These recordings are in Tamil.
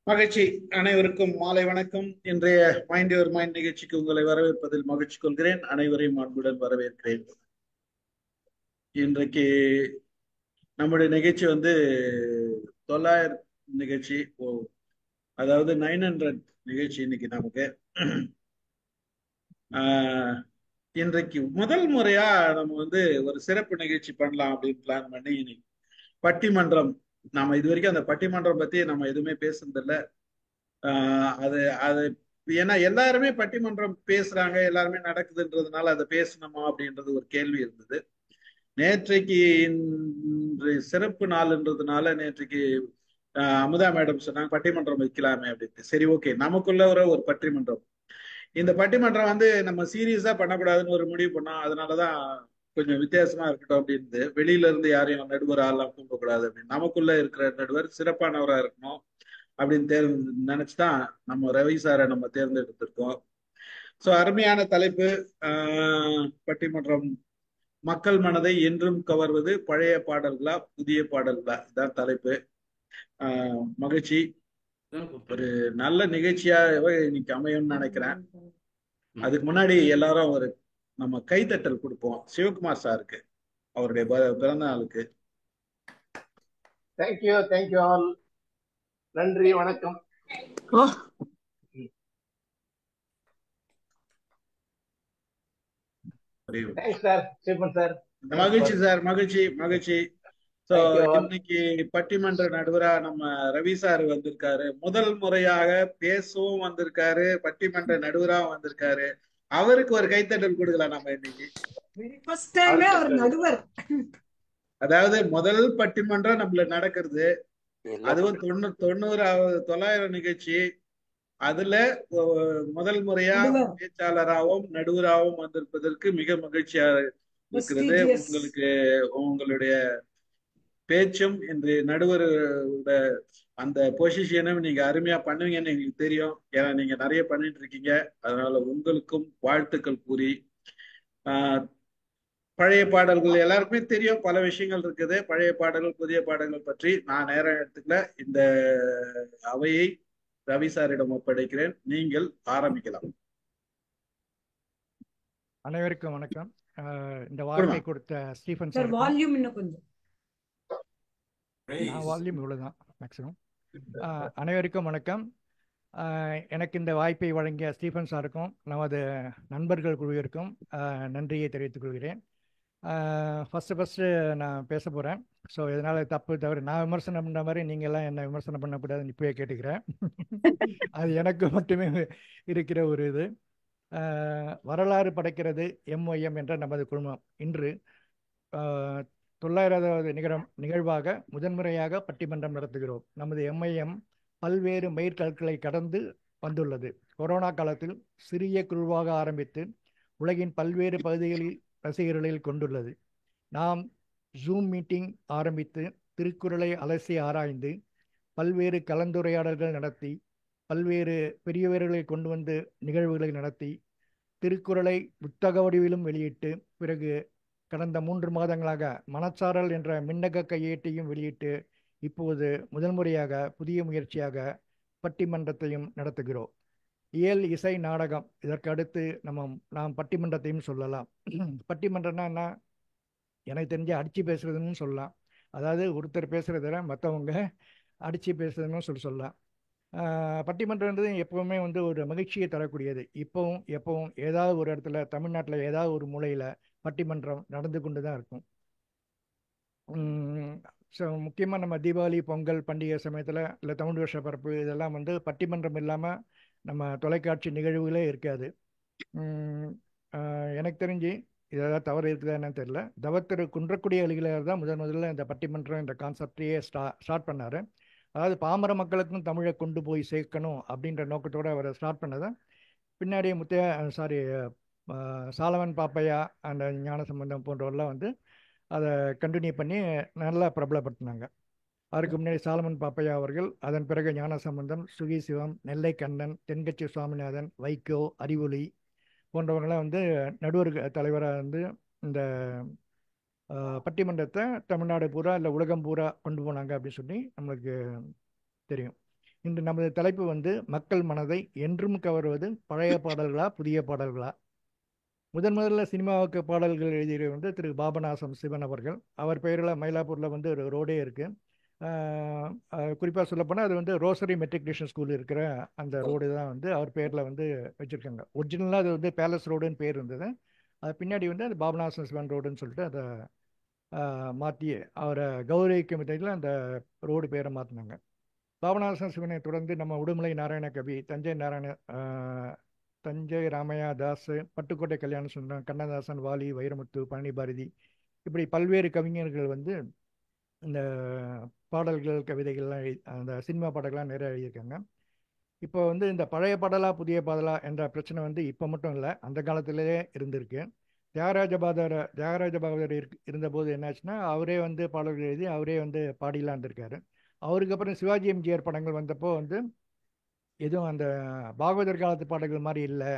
மகிழ்ச்சி. அனைவருக்கும் மாலை வணக்கம். இன்றைய மைண்ட் யுவர் மைண்ட் நிகழ்ச்சிக்கு உங்களை வரவேற்பதில் மகிழ்ச்சி கொள்கிறேன். அனைவரையும் அன்புடன் வரவேற்கிறேன். இன்றைக்கு நம்முடைய நிகழ்ச்சி 900 நிகழ்ச்சி. அதாவது 900 நிகழ்ச்சி இன்னைக்கு நமக்கு. ஆஹ், இன்றைக்கு முதல் முறையா நம்ம ஒரு சிறப்பு நிகழ்ச்சி பண்ணலாம் அப்படின்னு பிளான் பண்ணி இன்னைக்கு பட்டிமன்றம். நாம இது வரைக்கும் அந்த பட்டிமன்றம் பத்தி நம்ம எதுவுமே பேசுனதில்ல. அது அது ஏன்னா எல்லாருமே பட்டிமன்றம் பேசுறாங்க, எல்லாருமே நடக்குதுன்றதுனால அதை பேசணுமா அப்படின்றது ஒரு கேள்வி இருந்தது. நேற்றைக்கு இன்று சிறப்பு நாள்ன்றதுனால நேற்றைக்கு அமுதா மேடம் சொன்னாங்க பட்டிமன்றம் வைக்கலாமே அப்படின்ட்டு. சரி, ஓகே, நமக்குள்ள ஒரு பட்டிமன்றம். இந்த பட்டிமன்றம் நம்ம சீரியஸா பண்ணக்கூடாதுன்னு ஒரு முடிவு பண்ணோம். அதனாலதான் கொஞ்சம் வித்தியாசமா இருக்கட்டும் அப்படின்னு வெளியில இருந்து யாரையும் நடுவர் ஆள்லாம் கூப்பிடக்கூடாது அப்படின்னு நமக்குள்ள இருக்கிற நடுவர் சிறப்பானவரா இருக்கணும் அப்படின்னு நினைச்சுதான் நம்ம ரவி சாரை நம்ம தேர்ந்தெடுத்திருக்கோம். சோ அருமையான தலைப்பு. பட்டிமன்றம் மக்கள் மனதை என்றும் கவர்வது பழைய பாடல்களா புதிய பாடல்களா, இதான் தலைப்பு. மகிழ்ச்சி. ஒரு நல்ல நிகழ்ச்சியா இன்னைக்கு அமையும்னு நினைக்கிறேன். அதுக்கு முன்னாடி எல்லாரும் நம்ம கைத்தட்டல் கொடுப்போம் சிவகுமார் சாருக்கு, அவருடைய பிறந்த நாளுக்கு. Thank you all. நன்றி, வணக்கம். மகிழ்ச்சி சார், மகிழ்ச்சி மகிழ்ச்சி. சோ இன்னைக்கு பட்டிமன்ற நடுவரா நம்ம ரவி சார் வந்திருக்காரு. முதல் முறையாக பேசவும் வந்திருக்காரு, பட்டிமன்ற நடுவராகவும் வந்திருக்காரு. அவருக்கு ஒரு கைத்தட்டல் கொடுக்கலாம் நம்ம இன்னைக்கு. அதாவது முதல் பட்டிமன்றம் நம்மள நடக்கிறது, அதுவும் 900 நிகழ்ச்சி. அதுல முதல் முறையா பேச்சாளராகவும் நடுவராகவும் வந்திருப்பதற்கு மிக மகிழ்ச்சியா இருக்கிறது. உங்களுடைய பேச்சும் இந்த நடுவரோட அந்த பொசிஷனும் நீங்க அருமையா பண்ணுவீங்கன்னு எங்களுக்கு தெரியும். ஏன்னா நீங்க நிறைய பண்ணிட்டு இருக்கீங்க. அதனால உங்களுக்கும் வாழ்த்துக்கள் கூறி, பழைய பாடல்கள் எல்லாருக்குமே தெரியும், பல விஷயங்கள் இருக்குது. பழைய பாடல்கள் புதிய பாடல்கள் பற்றி நான் நேரம் எடுத்துக்கல. இந்த அவையை ரவி சாரிடம் ஒப்படைக்கிறேன். நீங்கள் ஆரம்பிக்கலாம். அனைவருக்கும் வணக்கம். இந்த வாய்ப்பை கொடுத்த ஸ்டீஃபன் சார், வால்யூம் இன்னும் கொஞ்சம், வால்யூம் இவ்வளவுதான் மேக்ஸிமம். அனைவருக்கும் வணக்கம். எனக்கு இந்த வாய்ப்பை வழங்கிய ஸ்டீஃபன் சாருக்கும் நமது நண்பர்கள் குழுவிற்கும் நன்றியை தெரிவித்துக் கொள்கிறேன். ஃபஸ்ட்டு நான் பேச போகிறேன். ஸோ இதனால் தவறு நான் விமர்சனம் பண்ணுற மாதிரி நீங்கள்லாம் என்னை விமர்சனம் பண்ணக்கூடாதுன்னு இப்போயே கேட்டுக்கிறேன். அது எனக்கு மட்டுமே இருக்கிற ஒரு இது. வரலாறு படைக்கிறது எம்ஒய்எம் என்ற நமது குழுமம் இன்று 900வது நிகழ்வாக முதன்முறையாக பட்டிமன்றம் நடத்துகிறோம். நமது எம்ஐஎம் பல்வேறு மைற்கற்களை கடந்து வந்துள்ளது. கொரோனா காலத்தில் சிறிய குழுவாக ஆரம்பித்து உலகின் பல்வேறு பகுதிகளில் ரசிகர்களில் கொண்டுள்ளது. நாம் ஜூம் மீட்டிங் ஆரம்பித்து திருக்குறளை அலசி ஆராய்ந்து பல்வேறு கலந்துரையாடல்கள் நடத்தி பல்வேறு பெரியவர்களை கொண்டு வந்து நிகழ்வுகளை நடத்தி திருக்குறளை புத்தக வடிவிலும் வெளியிட்டு பிறகு கடந்த 3 மாதங்களாக மனச்சாரல் என்ற மின்னக கையேட்டையும் வெளியிட்டு இப்போது முதல் முறையாக புதிய முயற்சியாக பட்டிமன்றத்தையும் நடத்துகிறோம். இயல் இசை நாடகம் இதற்கு அடுத்து நாம் பட்டிமன்றத்தையும் சொல்லலாம். பட்டிமன்றம்னா என்ன? எனக்கு தெரிஞ்ச அடிச்சு பேசுறதுன்னு சொல்லலாம். அதாவது ஒருத்தர் பேசுறத மற்றவங்க அடிச்சு பேசுறதுன்னு சொல்லலாம். பட்டிமன்றன்றது எப்பவுமே ஒரு மகிழ்ச்சியை தரக்கூடியது. எப்பவும் ஏதாவது ஒரு இடத்துல தமிழ்நாட்டில் ஏதாவது ஒரு மூலையில் பட்டிமன்றம் நடந்து கொண்டு தான் இருக்கும். ஸோ முக்கியமாக நம்ம தீபாவளி பொங்கல் பண்டிகை சமயத்தில் இல்லை தமிழ் வருஷ பரப்பு இதெல்லாம் பட்டிமன்றம் இல்லாமல் நம்ம தொலைக்காட்சி நிகழ்வுகளே இருக்காது. எனக்கு தெரிஞ்சு இதெல்லாம் தவறு இருக்குதா என்னன்னு தெரியல. தவத்திரு குன்றக்குடி அலிகளார் தான் முதல்ல இந்த பட்டிமன்றம் இந்த கான்செப்டையே ஸ்டார்ட் பண்ணார். அதாவது பாமர மக்களுக்கும் தமிழை கொண்டு போய் சேர்க்கணும் அப்படின்ற நோக்கத்தோடு அவர் ஸ்டார்ட் பண்ணதான் பின்னாடி சாலவன் பாப்பையா அந்த ஞான சம்பந்தம் போன்றவரெல்லாம் அதை கண்டினியூ பண்ணி நல்லா பிரபலப்படுத்தினாங்க. அதுக்கு முன்னாடி சாலமன் பாப்பையா அவர்கள், அதன் பிறகு ஞான சம்பந்தம், சுகி சிவம், நெல்லை கண்ணன், தென்கட்சி சுவாமிநாதன், வைகோ, அறிவொளி போன்றவங்களாம் நடுவர் தலைவராக இந்த பட்டிமன்றத்தை தமிழ்நாடு பூரா இல்லை உலகம் பூரா கொண்டு போனாங்க அப்படின்னு சொல்லி நம்மளுக்கு தெரியும். இன்று நமது தலைப்பு வந்து மக்கள் மனதை என்றும் கவர்வது பழைய பாடல்களா புதிய பாடல்களா. முதல்ல சினிமாவுக்கு பாடல்கள் எழுதியவர் வந்து திரு பாபநாசம் சிவன் அவர்கள். அவர் பெயரில் மயிலாப்பூரில் வந்து ஒரு ரோடே இருக்கு. குறிப்பாக சொல்லப்போனால் அது வந்து ரோசரி மெட்ரிகுலேஷன் ஸ்கூல் இருக்கிற அந்த ரோடு தான் வந்து அவர் பேரில் வந்து வச்சுருக்காங்க. ஒரிஜினலாக அது வந்து பேலஸ் ரோடுன்னு பேர் இருந்தது. அது பின்னாடி வந்து அது பாபநாசம் சிவன் ரோடுன்னு சொல்லிட்டு அதை மாற்றி அவரை கௌரவிக்கும் விதத்தில் அந்த ரோடு பேரை மாற்றினாங்க. பாபநாசம் சிவனை தொடர்ந்து நம்ம உடுமலை நாராயண கவி, தஞ்சை ராமையா தாஸ், பட்டுக்கோட்டை கல்யாண சுந்தரம், கண்ணதாசன், வாலி, வைரமுத்து, பழனி பாரதி, இப்படி பல்வேறு கவிஞர்கள் வந்து இந்த பாடல்கள் கவிதைகள்லாம் அந்த சினிமா பாடல்கள்லாம் நிறைய எழுதியிருக்காங்க. இப்போ வந்து இந்த பழைய பாடலா புதிய பாடலா என்ற பிரச்சனை வந்து இப்போ மட்டும் இல்லை, அந்த காலத்திலேயே இருந்திருக்கு. தியாகராஜ பாகவதர் இருந்தபோது என்னாச்சுன்னா அவரே வந்து பாடல்கள் எழுதி அவரே வந்து பாடிலாம் இருந்திருக்காரு. அவருக்கு அப்புறம் சிவாஜி எம்ஜிஆர் படங்கள் வந்தப்போ வந்து எதுவும் அந்த பாகவதர் காலத்து பாடல்கள் மாதிரி இல்லை,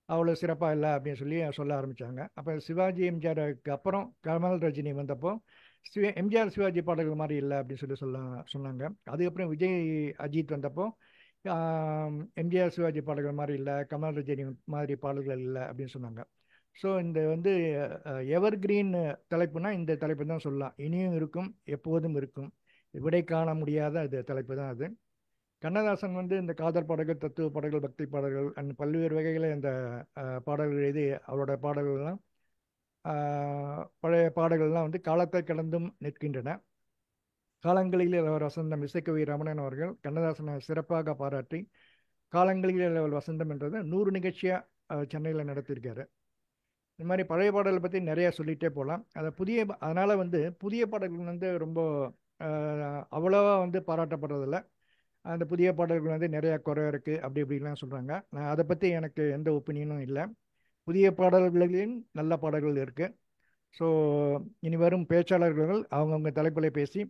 அவ்வளோ சிறப்பாக இல்லை அப்படின்னு சொல்லி சொல்ல ஆரம்பித்தாங்க. அப்போ சிவாஜி எம்ஜிஆருக்கு அப்புறம் கமல் ரஜினி வந்தப்போ எம்ஜிஆர் சிவாஜி பாடல்கள் மாதிரி இல்லை அப்படின்னு சொல்லி சொன்னாங்க. அதுக்கப்புறம் விஜய் அஜித் வந்தப்போ எம்ஜிஆர் சிவாஜி பாடல்கள் மாதிரி இல்லை, கமல் ரஜினி மாதிரி பாடல்கள் இல்லை அப்படின்னு சொன்னாங்க. ஸோ இந்த வந்து எவர் கிரீன் தலைப்புனா இந்த தலைப்பு தான் சொல்லலாம். இனியும் இருக்கும், எப்போதும் இருக்கும், விடை காண முடியாத இது தலைப்பு தான் அது. கண்ணதாசன் வந்து இந்த காதல் பாடல்கள், தத்துவ பாடல்கள், பக்தி பாடல்கள் அண்ட் பல்வேறு வகைகளில் இந்த பாடல்கள் எழுதி அவரோட பாடல்கள்லாம் பழைய பாடல்கள்லாம் வந்து காலத்தை கடந்தும் நிற்கின்றன. காலங்களில் வசந்தம் இசைக்கவி ரமணன் அவர்கள் கண்ணதாசனை சிறப்பாக பாராட்டி காலங்களில் வசந்தம் என்றது 100 நிகழ்ச்சியாக சென்னையில் நடத்தியிருக்காரு. இந்த மாதிரி பழைய பாடல்களை பற்றி நிறையா சொல்லிகிட்டே போகலாம். அதனால் வந்து புதிய பாடல்கள் வந்து ரொம்ப அவ்வளோவா வந்து பாராட்டப்படுறதில்ல. அந்த புதிய பாடல்கள் வந்து நிறையா குறை இருக்குது அப்படி இப்படிலாம் சொல்கிறாங்க. நான் அதை பற்றி எனக்கு எந்த ஒப்பீனியனும் இல்லை. புதிய பாடல்களின் நல்ல பாடல்கள் இருக்குது. ஸோ இனி வரும் பேச்சாளர்கள் அவங்கவுங்க தலைப்பில் பேசி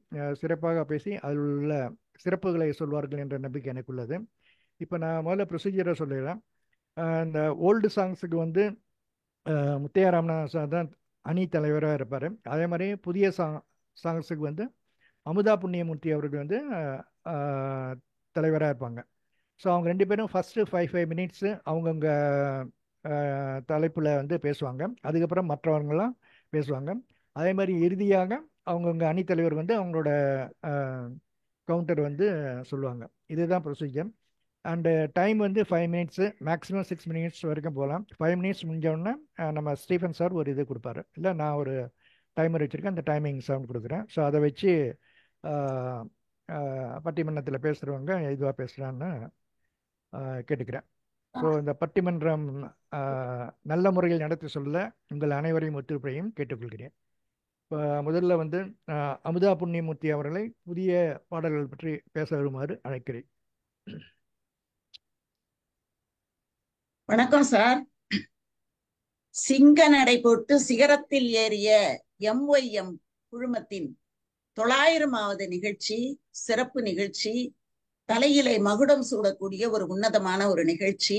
சிறப்பாக பேசி அதில் உள்ள சிறப்புகளை சொல்வார்கள் என்ற நம்பிக்கை எனக்கு உள்ளது. இப்போ நான் முதல்ல ப்ரொசீஜரை சொல்லிடுறேன். இந்த ஓல்டு சாங்ஸுக்கு வந்து முத்தையா ராமநாதன் தான் அணி தலைவராக இருப்பார். அதே மாதிரி புதிய சாங்ஸுக்கு வந்து அமுதா புண்ணியமூர்த்தி அவர்கள் வந்து தலைவராக இருப்பாங்க. ஸோ அவங்க 2 பேரும் ஃபஸ்ட்டு 5 மினிட்ஸு அவங்கவுங்க தலைப்பில் வந்து பேசுவாங்க. அதுக்கப்புறம் மற்றவங்களாம் பேசுவாங்க. அதே மாதிரி இறுதியாக அவங்கவுங்க அணித்தலைவர் வந்து அவங்களோட கவுண்டர் வந்து சொல்லுவாங்க. இதுதான் ப்ரொசீஜர். அண்டு டைம் வந்து 5 மினிட்ஸு, மேக்ஸிமம் 6 மினிட்ஸ் வரைக்கும் போகலாம். 5 மினிட்ஸ் முடிஞ்சோடனே நம்ம ஸ்டீஃபன் சார் ஒரு இது கொடுப்பாரு. இல்லை நான் ஒரு டைமர் வச்சுருக்கேன், அந்த டைமிங் சவுண்ட் கொடுக்குறேன். ஸோ அதை வச்சு பட்டிமன்றத்தில் பேசுகிறவங்க இதுவாக பேசுகிறான்னு கேட்டுக்கிறேன். ஸோ இந்த பட்டிமன்றம் நல்ல முறையில் நடத்தி சொல்ல உங்கள் அனைவரையும் ஒத்துழைப்பையும் கேட்டுக்கொள்கிறேன். இப்போ முதல்ல வந்து அமுதா புண்ணியமூர்த்தி அவர்களை புதிய பாடல்கள் பற்றி பேச வருமாறு அழைக்கிறேன். வணக்கம் சார். சிங்க நடை போட்டு சிகரத்தில் ஏறிய MYM குழுமத்தின் 900வது நிகழ்ச்சி, சிறப்பு நிகழ்ச்சி, தலையிலே மகுடம் சூடக்கூடிய ஒரு உன்னதமான ஒரு நிகழ்ச்சி.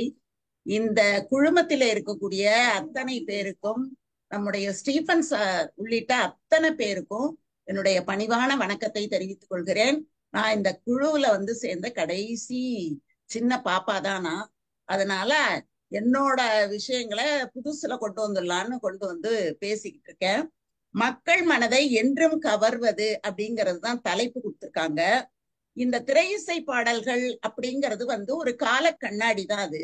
இந்த குழுமத்தில இருக்கக்கூடிய அத்தனை பேருக்கும், நம்முடைய ஸ்டீஃபன் சார் உள்ளிட்ட அத்தனை பேருக்கும் என்னுடைய பணிவான வணக்கத்தை தெரிவித்துக் கொள்கிறேன். நான் இந்த குழுவுல வந்து சேர்ந்த கடைசி சின்ன பாப்பா தான் நான். அதனால என்னோட விஷயங்களை புதுசுல கொண்டு வந்து பேசிக்கிட்டு இருக்கேன். மக்கள் மனதை என்றும் கவர்வது அப்படிங்கிறது தான் தலைப்பு கொடுத்திருக்காங்க. இந்த திரை இசை பாடல்கள் அப்படிங்கிறது வந்து ஒரு கால கண்ணாடி தான்.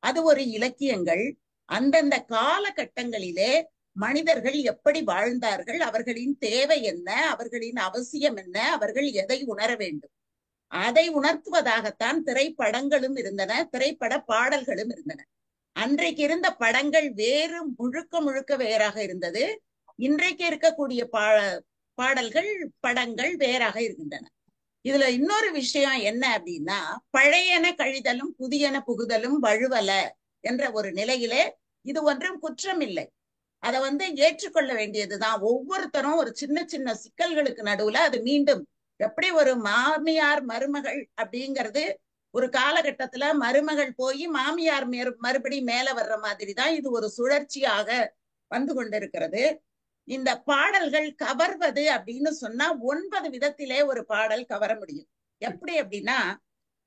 அது ஒரு இலக்கியங்கள். அந்தந்த காலகட்டங்களிலே மனிதர்கள் எப்படி வாழ்ந்தார்கள், அவர்களின் தேவை என்ன, அவர்களின் அவசியம் என்ன, அவர்கள் எதை உணர வேண்டும், அதை உணர்த்துவதாகத்தான் திரைப்படங்களும் இருந்தன, திரைப்பட பாடல்களும் இருந்தன. அன்றைக்கு இருந்த படங்கள் வேறு, முழுக்க வேறாக இருந்தது. இன்றைக்கு இருக்கக்கூடிய பாடல்கள் படங்கள் வேறாக இருக்கின்றன. இதுல இன்னொரு விஷயம் என்ன அப்படின்னா, பழையன கழிதலும் புதியன புகுதலும் வழுவல என்ற ஒரு நிலையிலே இது ஒன்றும் குற்றம் இல்லை. அதை வந்து ஏற்றுக்கொள்ள வேண்டியதுதான். ஒவ்வொருத்தரும் ஒரு சின்ன சின்ன சிக்கல்களுக்கு நடுவுல அது மீண்டும் எப்படி ஒரு மாமியார் மருமகள் அப்படிங்கிறது ஒரு காலகட்டத்துல மருமகள் போய் மாமியார் மறுபடி மேல வர்ற மாதிரி தான் இது ஒரு சுழற்சியாக வந்து கொண்டிருக்கிறது. இந்த பாடல்கள் கவர்வது அப்படின்னு சொன்னா 9 விதத்திலே ஒரு பாடல் கவர முடியும். எப்படி அப்படின்னா,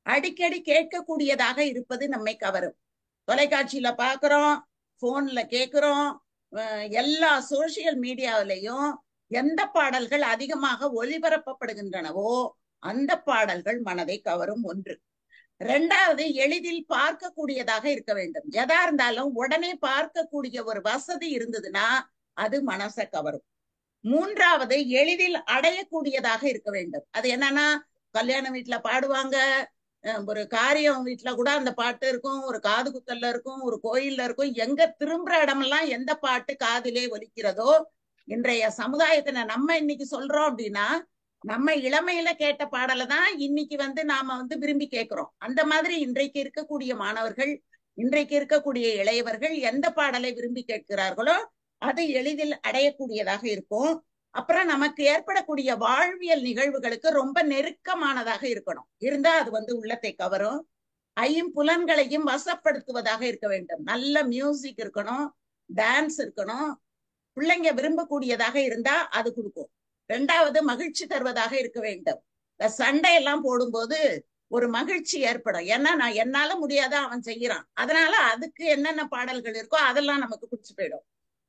அடிக்கடி கேட்கக்கூடியதாக இருப்பது நம்மை கவரும். தொலைக்காட்சியில பாக்குறோம், போன்ல கேட்கிறோம், எல்லா சோசியல் மீடியாவிலையும் எந்த பாடல்கள் அதிகமாக ஒளிபரப்பப்படுகின்றனவோ அந்த பாடல்கள் மனதை கவரும். ஒன்று. இரண்டாவது, எளிதில் பார்க்கக்கூடியதாக இருக்க வேண்டும். எதா இருந்தாலும் உடனே பார்க்கக்கூடிய ஒரு வசதி இருந்ததுன்னா அது மனசை கவரும். மூன்றாவது, எளிதில் அடையக்கூடியதாக இருக்க வேண்டும். அது என்னன்னா, கல்யாண வீட்டுல பாடுவாங்க, ஒரு காரியம் வீட்டுல கூட அந்த பாட்டு இருக்கும், ஒரு காது குத்தல்ல இருக்கும், ஒரு கோயில்ல இருக்கும். எங்க திரும்புற இடமெல்லாம் எந்த பாட்டு காதிலே ஒலிக்கிறதோ, இன்றைய சமுதாயத்தின நம்ம இன்னைக்கு சொல்றோம் அப்படின்னா, நம்ம இளமையில கேட்ட பாடலை தான் இன்னைக்கு நாம விரும்பி கேட்கிறோம். அந்த மாதிரி இன்றைக்கு இருக்கக்கூடிய மாணவர்கள், இன்றைக்கு இருக்கக்கூடிய இளையவர்கள் எந்த பாடலை விரும்பி கேட்கிறார்களோ அது எளிதில் அடையக்கூடியதாக இருக்கும். அப்புறம் நமக்கு ஏற்படக்கூடிய வாழ்வியல் நிகழ்வுகளுக்கு ரொம்ப நெருக்கமானதாக இருக்கணும். இருந்தா அது உள்ளத்தை கவரும். ஐம்புலன்களையும் வசப்படுத்துவதாக இருக்க வேண்டும். நல்ல மியூசிக் இருக்கணும், டான்ஸ் இருக்கணும். பிள்ளைங்க விரும்பக்கூடியதாக இருந்தா அது கொடுக்கும். ரெண்டாவது, மகிழ்ச்சி தருவதாக இருக்க வேண்டும். இந்த சண்டையெல்லாம் போடும்போது ஒரு மகிழ்ச்சி ஏற்படும். ஏன்னா நான் என்னால முடியாத அவன் செய்யறான், அதனால அதுக்கு என்னென்ன பாடல்கள் இருக்கோ அதெல்லாம் நமக்கு பிடிச்சு போயிடும்.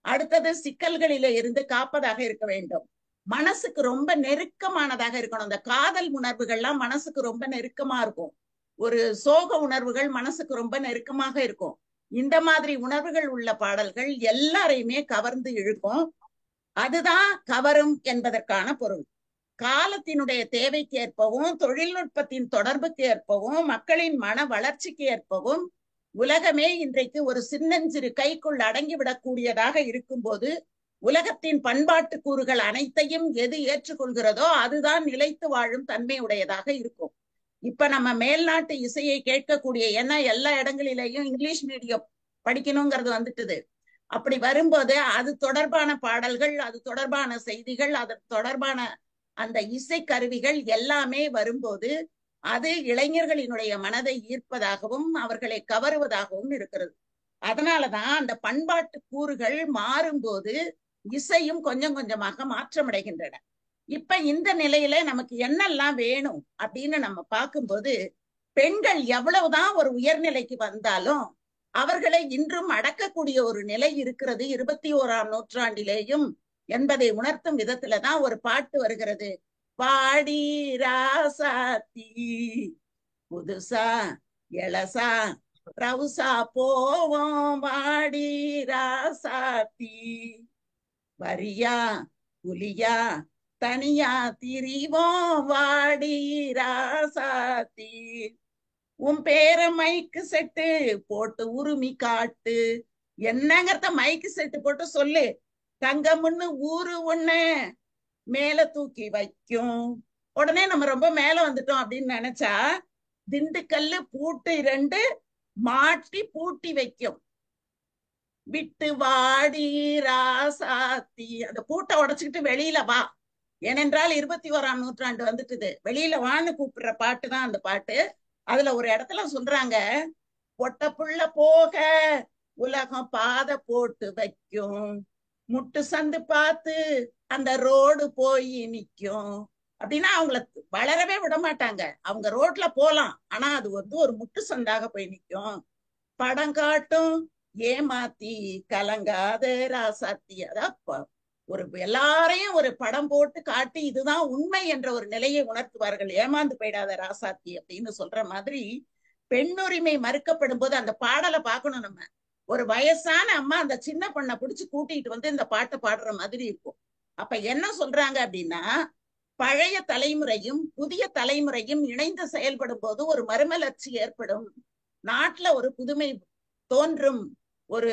அடுத்தது, சிக்கல்களில இருந்து காப்பதாக இருக்க வேண்டும். மனசுக்கு ரொம்ப நெருக்கமானதாக இருக்கணும். இந்த காதல் உணர்வுகள்லாம் மனசுக்கு ரொம்ப நெருக்கமா இருக்கும். ஒரு சோக உணர்வுகள் மனசுக்கு ரொம்ப நெருக்கமாக இருக்கும். இந்த மாதிரி உணர்வுகள் உள்ள பாடல்கள் எல்லாரையுமே கவர்ந்து இழுக்கும். அதுதான் கவரும் என்பதற்கான பொருள். காலத்தினுடைய தேவைக்கு ஏற்பவும், தொழில்நுட்பத்தின் தொடர்புக்கு ஏற்பவும், மக்களின் மன வளர்ச்சிக்கு ஏற்பவும் உலகமே இன்றைக்கு ஒரு சின்னஞ்சிறு கைக்குள் அடங்கிவிடக்கூடியதாக இருக்கும்போது, உலகத்தின் பண்பாட்டு கூறுகள் அனைத்தையும் எது ஏற்றுக்கொள்கிறதோ அதுதான் நிலைத்து வாழும் தன்மையுடையதாக இருக்கும். இப்ப நம்ம மேல்நாட்டு இசையை கேட்கக்கூடிய, ஏன்னா எல்லா இடங்களிலேயும் இங்கிலீஷ் மீடியம் படிக்கணுங்கிறது வந்துட்டுது. அப்படி வரும்போது அது தொடர்பான பாடல்கள், அது தொடர்பான செய்திகள், அது தொடர்பான அந்த இசை கருவிகள் எல்லாமே வரும்போது அது இளைஞர்களினுடைய மனதை ஈர்ப்பதாகவும் அவர்களை கவருவதாகவும் இருக்கிறது. அதனாலதான் அந்த பண்பாட்டு கூறுகள் மாறும்போது இசையும் கொஞ்சம் கொஞ்சமாக மாற்றமடைகின்றன. இப்ப இந்த நிலையில நமக்கு என்னெல்லாம் வேணும் அப்படின்னு நம்ம பார்க்கும்போது, பெண்கள் எவ்வளவுதான் ஒரு உயர்நிலைக்கு வந்தாலும் அவர்களை இன்றும் அடக்கக்கூடிய ஒரு நிலை இருக்கிறது 21ஆம் நூற்றாண்டிலேயும் என்பதை உணர்த்தும் விதத்துலதான் ஒரு பாட்டு வருகிறது. பாடி ராசாத்தி புதுசா எலசா ரவுசா போவோம், வாடி ராசாத்தி வரியா புலியா தனியா திரிவோம், வாடி ராசாத்தி உன் பேர மைக்கு செட்டு போட்டு உரிமை காட்டு. என்னங்கிறத மைக்கு செட்டு போட்டு சொல்லு, தங்கம்னு ஊரு ஒண்ணு மேல தூக்கி வைக்கும். உடனே நம்ம ரொம்ப மேல வந்துட்டோம் அப்படின்னு நினைச்சா, திண்டுக்கல்லு பூட்டு 2 மாட்டி பூட்டி வைக்கும். விட்டு வாடி ராசாத்தி, அந்த பூட்டை உடைச்சுக்கிட்டு வெளியில வா. ஏனென்றால் 21ஆம் நூற்றாண்டு வந்துட்டுது, வெளியில வான்னு கூப்பிடுற பாட்டு தான் அந்த பாட்டு. அதுல ஒரு இடத்துல சொல்றாங்க, பொட்ட புள்ள போக உலகம் பாதை போட்டு வைக்கும், முட்டு சந்து பார்த்து அந்த ரோடு போய் நிக்கும். அப்படின்னா அவங்கள வளரவே விட மாட்டாங்க. அவங்க ரோட்ல போலாம், ஆனா அது ஒரு முட்டு சந்தாக போய் நிக்கும். படம் காட்டும் ஏமாத்தி கலங்காத ராசாத்தி. அதான் ஒரு எல்லாரையும் ஒரு படம் போட்டு காட்டி இதுதான் உண்மை என்ற ஒரு நிலையை உணர்த்துவார்கள். ஏமாந்து போயிடாத ராசாத்தி அப்படின்னு சொல்ற மாதிரி, பெண்ணுரிமை மறுக்கப்படும் போது அந்த பாடலை பார்க்கணும். நம்ம ஒரு வயசான அம்மா அந்த சின்ன பொண்ணை பிடிச்சு கூட்டிட்டு இந்த பாட்டை பாடுற மாதிரி இருக்கும். அப்ப என்ன சொல்றாங்க அப்படின்னா, பழைய தலைமுறையும் புதிய தலைமுறையும் இணைந்து செயல்படும் போது ஒரு மறுமலர்ச்சி ஏற்படும், நாட்டுல ஒரு புதுமை தோன்றும், ஒரு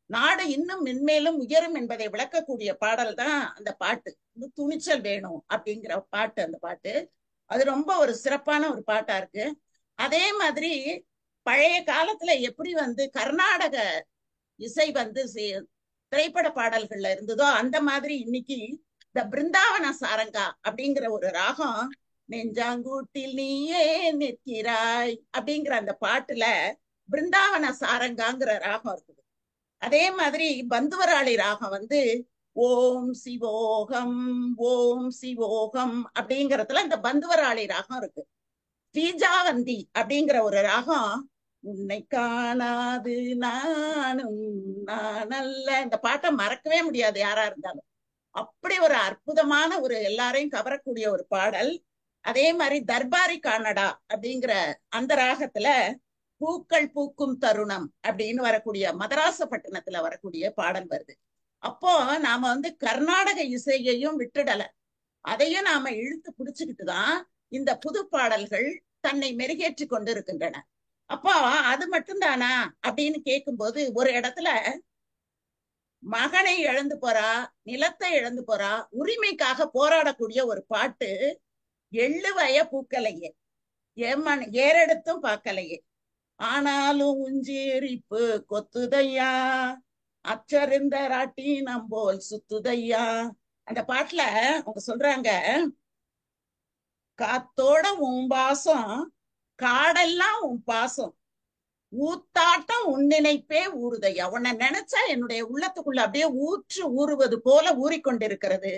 நாடு இன்னும் மென்மேலும் உயரும் என்பதை விளக்கக்கூடிய பாடல் தான் அந்த பாட்டு. துணிச்சல் வேணும் அப்படிங்கிற பாட்டு. அந்த பாட்டு அது ரொம்ப ஒரு சிறப்பான ஒரு பாட்டா இருக்கு. அதே மாதிரி பழைய காலத்துல எப்படி கர்நாடக இசை திரைப்பட பாடல்கள்ல இருந்ததோ அந்த மாதிரி இன்னைக்கு இந்த பிருந்தாவன சாரங்கா அப்படிங்கிற ஒரு ராகம், நெஞ்சாங்கூட்டில் நீயே நிற்கிறாய் அப்படிங்கிற அந்த பாட்டுல பிருந்தாவன சாரங்காங்கிற ராகம் இருக்குது. அதே மாதிரி பந்துவராளி ராகம் ஓம் சிவோகம் ஓம் சிவோகம் அப்படிங்கறதுல இந்த பந்துவராளி ராகம் இருக்கு. பீஜாவந்தி அப்படிங்கிற ஒரு ராகம். உன்னை காணாது நானும் நானல்ல, இந்த பாட்டை மறக்கவே முடியாது யாரா இருந்தாலும். அப்படி ஒரு அற்புதமான ஒரு எல்லாரையும் கவரக்கூடிய ஒரு பாடல். அதே மாதிரி தர்பாரி கானடா அப்படிங்கிற அந்த ராகத்துல பூக்கள் பூக்கும் தருணம் அப்படின்னு வரக்கூடிய மதராசப்பட்டினத்துல வரக்கூடிய பாடல் வருது. அப்போ நாம வந்து கர்நாடக இசையையும் விட்டுடல, அதையும் நாம இழுத்து பிடிச்சுக்கிட்டு தான் இந்த புது பாடல்கள் தன்னை மெருகேற்றி கொண்டு இருக்கின்றன. அப்போ அது மட்டும்தானா அப்படின்னு கேட்கும்போது, ஒரு இடத்துல மகனை இழந்து போறா, நிலத்தை இழந்து போறா, உரிமைக்காக போராடக்கூடிய ஒரு பாட்டு. எள்ளுவய பூக்கலையே, ஏமன் ஏறெடுத்தும் பார்க்கலையே, ஆனாலும் உஞ்சீரிப்பு கொத்துதையா, அச்சறிந்த ராட்டினம் போல் சுத்துதையா. அந்த பாட்டுல அவங்க சொல்றாங்க, காத்தோட உன் பாசம், காடெல்லாம் உன் பாசம், ஊத்தாட்டம் உன் நினைப்பே ஊறுதையா. உன்னை நினைச்சா என்னுடைய உள்ளத்துக்குள்ள அப்படியே ஊற்று ஊறுவது போல ஊறிக்கொண்டிருக்கிறது.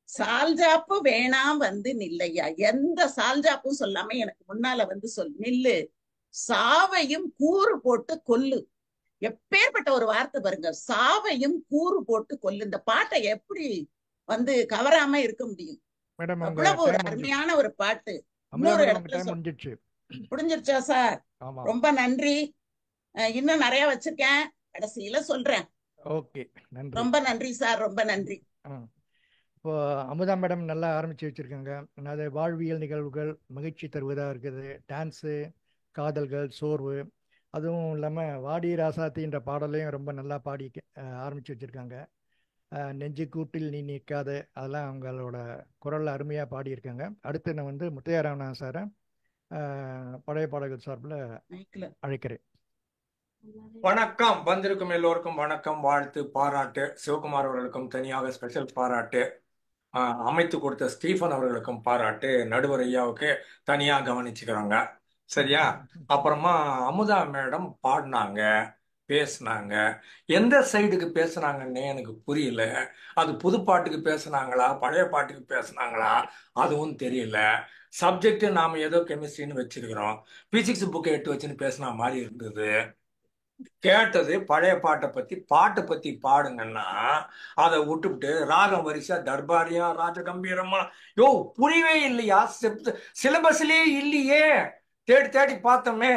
சால்ஜாப்பு வேணாம் வந்து நில்லையா. எந்த சால்ஜாப்பும் சொல்லாம எனக்கு முன்னால வந்து சொல் நில்லு. சாவையும் கூறு போட்டு கொல்லு. எப்பேற்பட்ட ஒரு வார்த்தை பாருங்க, சாவையும் கூறு போட்டு கொல்லு. இந்த பாட்டை எப்படி வந்து கவராம இருக்க முடியும்? மேடம் உங்க அவ்வளவு ஒரு டைம் முடிஞ்சிச்சு. அருமையான ஒரு பாட்டு. அமுதா இன்னொரு மேடம் உங்க இடத்துல டைம் முடிஞ்சிச்சு. முடிஞ்சிருச்சா சார்? ஆமா. ரொம்ப நன்றி. இன்னும் நிறைய வச்சிருக்கேன், கடைசியில சொல்றேன். ஓகே, நன்றி. ரொம்ப நன்றி சார், ரொம்ப நன்றி. இப்போ அமுதா மேடம் நல்லா ஆரம்பிச்சு வச்சிருக்காங்க. அது வாழ்வியல் நிகழ்வுகள் மகிழ்ச்சி தருவதாக இருக்குது. டான்ஸு, காதல்கள், சோர்வு, அதுவும் இல்லாமல் வாடி ராசாத்தின்ற பாடலையும் ரொம்ப நல்லா பாடி ஆரம்பிச்சு வச்சிருக்காங்க. நெஞ்சு கூட்டில் நீ நிற்காத, அதெல்லாம் அவங்களோட குரலில் அருமையாக பாடியிருக்காங்க. அடுத்து நான் வந்து முத்தையாராமன் சாரை பழைய பாடல்கள் சார்பில் அழைக்கிறேன். வணக்கம். வந்திருக்கும் எல்லோருக்கும் வணக்கம், வாழ்த்து, பாராட்டு. சிவகுமார் அவர்களுக்கும் தனியாக ஸ்பெஷல் பாராட்டு. அமைத்து கொடுத்த ஸ்டீஃபன் அவர்களுக்கும் பாராட்டு. நடுவர் ஐயாவுக்கு தனியா கவனிச்சுக்கிறாங்க. சரியா? அப்புறமா அமுதா மேடம் பாடினாங்க, பேசினாங்க. எந்த சைடுக்கு பேசுனாங்கன்னே எனக்கு புரியல. அது புது பாட்டுக்கு பேசுனாங்களா, பழைய பாட்டுக்கு பேசுனாங்களா, அதுவும் தெரியல. சப்ஜெக்ட் நாம ஏதோ கெமிஸ்ட்ரின்னு வச்சிருக்கிறோம், பிசிக்ஸ் புக்கை எடுத்து வச்சுன்னு பேசின மாதிரி இருந்தது. கேட்டது பழைய பாட்டை பத்தி பாடுங்கன்னா அதை விட்டுவிட்டு ராகம் வரிசா தர்பாரியா ராஜகம்பீரமா, யோ புரியவே இல்லையா? சிலபஸ்லயே இல்லையே, தேடி தேடி பார்த்தோமே,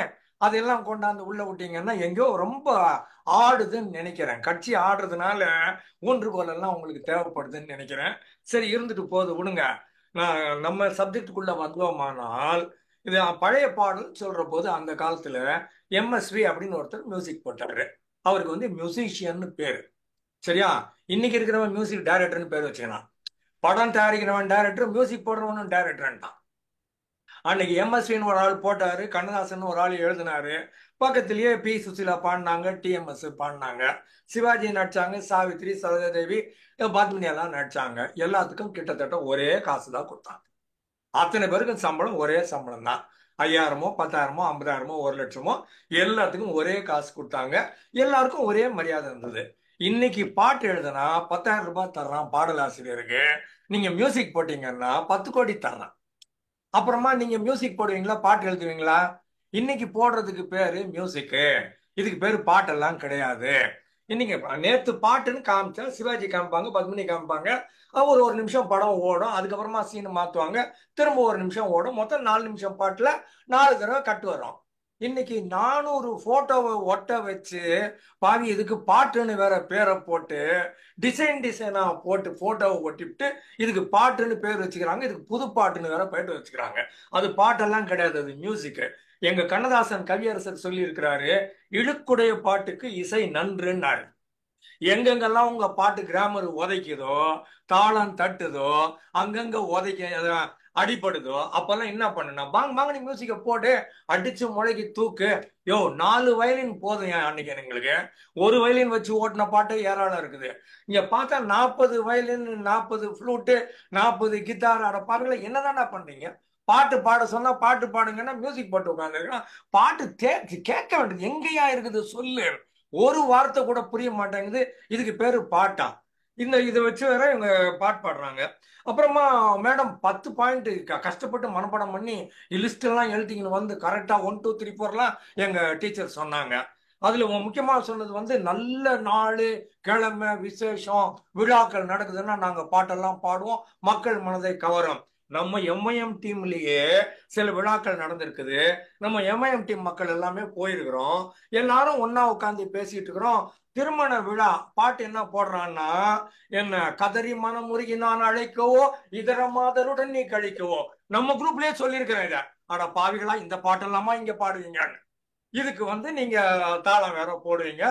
அதெல்லாம் கொண்டாந்து உள்ள விட்டீங்கன்னா எங்கேயோ ரொம்ப ஆடுதுன்னு நினைக்கிறேன். கட்சி ஆடுறதுனால ஊன்றுகோல் எல்லாம் உங்களுக்கு தேவைப்படுதுன்னு நினைக்கிறேன். சரி, இருந்துட்டு போது, விடுங்க. நம்ம சப்ஜெக்டுக்குள்ள வந்தோமானால், இது பழைய பாடல் சொல்ற போது அந்த காலத்துல எம்எஸ்வி அப்படின்னு ஒருத்தர் மியூசிக் போட்டாரு. அவருக்கு வந்து மியூசிஷியன் பேரு. சரியா? இன்னைக்கு இருக்கிறவன் மியூசிக் டைரக்டர்னு பேர் வச்சுக்கலாம். படம் தயாரிக்கிறவன் டைரக்டர், மியூசிக் போடுறவனும் டைரக்டர்ன்ட்டான். அன்னைக்கு எம்எஸ்வின்னு ஒரு ஆள் போட்டாரு, கண்ணதாசன் ஒரு ஆள் எழுதினாரு. பக்கத்திலேயே பி சுசீலா பாடினாங்க, டிஎம்எஸ் பாடினாங்க, சிவாஜி நடிச்சாங்க, சாவித்ரி, சரோஜாதேவி, பத்மினி எல்லாம் நடிச்சாங்க. எல்லாத்துக்கும் கிட்டத்தட்ட ஒரே காசு தான் கொடுத்தாங்க. அத்தனை பேருக்கும் சம்பளம் ஒரே சம்பளம் தான். 5000மோ 10,000மோ 50,000மோ 1,00,000மோ எல்லாத்துக்கும் ஒரே காசு கொடுத்தாங்க. எல்லாருக்கும் ஒரே மரியாதை இருந்தது. இன்னைக்கு பாட்டு எழுதுனா 10,000 ரூபாய் தர்றான் பாடலாசிரியருக்கு. நீங்க மியூசிக் போட்டீங்கன்னா 10 கோடி தர்றான். அப்புறமா நீங்க மியூசிக் போடுவீங்களா, பாட்டு எழுதுவீங்களா? இன்னைக்கு போடுறதுக்கு பேரு மியூசிக்கு, இதுக்கு பேரு பாட்டெல்லாம் கிடையாது. இன்னைக்கு நேத்து பாட்டுன்னு காமிச்சா சிவாஜி காமிப்பாங்க, பத்மினி காமிப்பாங்க, ஒரு நிமிஷம் படம் ஓடும், அதுக்கப்புறமா சீன் மாத்துவாங்க, திரும்ப ஒரு நிமிஷம் ஓடும், மொத்தம் 4 நிமிஷம் பாட்டுல 4 தடவை கட்டு வரும். இன்னைக்கு 400 போட்டோவை ஒட்ட வச்சு பாவி இதுக்கு பாட்டுன்னு வேற பேரை போட்டு டிசைனா போட்டு போட்டோவை ஒட்டிவிட்டு இதுக்கு பாட்டுன்னு பேர் வச்சுக்கிறாங்க. இதுக்கு புது பாட்டுன்னு வேற பேட்டு வச்சுக்கிறாங்க. அது பாட்டெல்லாம் கிடையாது, அது மியூசிக்கு. எங்க கண்ணதாசன் கவியரசர் சொல்லி இருக்கிறாரு, இழுக்குடைய பாட்டுக்கு இசை நன்றுன்னாரு. எங்கெங்கெல்லாம் உங்க பாட்டு கிராமர் உதைக்குதோ, தாளம் தட்டுதோ, அங்கங்க உதைக்க அடிப்படுதோ, அப்பெல்லாம் என்ன பண்ணுனா பாங்க நீ மியூசிக்கை போட்டு அடிச்சு முளைக்கு தூக்கு. யோ 4 வயலின் போதும் அன்னைக்கு எங்களுக்கு. ஒரு வயலின் வச்சு ஓட்டின பாட்டு ஏராளம் இருக்குது. இங்க பார்த்தா 40 வயலின், 40 ஃப்ளூட்டு, 40 கிட்டார். அட பாருங்கள, என்னதான்டா பண்றீங்க? பாட்டு பாட சொன்னா பாட்டு பாடுங்கன்னா மியூசிக் போட்டு உட்காந்துருக்கான். பாட்டு கேட்க வேண்டியது எங்கேயா இருக்குது சொல்லு. ஒரு வார்த்தை கூட புரிய மாட்டேங்குது. இதுக்கு பேரு பாட்டா? இதை வச்சு வேற இவங்க பாட்டு பாடுறாங்க. அப்புறமா மேடம் 10 பாயிண்ட் கஷ்டப்பட்டு மனப்பாடம் பண்ணி லிஸ்ட் எல்லாம் எழுதிங்கன்னு வந்து கரெக்டா 1 2 3 4லாம் எங்க டீச்சர் சொன்னாங்க. அதுல முக்கியமா சொன்னது வந்து நல்ல நாள், கிழமை, விசேஷம், விழாக்கள் நடக்குதுன்னா நாங்க பாட்டெல்லாம் பாடுவோம், மக்கள் மனதை கவரும். நம்ம எம்ஐஎம் டீம்லயே சில விழாக்கள் நடந்திருக்குது. நம்ம எம்ஐஎம் டீம் மக்கள் எல்லாமே போயிருக்கிறோம். எல்லாரும் ஒன்னா உட்காந்து பேசிட்டு இருக்கிறோம். திருமண விழா பாட்டு என்ன போடுறான்னா, என்ன கதறி மனமுருகி நான் அழைக்கவோ இதர மாதருடன் நீ கழிக்கவோ. நம்ம குரூப்லயே சொல்லியிருக்கிறேன் இத. ஆனா பாவிகளா, இந்த பாட்டெல்லாமா இங்க பாடுவீங்க? இதுக்கு வந்து நீங்க தாளம் வேற போடுவீங்க,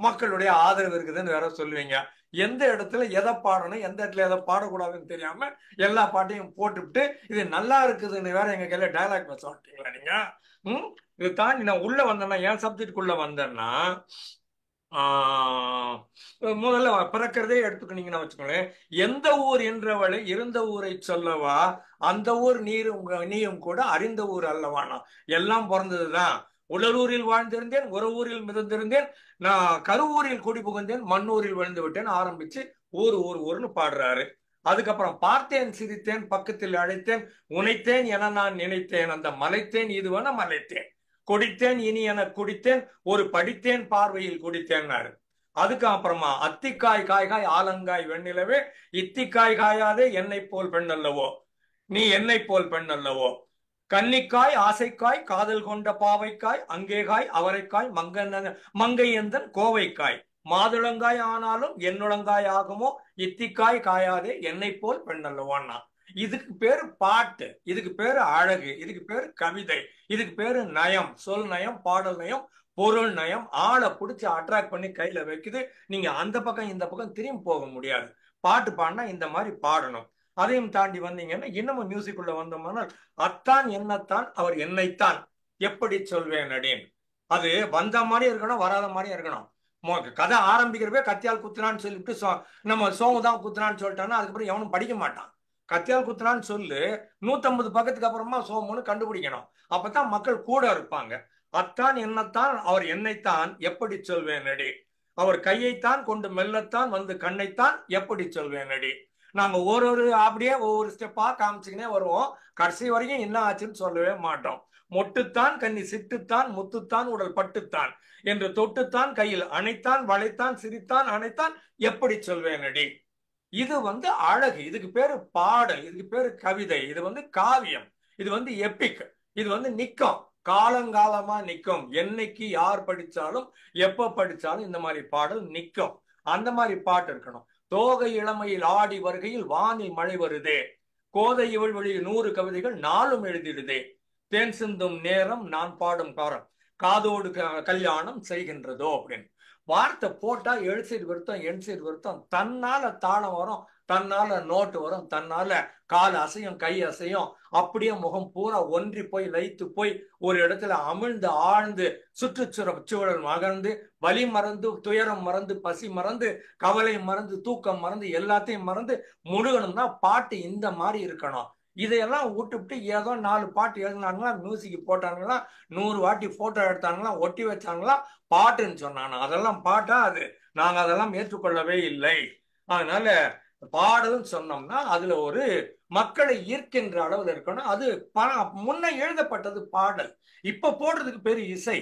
மக்களுடைய ஆதரவு இருக்குதுன்னு வேற சொல்லுவீங்க. எந்த இடத்துல எதை பாடணும், எந்த இடத்துல எதை பாடக்கூடாதுன்னு தெரியாம எல்லா பாட்டையும் போட்டுவிட்டு இது நல்லா இருக்குதுன்னு வேற எங்க கையில டயலாக் பேச மாட்டீங்களா நீங்க? இது தாண்டி நான் உள்ள வந்தேன்னா, என் சப்ஜெக்டுக்குள்ள வந்தேன்னா, முதல்ல பிறக்கிறதே எடுத்துக்கிட்டீங்கன்னா வச்சுக்கோங்களேன், எந்த ஊர் என்றவளை இருந்த ஊரை சொல்லவா, அந்த ஊர் நீயும் கூட அறிந்த ஊர் அல்லவானா. எல்லாம் பிறந்ததுதான். உடலூரில் வாழ்ந்திருந்தேன், உறவூரில் மிதந்திருந்தேன், நான் கருவூரில் குடி புகுந்தேன், மண்ணூரில் விழுந்து விட்டேன் ஆரம்பிச்சு ஊர் ஊர் ஊர்னு பாடுறாரு. அதுக்கப்புறம் பார்த்தேன் சிரித்தேன் பக்கத்தில் அழைத்தேன் உனைத்தேன் என நான் நினைத்தேன் அந்த மலைத்தேன் இதுவென மலைத்தேன் குடித்தேன் இனி என குடித்தேன் ஒரு படித்தேன் பார்வையில் குடித்தேன்னாரு. அதுக்கு அப்புறமா அத்திக்காய் காய்காய் ஆலங்காய் வெண்ணிலவே இத்திக்காய் காயாதே என்னை போல் பெண் அல்லவோ, நீ என்னை போல் பெண் அல்லவோ, கன்னிக்காய் ஆசைக்காய் காதல் கொண்ட பாவைக்காய் அங்கேகாய் அவரைக்காய் மங்கையந்தன் கோவைக்காய் மாதுளங்காய் ஆனாலும் என்னுளங்காய் ஆகுமோ இத்திக்காய் காயாதே என்னை போல் பெண் அல்லவான்னா. இதுக்கு பேரு பாட்டு, இதுக்கு பேரு அழகு, இதுக்கு பேரு கவிதை, இதுக்கு பேரு நயம், சொல் நயம், பாடல் நயம், பொருள் நயம். ஆளை பிடிச்சி அட்ராக்ட் பண்ணி கையில வைக்குது. நீங்க அந்த பக்கம் இந்த பக்கம் திரும்பி போக முடியாது. பாட்டு பாடினா இந்த மாதிரி பாடணும். அதையும் தாண்டி வந்தீங்கன்னா இன்னமும் மியூசிக் உள்ள வந்தோம்னா, அத்தான் என்னத்தான் அவர் என்னைத்தான் எப்படி சொல்வேன் அடின். அது வந்த மாதிரி இருக்கணும், வராத மாதிரி இருக்கணும். கதை ஆரம்பிக்கிறப்பே கத்தியால் குத்துனான்னு சொல்லிட்டு நம்ம சோமு தான் குத்துனான்னு சொல்லிட்டான்னா அதுக்கப்புறம் எவனும் படிக்க மாட்டான். கத்தியால் குத்துனான்னு சொல்லு 150 பக்கத்துக்கு அப்புறமா சோமுன்னு கண்டுபிடிக்கணும். அப்பதான் மக்கள் கூட இருப்பாங்க. அத்தான் என்னத்தான் அவர் என்னைத்தான் எப்படி சொல்வேன் அடி, அவர் கையைத்தான் கொண்டு மெல்லத்தான் வந்து கண்ணைத்தான் எப்படி சொல்வேன் அடி. நாங்க அப்படியே ஒவ்வொரு ஸ்டெப்பா காமிச்சுக்கினே வருவோம். கடைசி வரைக்கும் என்ன ஆச்சுன்னு சொல்லவே மாட்டோம். மொட்டுத்தான் கண்ணி சிட்டுத்தான் முத்துத்தான் உடல் பட்டுத்தான் என்று தொட்டுத்தான் கையில் அணைத்தான் வளைத்தான் சிரித்தான் அணைத்தான் எப்படி சொல்வேன் அடி. இது வந்து அழகு, இதுக்கு பேரு பாடல், இதுக்கு பேரு கவிதை, இது வந்து காவியம், இது வந்து எப்பிக், இது வந்து நிக்கும், காலங்காலமா நிக்கும். என்னைக்கு யார் படிச்சாலும் எப்ப படிச்சாலும் இந்த மாதிரி பாடல் நிக்கும். அந்த மாதிரி பாட்டு இருக்கணும். தோகை இளமையில் ஆடி வருகையில் வானில் மழை வருதே, கோதை இவள் வழி 100 கவிதைகள் நாளும் எழுதிடுதே, தேன் சிந்தும் நேரம் நான் பாடும் காரம் காதோடு கல்யாணம் செய்கின்றதோ அப்படின்னு வார்த்தை போட்டா எழுசீர் வருத்தம் எண்சீர் வருத்தம். தன்னால தாளம் வரும், தன்னால நோட்டு வரும், தன்னால கால் அசையும் கை அசையும். அப்படியே முகம் பூரா ஒன்றி போய் லயித்து போய் ஒரு இடத்துல அமிழ்ந்து ஆழ்ந்து சுற்றுச்சூழல் மறந்து வலி மறந்து துயரம் மறந்து பசி மறந்து கவலை மறந்து தூக்கம் மறந்து எல்லாத்தையும் மறந்து முழுகணும்னா பாட்டு இந்த மாதிரி இருக்கணும். இதையெல்லாம் விட்டுவிட்டு ஏதோ 4 பாட்டு எழுதினாங்களா, மியூசிக் போட்டாங்களா, 100 வாட்டி போட்டோ எடுத்தாங்களா, ஒட்டி வச்சாங்களா, பாட்டுன்னு சொன்னாங்க. அதெல்லாம் பாட்டா? அது நாங்க அதெல்லாம் ஏற்றுக்கொள்ளவே இல்லை. அதனால பாடல்னு சொன்னோம்னா அதுல ஒரு மக்களை ஈர்க்கின்ற அளவில் இருக்கணும். அது முன்ன எழுதப்பட்டது பாடல், இப்ப போடுறதுக்கு பேரு இசை.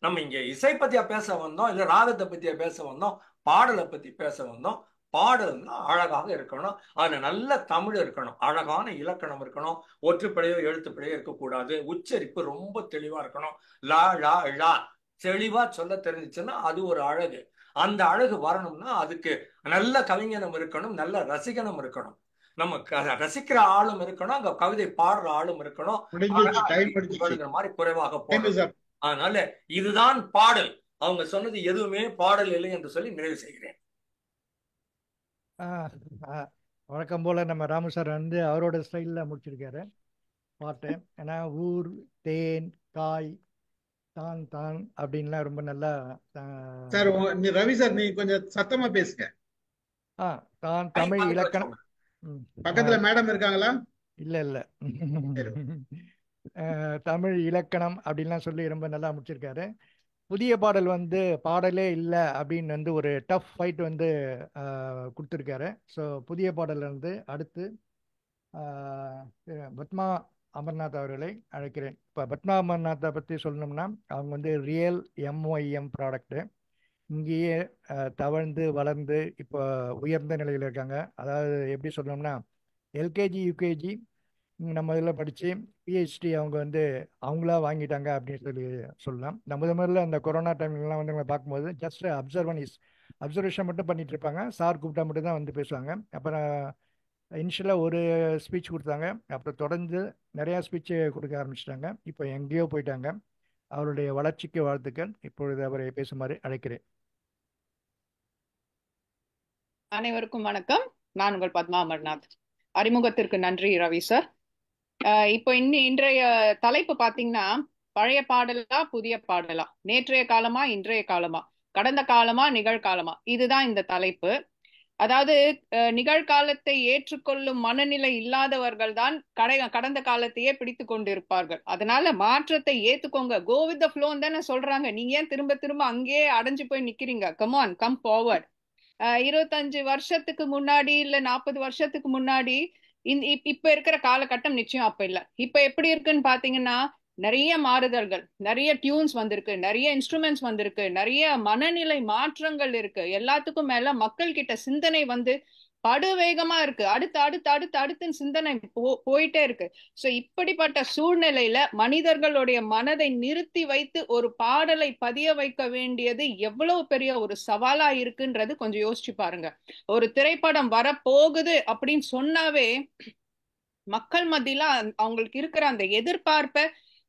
நம்ம இங்க இசை பத்தியா பேச வந்தோம், இல்ல ராகத்தை பத்தியா பேச வந்தோம், பாடலை பத்தி பேச வந்தோம். பாடல்னா அழகாக இருக்கணும், அதுல நல்ல தமிழ் இருக்கணும், அழகான இலக்கணம் இருக்கணும், ஒற்றுப்படையோ எழுத்துப்படையோ இருக்கக்கூடாது, உச்சரிப்பு ரொம்ப தெளிவா இருக்கணும். லா லா லா தெளிவா சொல்ல தெரிஞ்சிச்சுன்னா அது ஒரு அழகு. அந்த அழகு வரணும்னா அதுக்கு நல்ல கவிஞனும் இருக்கணும், நல்ல ரசிகனும் இருக்கணும், நம்ம ரசிக்கிற ஆளும் இருக்கணும், அங்க கவிதை பாடுற ஆளும் இருக்கணும். மாதிரி குறைவாக போடணும். அதனால இதுதான் பாடல். அவங்க சொன்னது எதுவுமே பாடல் இல்லை என்று சொல்லி நிறைவு செய்கிறேன். வழக்கம் போல நம்ம ராமு சார் வந்து அவரோட ஸ்டைல்ல முடிச்சிருக்காரு பாட்டு. ஏன்னா ஊர் தேன் காய் தான் தான் அப்படின்லாம் ரொம்ப நல்லா. சார் ரவி சார் நீங்க கொஞ்சம் சத்தமா பேசுங்க. தான் தமிழ் இலக்கணம். பக்கத்துல மேடம் இருக்காங்களா? இல்ல இல்ல தமிழ் இலக்கணம் அப்படின்லாம் சொல்லி ரொம்ப நல்லா முடிச்சிருக்காரு. புதிய பாடல் வந்து பாடலே இல்லை அப்படின்னு வந்து ஒரு டஃப் ஃபைட் வந்து கொடுத்துருக்காரு. ஸோ புதிய பாடல் வந்து அடுத்து பத்மா அமர்நாத் அவர்களை அழைக்கிறேன். இப்போ பத்மா அமர்நாத்தை பற்றி சொல்லணும்னா அவங்க வந்து ரியல் MYM ப்ராடக்ட்டு. இங்கேயே தவழ்ந்து வளர்ந்து இப்போ உயர்ந்த நிலையில் இருக்காங்க. அதாவது எப்படி சொல்லணும்னா எல்கேஜி யூகேஜி நம்ம இதில் படித்து PhD அவங்க வந்து அவங்களா வாங்கிட்டாங்க அப்படின்னு சொல்லலாம். நம்ம முதல்ல அந்த கொரோனா டைம்லாம் வந்து நம்ம பார்க்கும்போது ஜஸ்ட் அப்சர்வேஷன் மட்டும் பண்ணிட்டு இருப்பாங்க. சார் கூப்பிட்டா மட்டும் தான் வந்து பேசுவாங்க. அப்புறம் இனிஷியலாக ஒரு ஸ்பீச் கொடுத்தாங்க. அப்புறம் தொடர்ந்து நிறையா ஸ்பீச் கொடுக்க ஆரம்பிச்சிட்டாங்க. இப்போ எங்கேயோ போயிட்டாங்க. அவருடைய வளர்ச்சிக்கு வாழ்த்துக்கள். இப்பொழுது அவரை பேசுமாறு அழைக்கிறேன். அனைவருக்கும் வணக்கம். நான் உங்கள் பத்மா அமர்நாத். அறிமுகத்திற்கு நன்றி ரவி சார். இப்போ இன்றைய தலைப்பு பாத்தீங்கன்னா, பழைய பாடலா புதிய பாடலா, நேற்றைய காலமா இன்றைய காலமா, கடந்த காலமா நிகழ்காலமா, இதுதான் இந்த தலைப்பு. அதாவது நிகழ்காலத்தை ஏற்றுக்கொள்ளும் மனநிலை இல்லாதவர்கள் தான் கடந்த காலத்தையே பிடித்து கொண்டிருப்பார்கள். அதனால மாற்றத்தை ஏத்துக்கோங்க, கோ வித் த ஃப்ளோ தானே சொல்றாங்க. நீங்க ஏன் திரும்ப திரும்ப அங்கேயே அடைஞ்சு போய் நிக்கிறீங்க? Come on, come forward. 25 வருஷத்துக்கு முன்னாடி இல்ல 40 வருஷத்துக்கு முன்னாடி இப்ப இருக்கிற காலகட்டம் நிச்சயம் அப்ப இல்ல. இப்ப எப்படி இருக்குன்னு பாத்தீங்கன்னா, நிறைய மாறுதல்கள், நிறைய டியூன்ஸ் வந்திருக்கு, நிறைய இன்ஸ்ட்ருமெண்ட்ஸ் வந்திருக்கு, நிறைய மனநிலை மாற்றங்கள் இருக்கு. எல்லாத்துக்கும் மேல மக்கள் கிட்ட சிந்தனை வந்து படுவேகமா இருக்கு. அடுத்துன்னு சிந்தனை போயிட்டே இருக்கு. சோ இப்படிப்பட்ட சூழ்நிலையில மனிதர்களுடைய மனதை நிறுத்தி வைத்து ஒரு பாடலை பதிய வைக்க வேண்டியது எவ்வளவு பெரிய ஒரு சவாலா இருக்குன்றது கொஞ்சம் யோசிச்சு பாருங்க. ஒரு திரைப்படம் வரப்போகுது அப்படின்னு சொன்னாவே மக்கள் மத்தியில அவங்களுக்கு இருக்கிற அந்த எதிர்பார்ப்பை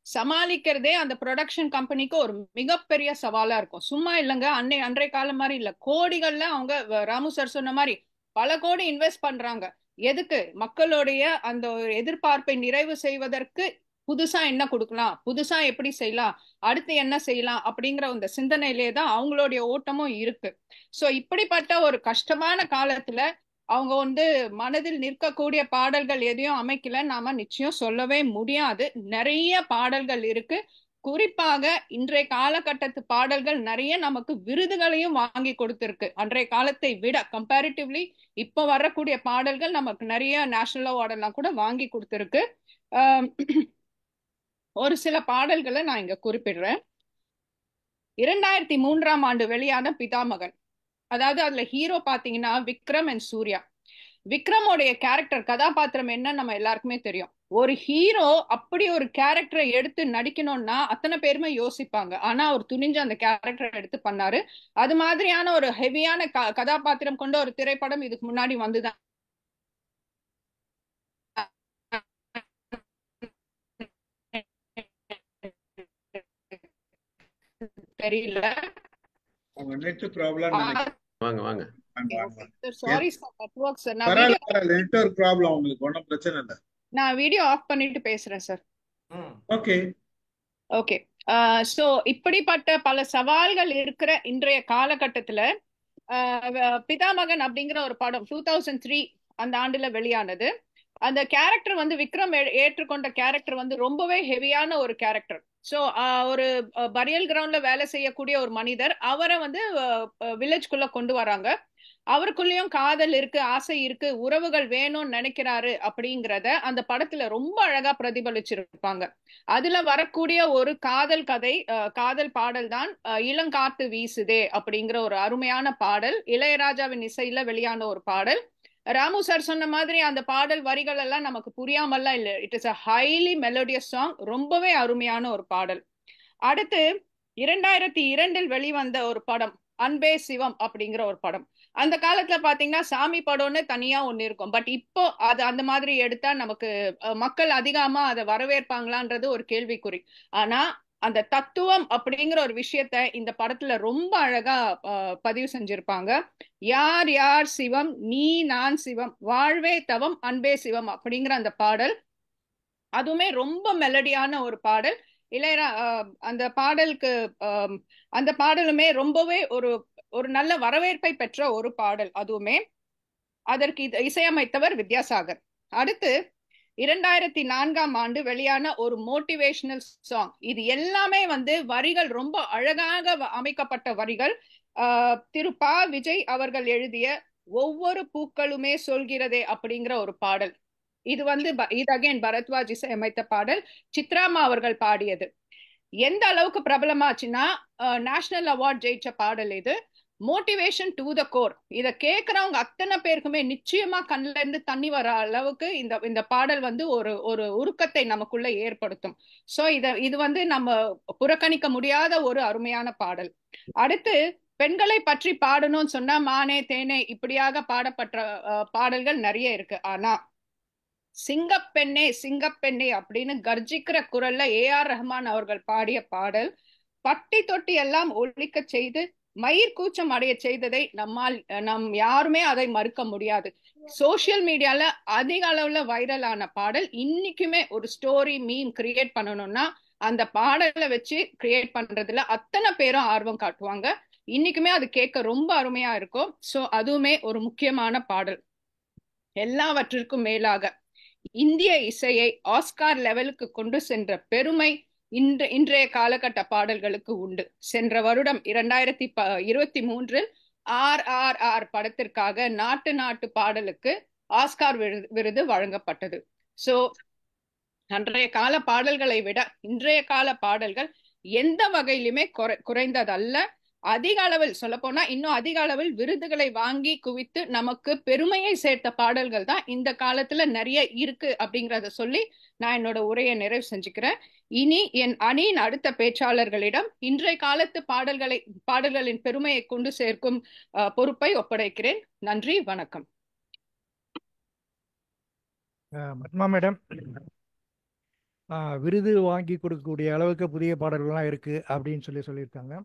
சமாளிக்கிறதே அந்த ப்ரொடக்ஷன் கம்பெனிக்கு ஒரு மிகப்பெரிய சவாலா இருக்கும். சும்மா இல்லைங்க, அன்றைய காலம் மாதிரி இல்ல, கோடிகள்ல அவங்க ராமு சார் சொன்ன மாதிரி பல கோடி இன்வெஸ்ட் பண்றாங்க. எதுக்கு? மக்களுடைய அந்த எதிர்பார்ப்பை நிறைவு செய்வதற்கு. புதுசா என்ன கொடுக்கலாம், புதுசா எப்படி செய்யலாம், அடுத்து என்ன செய்யலாம் அப்படிங்கிற அந்த சிந்தனையிலே தான் அவங்களுடைய ஓட்டமும் இருக்கு. சோ இப்படிப்பட்ட ஒரு கஷ்டமான காலத்துல அவங்க வந்து மனதில் நிற்கக்கூடிய பாடல்கள் எதையும் அமைக்கல நாம நிச்சயம் சொல்லவே முடியாது. நிறைய பாடல்கள் இருக்கு. குறிப்பாக இன்றைய காலகட்டத்து பாடல்கள் நிறைய நமக்கு விருதுகளையும் வாங்கி கொடுத்திருக்கு. அன்றைய காலத்தை விட கம்பேரிட்டிவ்லி இப்ப வரக்கூடிய பாடல்கள் நமக்கு நிறைய நேஷனல் அவார்ட் எல்லாம் கூட வாங்கி கொடுத்திருக்கு. ஒரு சில பாடல்களை நான் இங்க குறிப்பிடுறேன். 2003ஆம் ஆண்டு வெளியான பிதாமகன். அதாவது அதுல ஹீரோ பாத்தீங்கன்னா விக்ரம் அண்ட் சூர்யா. விக்ரமோடைய கேரக்டர், கதாபாத்திரம் என்ன நம்ம எல்லாருக்குமே தெரியும். ஒரு ஹீரோ அப்படி ஒரு கேரக்டரை எடுத்து நடிக்கணும்னா அத்தனை பேருமே யோசிப்பாங்க. ஆனா அவர் துணிஞ்சு அந்த கேரக்டரை எடுத்து பண்ணாரு. அது மாதிரியான ஒரு ஹெவியான கதாபாத்திரம் கொண்ட ஒரு திரைப்படம் இதுக்கு முன்னாடி வந்துதான் தெரியல. வாங்க வாங்க. Sorry sir, network sir. Network problem, உங்களுக்கு ஒன்றும் பிரச்சனை இல்லை. நான் வீடியோ ஆஃப் பண்ணிட்டு பேசுறேன் சார். Okay okay. சோ இப்படிப்பட்ட பல சவால்கள் இருக்கிற இன்றைய காலகட்டத்துல பிதாமகன் அப்படிங்கிற ஒரு படம் 2003 அந்த ஆண்டுல வெளியானது. அந்த கேரக்டர் வந்து விக்ரம் ஏற்றுக்கொண்ட கேரக்டர் வந்து ரொம்பவே ஹெவியான ஒரு கேரக்டர். சோ ஒரு பரியல் கிரவுண்ட்ல வேலை செய்யக்கூடிய ஒரு மனிதர், அவரை வந்து வில்லேஜ்குள்ள கொண்டு வராங்க. அவருக்குள்ளயும் காதல் இருக்கு, ஆசை இருக்கு, உறவுகள் வேணும்னு நினைக்கிறாரு அப்படிங்கிறத அந்த படத்துல ரொம்ப அழகா பிரதிபலிச்சிருப்பாங்க. அதுல வரக்கூடிய ஒரு காதல் கதை, காதல் பாடல் தான் இளங்காத்து வீசுதே அப்படிங்கிற ஒரு அருமையான பாடல். இளையராஜாவின் இசையில வெளியான ஒரு பாடல். ராமு சார் சொன்ன மாதிரி அந்த பாடல் வரிகள் எல்லாம் நமக்கு புரியாமல்லாம் இல்லை. It is a highly melodious song. ரொம்பவே அருமையான ஒரு பாடல். அடுத்து 2002 வெளிவந்த ஒரு படம் அன்பே சிவம் அப்படிங்கிற ஒரு படம். அந்த காலத்துல பாத்தீங்கன்னா சாமி படம்னு தனியா ஒண்ணு இருக்கும். பட் இப்போ அது அந்த மாதிரி எடுத்தா நமக்கு மக்கள் அதிகமா அதை வரவேற்பாங்களான்றது ஒரு கேள்விக்குறி. ஆனா அந்த தத்துவம் அப்படிங்கிற ஒரு விஷயத்த இந்த படத்துல ரொம்ப அழகா பதிவு செஞ்சிருப்பாங்க. யார் யார் சிவம், நீ நான் சிவம், வாழ்வே தவம் அன்பே சிவம் அப்படிங்கிற அந்த பாடல், அதுவுமே ரொம்ப மெலடியான ஒரு பாடல். அந்த பாடலுக்கு அந்த பாடலுமே ரொம்பவே ஒரு நல்ல வரவேற்பை பெற்ற ஒரு பாடல். அதுவுமே அதற்கு இசையமைத்தவர் வித்யாசாகர். அடுத்து 2004 வெளியான ஒரு மோட்டிவேஷனல் சாங். இது எல்லாமே வரிகள் ரொம்ப அழகாக அமைக்கப்பட்ட வரிகள். திரு ப. விஜய் அவர்கள் எழுதிய ஒவ்வொரு பூக்களுமே சொல்கிறதே அப்படிங்கிற ஒரு பாடல். இது இது அகைன் பரத்வாஜ் இசையமைத்த பாடல், சித்ராமா அவர்கள் பாடியது. எந்த அளவுக்கு பிரபலமாச்சுன்னா நேஷனல் அவார்ட் ஜெயிச்ச பாடல் இது. Motivation to the core. இத கேட்கறவங்க அத்தனை பேருக்குமே நிச்சயமா கண்ணுல இருந்து தண்ணி வர அளவுக்கு இந்த பாடல் ஒரு உருக்கத்தை நமக்குள்ள ஏற்படுத்தும். சோ இது நம்ம புறக்கணிக்க முடியாத ஒரு அருமையான பாடல். அடுத்து பெண்களை பற்றி பாடணும்னு சொன்னா மானே தேனே இப்படியாக பாடப்பட்ட பாடல்கள் நிறைய இருக்கு. ஆனா சிங்கப்பெண்ணே சிங்கப்பெண்ணே அப்படின்னு கர்ஜிக்கிற குரல்ல AR ரஹ்மான் அவர்கள் பாடிய பாடல் பட்டி தொட்டி எல்லாம் ஒழிக்க செய்து மயிர் கூச்சம் அடைய செய்ததை நம் யாருமே அதை மறுக்க முடியாது. சோசியல் மீடியால அதிக அளவுல வைரலான பாடல். இன்னைக்குமே ஒரு ஸ்டோரி மீம் கிரியேட் பண்ணணும்னா அந்த பாடலை வச்சு கிரியேட் பண்றதுல அத்தனை பேரும் ஆர்வம் காட்டுவாங்க. இன்னைக்குமே அது கேட்க ரொம்ப அருமையா இருக்கும். சோ அதுவுமே ஒரு முக்கியமான பாடல். எல்லாவற்றிற்கும் மேலாக இந்திய இசையை ஆஸ்கார் லெவலுக்கு கொண்டு சென்ற பெருமை இன்றைய காலகட்ட பாடல்களுக்கு உண்டு. சென்ற வருடம் 2023 RRR படத்திற்காக நாட்டு பாடலுக்கு ஆஸ்கார் விருது வழங்கப்பட்டது. சோ அன்றைய கால பாடல்களை விட இன்றைய கால பாடல்கள் எந்த வகையிலுமே குறைந்ததல்ல. அதிக அளவில் சொல்ல போனா இன்னும் அதிக அளவில் விருதுகளை வாங்கி குவித்து நமக்கு பெருமையை சேர்த்த பாடல்கள் தான் இந்த காலத்துல நிறைய இருக்கு அப்படிங்கறத சொல்லி நான் என்னோட உரையை நிறைவு செஞ்சுக்கிறேன். இனி என் அணியின் அடுத்த பேச்சாளர்களிடம் இன்றைய காலத்து பாடல்களின் பெருமையை கொண்டு சேர்க்கும் பொறுப்பை ஒப்படைக்கிறேன். நன்றி, வணக்கம். பத்மா மேடம், விருது வாங்கி கொடுக்கக்கூடிய அளவுக்கு புதிய பாடல்கள்லாம் இருக்குது அப்படின்னு சொல்லியிருக்காங்க.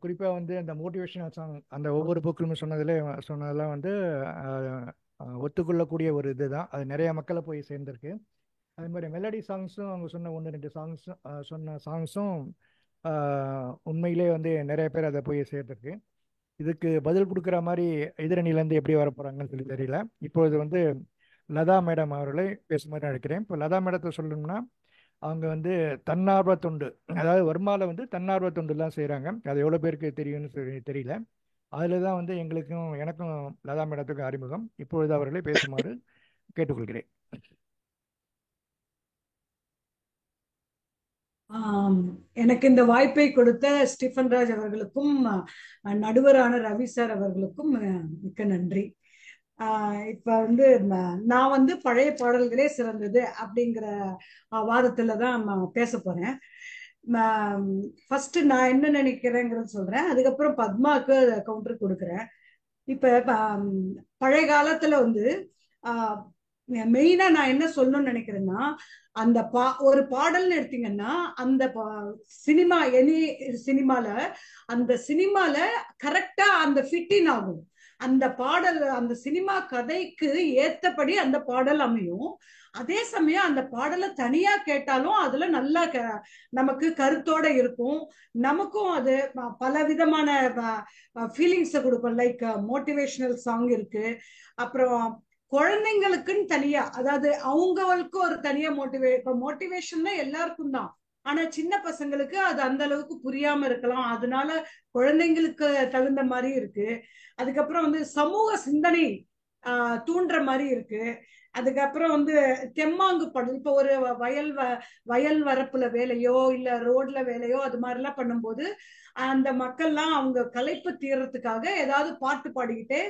குறிப்பாக அந்த மோட்டிவேஷனல் சாங் அந்த ஒவ்வொரு பூக்களுமே சொன்னதெல்லாம் ஒத்துக்கொள்ளக்கூடிய ஒரு இதுதான். அது நிறைய மக்களை போய் சேர்ந்திருக்கு. அதே மாதிரி மெலடி சாங்ஸும் அவங்க சொன்ன 1-2 சாங்ஸும் உண்மையிலே நிறைய பேர் அதை போய் சேர்த்துருக்கு. இதுக்கு பதில் கொடுக்குற மாதிரி எதிரணியிலேருந்து எப்படி வர போகிறாங்கன்னு சொல்லி தெரியல. இப்பொழுது லதா மேடம் அவர்களை பேசுமாறு நினைக்கிறேன். இப்போ லதா மேடத்தை சொல்லணும்னா அவங்க தன்னார்வ தொண்டு, அதாவது வர்மாவில் தன்னார்வ தொண்டுலாம் செய்கிறாங்க. அது எவ்வளோ பேருக்கு தெரியும்னு தெரியல. அதில் தான் எனக்கும் லதா மேடத்துக்கும் அறிமுகம். இப்பொழுது அவர்களை பேசுமாறு கேட்டுக்கொள்கிறேன். எனக்கு இந்த வாய்ப்பை கொடுத்த ஸ்டீஃபன் ராஜ் அவர்களுக்கும் நடுவரான ரவி சார் அவர்களுக்கும் மிக்க நன்றி. இப்ப நான் பழைய பாடல்களே சிறந்தது அப்படிங்கிற வாதத்துலதான் பேச போறேன். ஃபர்ஸ்ட் நான் என்ன நினைக்கிறேங்கிறது சொல்றேன், அதுக்கப்புறம் பத்மாவுக்கு கவுண்டர் கொடுக்குறேன். இப்ப பழைய காலத்துல மெயினா நான் என்ன சொல்லணும்னு நினைக்கிறேன்னா, அந்த ஒரு பாடல்னு எடுத்தீங்கன்னா அந்த சினிமால கரெக்டா அந்த ஃபிட்டின் ஆகும். அந்த பாடல் அந்த சினிமா கதைக்கு ஏத்தபடி அந்த பாடல் அமையும். அதே சமயம் அந்த பாடலை தனியா கேட்டாலும் அதுல நல்லா நமக்கு கருத்தோட இருக்கும். நமக்கும் அது பல விதமான ஃபீலிங்ஸை கொடுக்கும். லைக் மோட்டிவேஷனல் சாங் இருக்கு, அப்புறம் குழந்தைங்களுக்குன்னு தனியா, அதாவது அவங்களுக்கு ஒரு தனியா மோட்டிவேஷன் எல்லாருக்கும் தான். ஆனா சின்ன பசங்களுக்கு அது அந்த அளவுக்கு புரியாம இருக்கலாம், அதனால குழந்தைங்களுக்கு தகுந்த மாதிரி இருக்கு. அதுக்கப்புறம் சமூக சிந்தனை தூண்டுற மாதிரி இருக்கு. அதுக்கப்புறம் தெம்மாங்கு பாடல், இப்ப ஒரு வயல் வரப்புல வேலையோ இல்ல ரோட்ல வேலையோ அது மாதிரி எல்லாம் பண்ணும்போது அந்த மக்கள்லாம் அவங்க களைப்பு தீர்றதுக்காக ஏதாவது பாட்டு பாடிக்கிட்டே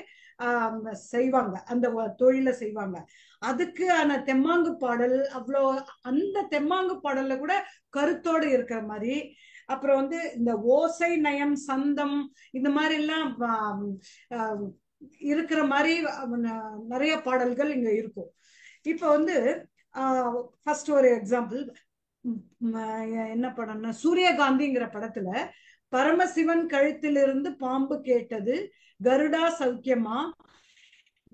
செய்வாங்க, அந்த தொழில செய்வாங்க. அதுக்கான தெம்மாங்கு பாடல் அவ்வளோ, அந்த தெம்மாங்கு பாடல்ல கூட கருத்தோடு இருக்கிற மாதிரி. அப்புறம் இந்த ஓசை நயம் சந்தம் இந்த மாதிரி எல்லாம் இருக்கிற மாதிரி நிறைய பாடல்கள் இங்க இருக்கும். இப்ப ஃபர்ஸ்ட் ஒரு எக்ஸாம்பிள், என்ன படம்னா சூரியகாந்திங்கிற படத்துல பரமசிவன் கழுத்திலிருந்து பாம்பு கேட்டது, கருடா சௌக்கியமா,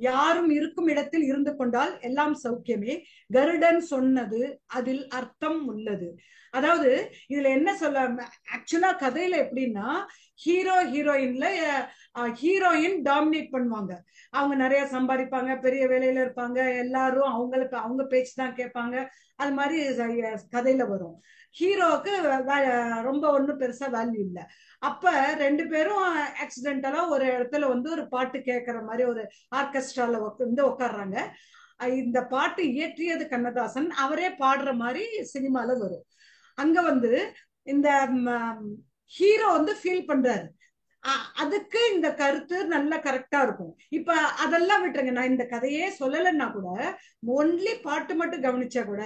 யாரும் இருக்கும் இடத்தில் இருந்து கொண்டால் எல்லாம் சௌக்கியமே, கருடன் சொன்னது அதில் அர்த்தம் உள்ளது. அதாவது இதுல என்ன சொல்ல, ஆக்சுவலா கதையில எப்படின்னா, ஹீரோ ஹீரோயின்ல ஹீரோயின் டாமினேட் பண்ணுவாங்க. அவங்க நிறைய சம்பாதிப்பாங்க, பெரிய வேலையில இருப்பாங்க, எல்லாரும் அவங்களுக்கு அவங்க பேச்சு தான் கேட்பாங்க. அது மாதிரி கதையில வரும். ஹீரோவுக்கு ரொம்ப ஒன்றும் பெருசா வேல்யூ இல்லை. அப்ப ரெண்டு பேரும் ஆக்சிடென்டலா ஒரு இடத்துல வந்து ஒரு பாட்டு கேட்கற மாதிரி ஒரு ஆர்கெஸ்ட்ரால வந்து உட்காடுறாங்க. இந்த பாட்டு இயற்றியது கண்ணதாசன், அவரே பாடுற மாதிரி சினிமால வரும். அங்க வந்து இந்த ஹீரோ வந்து ஃபீல் பண்றாரு. அதுக்கு இந்த கருத்து நல்லா கரெக்டா இருக்கும். இப்ப அதெல்லாம் விட்டுருங்க, நான் இந்த கதையே சொல்லலைன்னா கூட ஒன்லி பாட்டு மட்டும் கவனிச்சா கூட,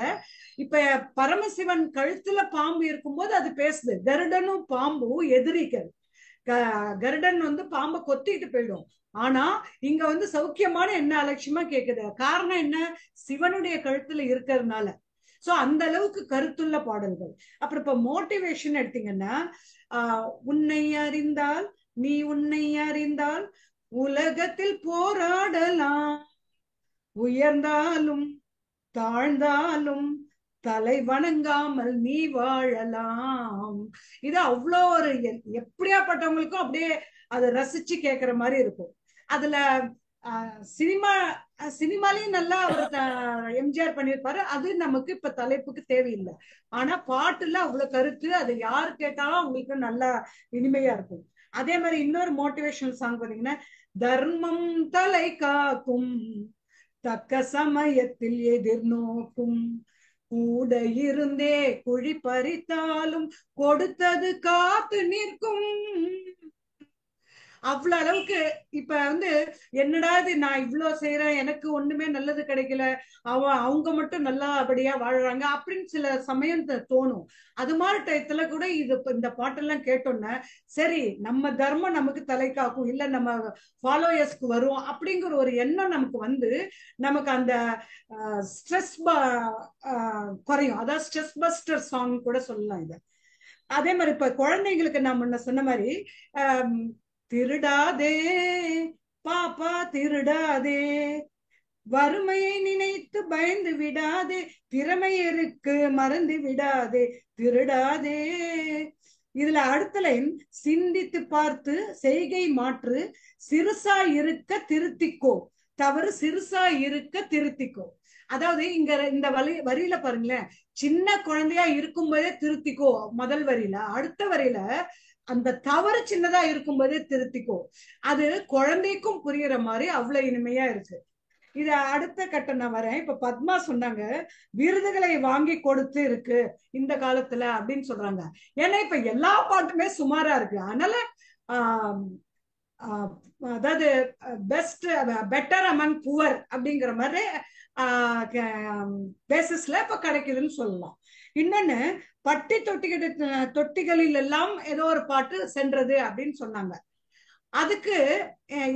இப்ப பரமசிவன் கழுத்துல பாம்பு இருக்கும்போது அது பேசுது. கருடனும் பாம்பும் எதிரிகள். கருடன் வந்து பாம்பை கொத்திட்டு போயிடும். ஆனா இங்க வந்து சௌக்கியமான என்ன அலட்சியமா கேக்குது. காரணம் என்ன? சிவனுடைய கழுத்துல இருக்கிறதுனால. சோ அந்த அளவுக்கு கருத்துள்ள பாடல்கள். அப்புறம் இப்ப மோட்டிவேஷன் எடுத்தீங்கன்னா, உன்னை அறிந்தால் நீ உன்னை அறிந்தால் உலகத்தில் போராடலாம், உயர்ந்தாலும் தாழ்ந்தாலும் தலை வணங்காமல் நீ வாழலாம். இது அவ்வளோ ஒரு எப்படியாப்பட்டவங்களுக்கும் அப்படியே அதை ரசிச்சு கேட்கிற மாதிரி இருக்கும். அதுல சினிமாலையும் நல்லா அவர் எம்ஜிஆர் பண்ணியிருப்பாரு. அது நமக்கு இப்ப தலைப்புக்கு தேவையில்லை. ஆனா பாட்டுல அவ்வளவு கருத்து, அது யாரு கேட்டாலும் அவங்களுக்கு நல்லா இனிமையா இருக்கும். அதே மாதிரி இன்னொரு மோட்டிவேஷனல் சாங் பாத்தீங்கன்னா, தர்மம் தலை காக்கும் தக்க சமயத்தில் எதிர்நோக்கும், கூட இருந்தே குழி பறித்தாலும் கொடுத்தது காத்து நிற்கும். அவ்வளவு அளவுக்கு இப்ப வந்து என்னடா இது, நான் இவ்வளவு செய்யறேன், எனக்கு ஒண்ணுமே நல்லது கிடைக்கல, அவங்க மட்டும் நல்லபடியா வாழ்றாங்க அப்படின்னு சில சமயம் தோணும். அது மாதிரி டயத்துல கூட இந்த பாட்டெல்லாம் கேட்டோன்னா, சரி நம்ம தர்மம் நமக்கு தலை காக்கும், இல்ல நம்ம ஃபாலோயர்ஸ்க்கு வரும் அப்படிங்கிற ஒரு எண்ணம் நமக்கு வந்து நமக்கு அந்த ஸ்ட்ரெஸ் குறையும். அதாவது ஸ்ட்ரெஸ் பஸ்டர் சாங் கூட சொல்லலாம் இத. அதே மாதிரி இப்ப குழந்தைங்களுக்கு நான் முன்ன சொன்ன மாதிரி, திருடாதே பாப்பா திருடாதே, வறுமையை நினைத்து பயந்து விடாதே, திறமை இருக்கு மறந்து விடாதே, திருடாதே. இதுல அடுத்த லைன், சிந்தித்து பார்த்து செய்கை மாற்று, சிறுசா இருக்க திருத்திக்கோ, தவறு சிறுசா இருக்க திருத்திக்கோ. அதாவது இங்க இந்த வரியில பாருங்களேன், சின்ன குழந்தையா இருக்கும்போதே திருத்திக்கோ முதல் வரியில, அடுத்த வரியில அந்த தவறு சின்னதா இருக்கும்போதே திருத்திக்கோ. அது குழந்தைக்கும் புரியுற மாதிரி அவ்வளவு இனிமையா இருக்கு. இத அடுத்த கட்டம் நான் வரேன். இப்ப பத்மா சொன்னாங்க, விருதுகளை வாங்கி கொடுத்து இருக்கு இந்த காலத்துல அப்படின்னு சொல்றாங்க. ஏன்னா இப்ப எல்லா பாட்டுமே சுமாரா இருக்கு. அதனால அதாவது பெஸ்ட் பெட்டர் அமங் புவர் அப்படிங்கிற மாதிரி பேசிஸ்ல இப்ப கிடைக்குதுன்னு சொல்லலாம். இன்னொன்னு, பட்டி தொட்டிகளில் எல்லாம் ஏதோ ஒரு பாட்டு சென்றது அப்படின்னு சொன்னாங்க. அதுக்கு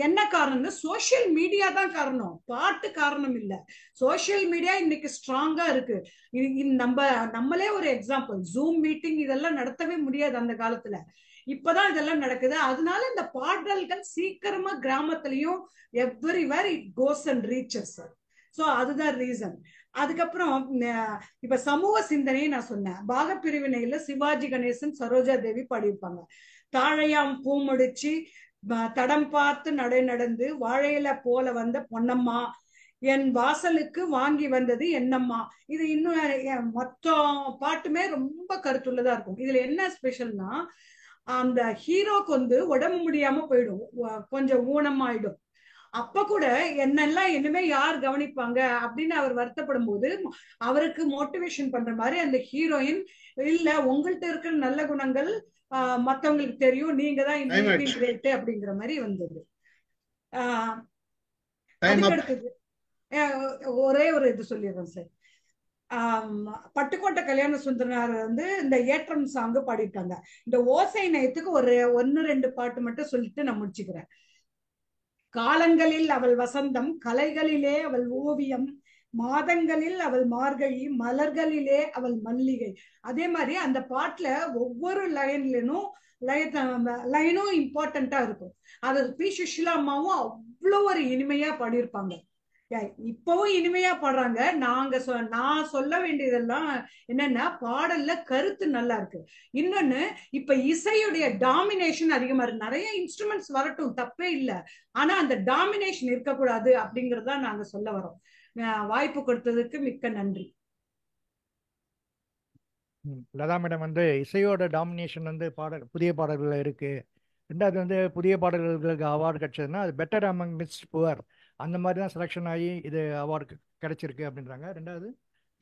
என்ன காரணம்னு, சோசியல் மீடியா தான் காரணம், பாட்டு காரணம் இல்ல. சோசியல் மீடியா இன்னைக்கு ஸ்ட்ராங்கா இருக்கு. நம்மளே ஒரு எக்ஸாம்பிள், ஜூம் மீட்டிங் இதெல்லாம் நடத்தவே முடியாது அந்த காலத்துல, இப்பதான் இதெல்லாம் நடக்குது. அதனால இந்த பாடல்கள் சீக்கிரமா கிராமத்திலையும் everywhere it goes and reaches. So அதுதான் ரீசன். அதுக்கப்புறம் இப்ப சமூக சிந்தனையை நான் சொன்னேன். பாகப்பிரிவினையில சிவாஜி கணேசன், சரோஜா தேவி பாடியிருப்பாங்க. தாழையாம் பூ முடிச்சு தடம் பார்த்து நடை நடந்து வாழையில போல வந்த பொன்னம்மா, என் வாசலுக்கு வாங்கி வந்தது என்னம்மா. இது இன்னும் மொத்தம் பாட்டுமே ரொம்ப கருத்துள்ளதா இருக்கும். இதுல என்ன ஸ்பெஷல்னா, அந்த ஹீரோக்கு வந்து உடம்பு முடியாம போயிடும், கொஞ்சம் ஊனமாயிடும். அப்ப கூட என்னெல்லாம் இனிமே யார் கவனிப்பாங்க அப்படின்னு அவர் வருத்தப்படும் போது அவருக்கு மோட்டிவேஷன் பண்ற மாதிரி அந்த ஹீரோயின், இல்ல உங்கள்கிட்ட இருக்கிற நல்ல குணங்கள் மத்தவங்களுக்கு தெரியும், நீங்க தான் இந்த கிரேட் அப்படிங்கிற மாதிரி வந்தது. அதுக்கடுத்தது ஒரே ஒரு இது சொல்லிடுறேன் சார். பட்டுக்கோட்டை கல்யாண சுந்தரனார் வந்து இந்த ஏற்றம் சாங்கு பாடிட்டாங்க. இந்த ஓசை நயத்துக்கு ஒரு 1-2 பாட்டு மட்டும் சொல்லிட்டு நான் முடிச்சுக்கிறேன். காலங்களில் அவள் வசந்தம், கலைகளிலே அவள் ஓவியம், மாதங்களில் அவள் மார்கழி, மலர்களிலே அவள் மல்லிகை. அதே மாதிரி அந்த பாட்டுல ஒவ்வொரு லைனும் இம்பார்ட்டண்டா இருக்கும். அது பி சுஷிலா அம்மாவும் அவ்வளவு ஒரு இனிமையா பாடியிருப்பாங்க. இப்பவும் இனிமையா பாடுறாங்க. நான் சொல்ல வேண்டியதெல்லாம் என்னன்னா, பாடல்ல கருத்து நல்லா இருக்கு. இன்னொன்னு, இப்ப இசையுடைய டாமினேஷன் அதிகமா இருக்கு. நிறைய இன்ஸ்ட்ருமெண்ட்ஸ் வரட்டும், தப்பே இல்லை. ஆனா அந்த டாமினேஷன் இருக்கக்கூடாது அப்படிங்கறத நாங்க சொல்ல வரோம். வாய்ப்பு கொடுத்ததுக்கு மிக்க நன்றி. லதா மேடம் வந்து இசையோட டாமினேஷன் வந்து புதிய பாடல்கள் இருக்கு. ரெண்டாவது வந்து புதிய பாடல்களுக்கு அவார்டு கிடைச்சதுன்னா அது பெட்டர் அமங் மிஸ் புவர் அந்த மாதிரி தான் செலெக்ஷன் ஆகி இது அவார்டு கிடைச்சிருக்கு அப்படின்றாங்க. ரெண்டாவது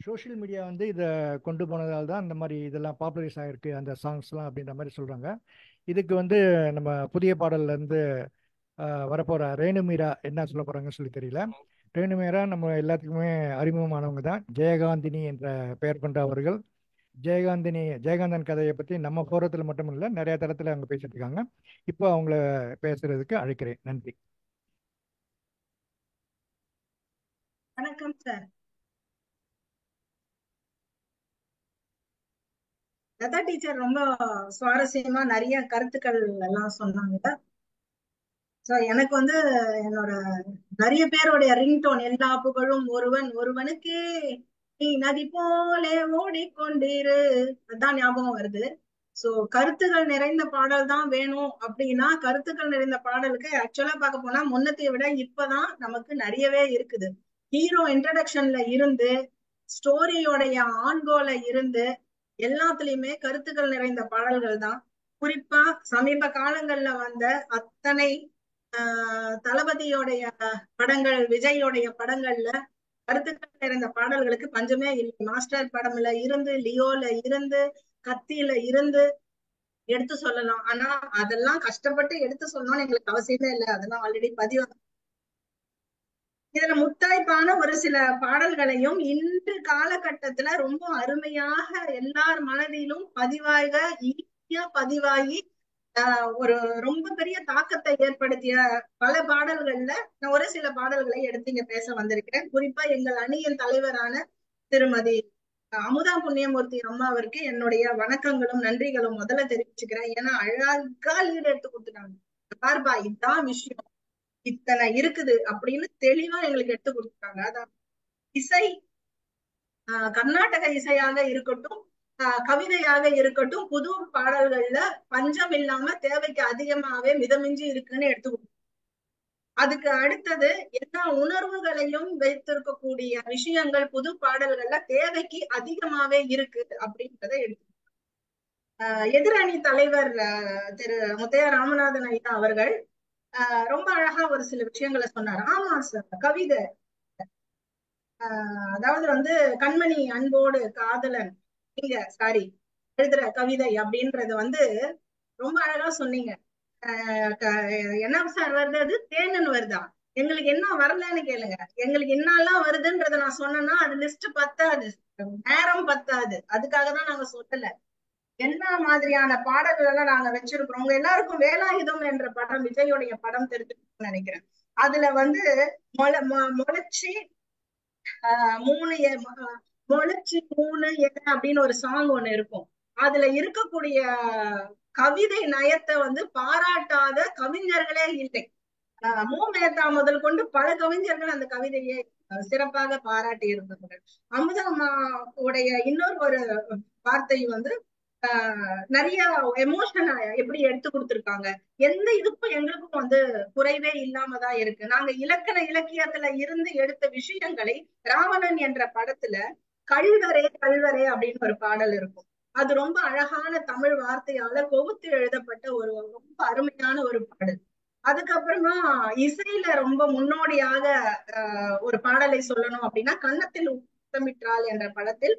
சோஷியல் மீடியா வந்து இதை கொண்டு போனதால் தான் இந்த மாதிரி இதெல்லாம் பாப்புலரைஸ் ஆகிருக்கு அந்த சாங்ஸ்லாம் அப்படின்ற மாதிரி சொல்கிறாங்க. இதுக்கு வந்து நம்ம புதிய பாடல்லேருந்து வரப்போகிற ரேணுமீரா என்ன சொல்ல போகிறாங்கன்னு சொல்லி தெரியல. ரேணுமீரா நம்ம எல்லாத்துக்குமே அறிமுகமானவங்க தான். ஜெயகாந்தினி என்ற பெயர் கொண்ட அவர்கள் ஜெயகாந்தன் கதையை பற்றி நம்ம போரத்தில் மட்டும் இல்லை, நிறைய தரத்தில் அவங்க பேசிட்டு இருக்காங்க. இப்போ அவங்கள பேசுறதுக்கு அழைக்கிறேன். நன்றி. வணக்கம் சார். லதா டீச்சர் ரொம்ப சுவாரஸ்யமா நிறைய கருத்துக்கள் எல்லாம் சொன்னாங்க. எனக்கு வந்து என்னோட நிறைய பேருடைய ரிங்டோன் எல்லா புகழும் ஒருவனுக்கே நீ நதி போலே ஓடிக்கொண்டிரு அதான் ஞாபகம் வருது. சோ கருத்துகள் நிறைந்த பாடல் தான் வேணும் அப்படின்னா, கருத்துக்கள் நிறைந்த பாடலுக்கு ஆக்சுவலா பார்க்க போனா முன்னத்தை விட இப்பதான் நமக்கு நிறையவே இருக்குது. ஹீரோ இன்ட்ரடக்ஷன்ல இருந்து ஸ்டோரியோடைய ஆன்கோல இருந்து எல்லாத்துலயுமே கருத்துக்கள் நிறைந்த பாடல்கள் தான். குறிப்பா சமீப காலங்கள்ல வந்த அத்தனை தளபதியோடைய படங்கள், விஜயோடைய படங்கள்ல கருத்துக்கள் நிறைந்த பாடல்களுக்கு பஞ்சமே இல்லை. மாஸ்டர் படம்ல இருந்து, லியோல இருந்து, கத்தியில இருந்து எடுத்து சொல்லலாம். ஆனா அதெல்லாம் கஷ்டப்பட்டு எடுத்து சொல்லணும்னு எங்களுக்கு அவசியமே இல்லை. அதெல்லாம் ஆல்ரெடி பதிவு. இதுல முத்தாய்ப்பான ஒரு சில பாடல்களையும் இன்று காலகட்டத்துல ரொம்ப அருமையாக எல்லார் மனதிலும் பதிவாகி ஒரு ரொம்ப பெரிய தாக்கத்தை ஏற்படுத்திய பல பாடல்கள்ல நான் ஒரு சில பாடல்களை எடுத்து இங்க பேச வந்திருக்கிறேன். குறிப்பா எங்கள் அணியின் தலைவரான திருமதி அமுதா புண்ணியமூர்த்தி அம்மாவிற்கு என்னுடைய வணக்கங்களும் நன்றிகளும் முதல்ல தெரிவிச்சுக்கிறேன். ஏன்னா அழகா லீடு எடுத்து கொடுத்துட்டாங்க. பார்பா இதுதான் விஷயம், இத்தனை இருக்குது அப்படின்னு தெளிவா எங்களுக்கு எடுத்து கொடுத்துட்டாங்க. அதான் இசை, கர்நாடக இசையாக இருக்கட்டும், கவிதையாக இருக்கட்டும், புது பாடல்கள்ல பஞ்சம் இல்லாம தேவைக்கு அதிகமாவே மிதமிஞ்சி இருக்குன்னு எடுத்து கொடுத்தாங்க. அதுக்கு அடுத்தது எல்லா உணர்வுகளையும் வைத்திருக்கக்கூடிய விஷயங்கள் புது பாடல்கள்ல தேவைக்கு அதிகமாவே இருக்கு அப்படின்றத எடுத்து எதிரணி தலைவர் திரு முத்தையா ராமநாதன் ஐயா அவர்கள் ரொம்ப அழகா ஒரு சில விஷயங்களை சொன்னார். ஆமா சார், கவிதை அதாவது வந்து கண்மணி அன்போடு காதலன் எழுதுற கவிதை அப்படின்றது வந்து ரொம்ப அழகா சொன்னீங்க. என்ன சார் வருது, அது தேனன் வருதா? எங்களுக்கு என்ன வரலன்னு கேளுங்க. எங்களுக்கு என்னெல்லாம் வருதுன்றத நான் சொன்னேன்னா அது லிஸ்ட் பத்தாது, நேரம் பத்தாது. அதுக்காக தான் நாங்க சொல்லல. என்ன மாதிரியான பாடல்கள் எல்லாம் நாங்க வச்சிருக்கிறோம். உங்க எல்லாருக்கும் வேலாயுதம் என்ற படம், விஜயோடைய படம் தெரிஞ்சுக்கணும்னு நினைக்கிறேன். அதுல வந்து முளைச்சி மூணு அப்படின்னு ஒரு சாங் ஒண்ணு இருக்கும். அதுல இருக்கக்கூடிய கவிதை நயத்தை வந்து பாராட்டாத கவிஞர்களே இல்லை. மேத்தா முதல் கொண்டு பல கவிஞர்கள் அந்த கவிதையை சிறப்பாக பாராட்டி இருந்தார்கள். அமுதா அம்மாவுடைய இன்னொரு ஒரு வார்த்தை வந்து நிறைய எமோஷன் எப்படி எடுத்து கொடுத்திருக்காங்க. எந்த இதுக்கும் எங்களுக்கும் வந்து குறைவே இல்லாமதான் இருக்கு. நாங்க இலக்கியத்துல இருந்து எடுத்த விஷயங்களை ராவணன் என்ற படத்துல கல்வரே அப்படின்னு ஒரு பாடல் இருக்கும். அது ரொம்ப அழகான தமிழ் வார்த்தையால தொகுத்து எழுதப்பட்ட ஒரு ரொம்ப அருமையான ஒரு பாடல். அதுக்கப்புறமா இசையில ரொம்ப முன்னோடியாக ஒரு பாடலை சொல்லணும் அப்படின்னா, கன்னத்தில் உத்தமிட்டால் என்ற படத்தில்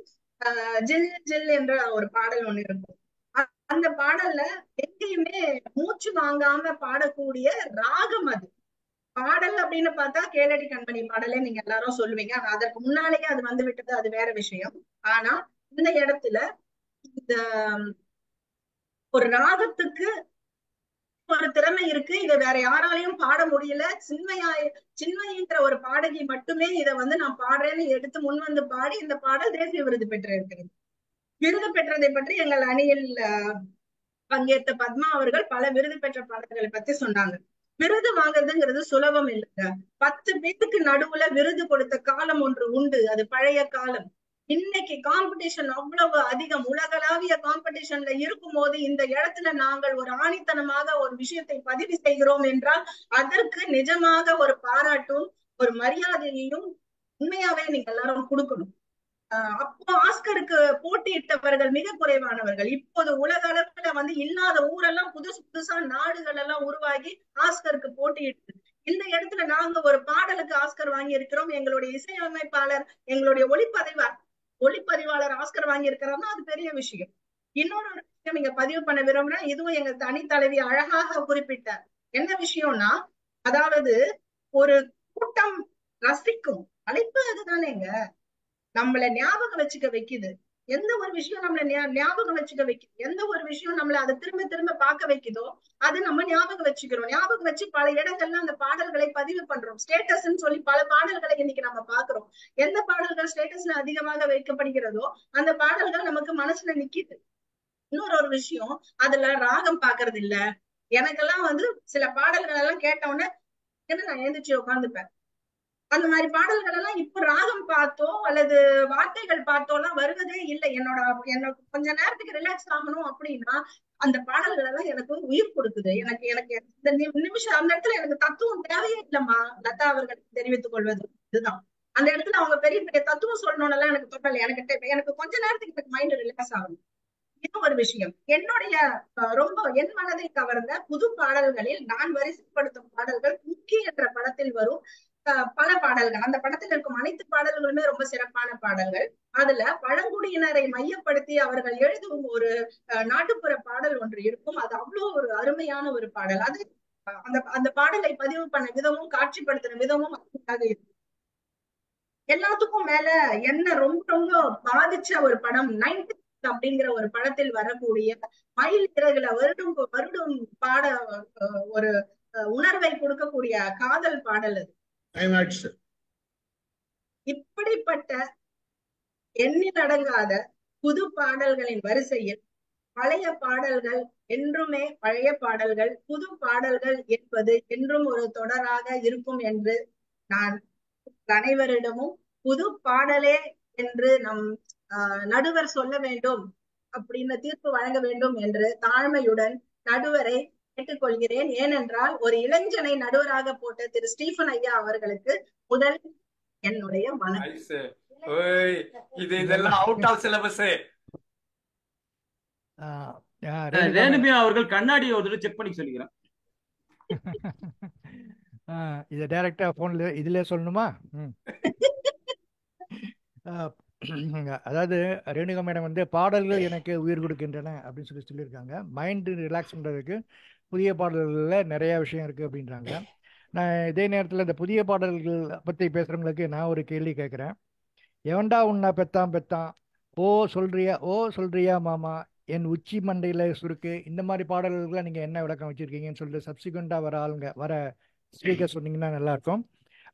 ஜில் ஜில் என்ற ஒரு பாடல் ஒண்ணு இருக்கும். அந்த பாடல்ல எங்கேயுமே மூச்சு வாங்காம பாடக்கூடிய ராகம் அது. பாடல் அப்படின்னு பார்த்தா கேளடி கண்மணி பாடலே நீங்க எல்லாரும் சொல்லுவீங்க. அதற்கு முன்னாலேயே அது வந்து விட்டது, அது வேற விஷயம். ஆனா இந்த இடத்துல இந்த ஒரு ராகத்துக்கு ஒரு திறமை இருக்கு, இதை வேற யாராலையும் பாட முடியல, சின்மயின்ற ஒரு பாடகி மட்டுமே இதை வந்து நான் பாடுறேன்னு எடுத்து முன் வந்து பாடி இந்த பாடல் தேசிய விருது பெற்றிருக்கிறது. விருது பெற்றதை பற்றி எங்கள் அணியில் பங்கேற்ற பத்மா அவர்கள் பல விருது பெற்ற பாடல்களை பத்தி சொன்னாங்க. விருது வாங்குறதுங்கிறது சுலபம் இல்லைங்க. 10 பேருக்கு நடுவுல விருது கொடுத்த காலம் ஒன்று உண்டு, அது பழைய காலம். இன்னைக்கு காம்படிஷன் அவ்வளவு அதிகம், உலகளாவிய காம்படிஷன்ல இருக்கும் போது இந்த இடத்துல நாங்கள் ஒரு ஆணித்தனமாக ஒரு விஷயத்தை பதிவு செய்கிறோம் என்றால் அதற்கு நிஜமாக ஒரு பாராட்டும் ஒரு மரியாதையையும் உண்மையாவே நீங்க எல்லாரும் கொடுக்கணும். அப்போ ஆஸ்கருக்கு போட்டியிட்டவர்கள் மிக குறைவானவர்கள். இப்போது உலக அளவுல வந்து இல்லாத ஊரெல்லாம் புதுசா நாடுகள் எல்லாம் உருவாகி ஆஸ்கருக்கு போட்டியிட்டு இந்த இடத்துல நாங்க ஒரு பாடலுக்கு ஆஸ்கர் வாங்கி இருக்கிறோம். எங்களுடைய இசையமைப்பாளர், எங்களுடைய ஒளிப்பதிவாளர் ஆஸ்கர் வாங்கி இருக்கிறாருன்னா அது பெரிய விஷயம். இன்னொரு விஷயம் இங்க பதிவு பண்ண விரும்புறேன், இதுவும் எங்க தனி தலைவி அழகாக குறிப்பிட்டார். என்ன விஷயம்னா, அதாவது ஒரு கூட்டம் ரசிக்கும் அழைப்பு அதுதானேங்க நம்மள ஞாபகம் வச்சுக்க வைக்குது. எந்த ஒரு விஷயம் நம்மள ஞாபகம் வச்சுக்க வைக்குது, எந்த ஒரு விஷயம் நம்மள அதை திரும்ப திரும்ப பார்க்க வைக்குதோ அது நம்ம ஞாபகம் வச்சுக்கிறோம். ஞாபகம் வச்சு பல இடங்கள்ல அந்த பாடல்களை பதிவு பண்றோம். ஸ்டேட்டஸ்ன்னு சொல்லி பல பாடல்களை இன்னைக்கு நம்ம பாக்குறோம். எந்த பாடல்கள் ஸ்டேட்டஸ்ல அதிகமாக வைக்கப்படுகிறதோ அந்த பாடல்கள் நமக்கு மனசுல நிக்குது. இன்னொரு விஷயம், அதுல ராகம் பாக்குறது இல்ல. எனக்கெல்லாம் வந்து சில பாடல்கள் எல்லாம் கேட்ட உடனே நான் எழுந்திரிச்சு உட்காந்துப்பேன். அந்த மாதிரி பாடல்கள் எல்லாம் இப்ப ராகம் பார்த்தோ அல்லது வார்த்தைகள் பார்த்தோ எல்லாம் வருவதே இல்லை. என்னோட கொஞ்ச நேரத்துக்கு ரிலாக்ஸ் ஆகணும் அப்படின்னா அந்த பாடல்கள் எல்லாம் எனக்கு உயிர் கொடுக்குது. எனக்கு இந்த நிமிஷம் அந்த இடத்துல எனக்கு தத்துவம் தேவையே இல்லம்மா. லதா அவர்களுக்கு தெரிவித்துக் கொள்வது இதுதான். அந்த இடத்துல அவங்க பெரிய பெரிய தத்துவம் சொல்லணும்னு எல்லாம் எனக்கு தோட்டல. எனக்கு கொஞ்ச நேரத்துக்கு எனக்கு மைண்ட் ரிலாக்ஸ் ஆகணும். இது ஒரு விஷயம். என்னுடைய ரொம்ப என் மனதை கவர்ந்த புது பாடல்களில் நான் வரிசைப்படுத்தும் பாடல்கள் குக்கி என்ற படத்தில் வரும் பல பாடல்கள். அந்த படத்தில் இருக்கும் அனைத்து பாடல்களுமே ரொம்ப சிறப்பான பாடல்கள். அதுல பழங்குடியினரை மையப்படுத்தி அவர்கள் எழுதும் ஒரு நாட்டுப்புற பாடல் ஒன்று இருக்கும். அது அவ்வளவு ஒரு அருமையான ஒரு பாடல். அது அந்த பாடலை பதிவு பண்ண விதமும் காட்சிப்படுத்தின விதமும் அருமையாக இருக்கும். எல்லாத்துக்கும் மேல என்ன ரொம்ப ரொம்ப பாதிச்ச ஒரு படம் 90 அப்படிங்கிற ஒரு படத்தில் வரக்கூடிய மயில் இறகுல வருடும் பாட ஒரு உணர்வை கொடுக்கக்கூடிய காதல் பாடல் அது. இப்படிப்பட்ட எண்ணில் அடங்காத புது பாடல்களின் வரிசையில் பழைய பாடல்கள் என்றுமே பழைய பாடல்கள், புது பாடல்கள் என்பது என்றும் ஒரு தொடராக இருக்கும் என்று நான் அனைவரிடமும் புது பாடலே என்று நம் நடுவர் சொல்ல வேண்டும் அப்படின்னு தீர்ப்பு வழங்க வேண்டும் என்று தாழ்மையுடன் நடுவரை கேட்டுக்கொள்கிறேன். ஏனென்றால் ஒரு இளைஞனை நடுவராக போட்ட திரு ஸ்டீபன் ஐயா அவர்களுக்கு முதல் என்னுடைய ரேணுபியா அவர்கள் கண்ணாடி ஒரு செக் பண்ணி சொல்லிக்கிறேன். இதை டைரக்டா போன்ல இதுல சொல்லணுமா? அதாவது ரேணுகா மேடம் வந்து பாடல்கள் எனக்கு உயிர் கொடுக்கின்றன அப்படின்னு சொல்லியிருக்காங்க. மைண்டு ரிலாக்ஸ் பண்ணுறதுக்கு புதிய பாடல்களில் நிறையா விஷயம் இருக்குது அப்படின்றாங்க. நான் இதே நேரத்தில் இந்த புதிய பாடல்கள் பற்றி பேசுகிறவங்களுக்கு நான் ஒரு கேள்வி கேட்குறேன். எவன்டா உன்னை பெத்தான் ஓ சொல்றியா மாமா, என் உச்சி மண்டையில் சுருக்கு, இந்த மாதிரி பாடல்கள்லாம் நீங்கள் என்ன விளக்கம் வச்சுருக்கீங்கன்னு சொல்லிட்டு சப்சிக்வெண்ட்டாக வர ஸ்பீக்கர் சொன்னீங்கன்னா நல்லாயிருக்கும்.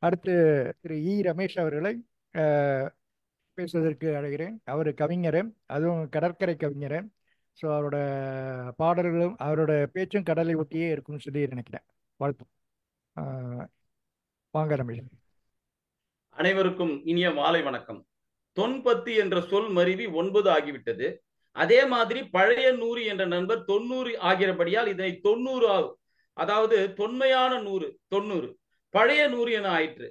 அடுத்து திரு ரமேஷ் அவர்களை பேசுவதற்கு அழைகிறேன். அவர் கவிஞர், அதுவும் கடற்கரை கவிஞர். ஸோ அவரோட பாடல்களும் அவரோட பேச்சும் கடலை ஒட்டியே இருக்கும்னு சொல்லி நினைக்கிறேன். வாழ்த்து. வாங்க ரமேஷ். அனைவருக்கும் இனிய மாலை வணக்கம். தொன்பத்து என்ற சொல் மருவி 9 ஆகிவிட்டது. அதே மாதிரி பழைய 100 என்ற நண்பர் 90 ஆகிறபடியால் இதனை 90 ஆகும். அதாவது தொன்மையான 100 90, பழைய 100 என ஆயிற்று.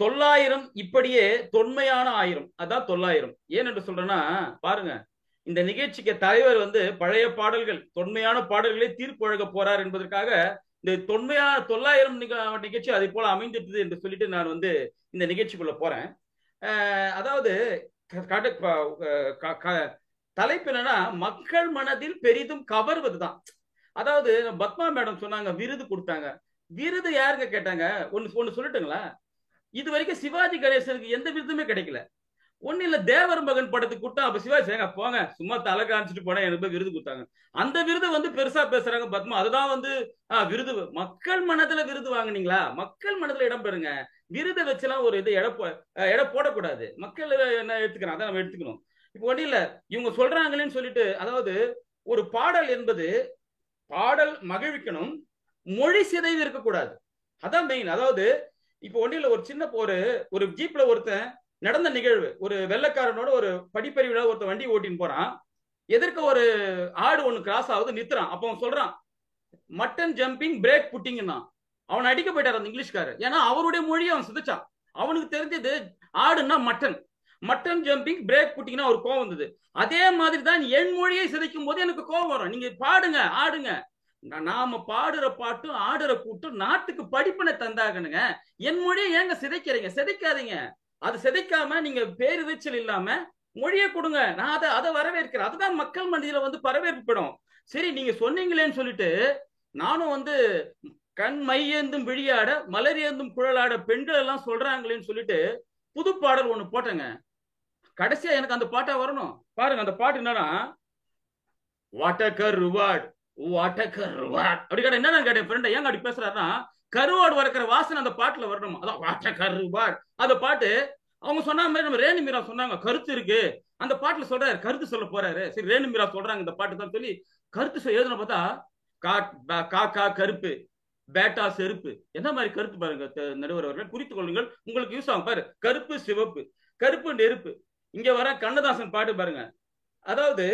900 இப்படியே தொன்மையான 1000, அதான் 900. ஏன் என்று சொல்றேன்னா பாருங்க, இந்த நிகழ்ச்சிக்கு தலைவர் வந்து பழைய பாடல்கள் தொன்மையான பாடல்களை தீர்ப்பு வழங்க போறார் என்பதற்காக இந்த தொன்மையான 900 நிகழ்ச்சி அதை போல அமைந்துட்டது என்று சொல்லிட்டு நான் வந்து இந்த நிகழ்ச்சிக்குள்ள போறேன். அதாவது தலைப்பு என்னன்னா மக்கள் மனதில் பெரிதும் கவர்வதுதான். அதாவது பத்மா மேடம் சொன்னாங்க விருது கொடுத்தாங்க. விருது யாருங்க கேட்டாங்க? ஒன்னு சொல்லட்டுங்களா? இது வரைக்கும் சிவாஜி கணேசனுக்கு எந்த விருதுமே கிடைக்கல. ஒண்ணு இல்ல, தேவர் மகன் படத்துக்கு கூட்டம் அப்ப சிவாஜி போங்க சும்மா தலை காமிச்சிட்டு போனா எனக்கு விருது கொடுத்தாங்க. அந்த விருது வந்து பெருசா பேசுறாங்க பத்மா. அதுதான் வந்து விருது. மக்கள் மனதுல விருது வாங்குனீங்களா? மக்கள் மனதுல இடம் பெறுங்க. விருதை வச்செல்லாம் ஒரு இது எடை போடக்கூடாது. மக்கள் என்ன எடுத்துக்கிறாங்க அதை நம்ம எடுத்துக்கணும். இப்போ ஒன்றும் இல்ல, இவங்க சொல்றாங்களேன்னு சொல்லிட்டு, அதாவது ஒரு பாடல் என்பது பாடல் மகிழ்விக்கணும், மொழி சிதைவு இருக்கக்கூடாது. அதான் மெயின். அதாவது இப்போ ஒன்றும் இல்ல, ஒரு சின்ன ஒரு ஜீப்ல ஒருத்தன் நடந்த நிகழ்வு, ஒரு வெள்ளைக்காரனோட ஒரு படிப்பறிவுல ஒருத்தன் வண்டி ஓட்டின்னு போறான். எதிர்க்க ஒரு ஆடு ஒண்ணு கிராஸ் ஆகுது, நிறுத்துறான். அப்ப அவன் சொல்றான் மட்டன் ஜம்பிங் பிரேக் புட்டிங்கன்னா. அவன் அடிக்க போயிட்டார் அந்த இங்கிலீஷ்காரர். ஏன்னா அவருடைய மொழியை அவன் சிதைச்சான். அவனுக்கு தெரிஞ்சது ஆடுன்னா மட்டன், மட்டன் ஜம்பிங் பிரேக் புட்டிங்கன்னா ஒரு கோவம் வந்தது. அதே மாதிரி தான் என் மொழியை சிதைக்கும் போது எனக்கு கோவம் வரும். நீங்க பாடுங்க, ஆடுங்க. நாம பாடுற பாட்டும் ஆடுற கூட்டும் நாட்டுக்கு படிப்பினை தந்தாகணுங்க. என் மொழியை ஏங்க சிதைக்கிறீங்க? சிதைக்காதீங்க. அது சிதைக்காம நீங்க பேரிரைச்சல் இல்லாம மொழியை கொடுங்க. நான் அதை வரவேற்கிறேன். அதுதான் மக்கள் மத்தியில வந்து வரவேற்படும். சரி, நீங்க சொன்னீங்களேன்னு சொல்லிட்டு நானும் வந்து கண் மையேந்தும் விழியாட மலர் ஏந்தும் குழலாட பெண்கள் எல்லாம் சொல்றாங்களேன்னு சொல்லிட்டு புது பாடல் ஒண்ணு போட்டேங்க. கடைசியா எனக்கு அந்த பாட்டா வரணும். பாருங்க அந்த பாட்டு என்னன்னா, வாட் அ கருவாட் வாட் அ கருவாட் அப்படி கேட்ட என்ன கேட்டேன் ஃப்ரெண்ட், ஏங்க அப்படி பேசுறாருன்னா, கருவாடு வளர்க்கிற வாசனை அந்த பாட்டுல வரணும். அதான் வாட் அ கருவாட். அந்த பாட்டு அவங்க சொன்ன மாதிரி நம்ம ரேணு மீரா சொன்னாங்க கருத்து இருக்கு அந்த பாட்டுல சொல்றாரு, கருத்து சொல்ல போறாரு. சரி, ரேணு மீரா சொல்றாங்க இந்த பாட்டு தான் சொல்லி கருத்து எழுதுன பார்த்தா காக்கா கருப்பு பேட்டா செருப்பு. என்ன மாதிரி கருத்து பாருங்க நடுவர் அவர்கள், குறித்துக் கொள்ளுங்கள், உங்களுக்கு யூஸ் ஆகும். பாரு, கருப்பு சிவப்பு, கருப்பு நெருப்பு. இங்க வர கண்ணதாசன் பாட்டு பாருங்க. அதாவது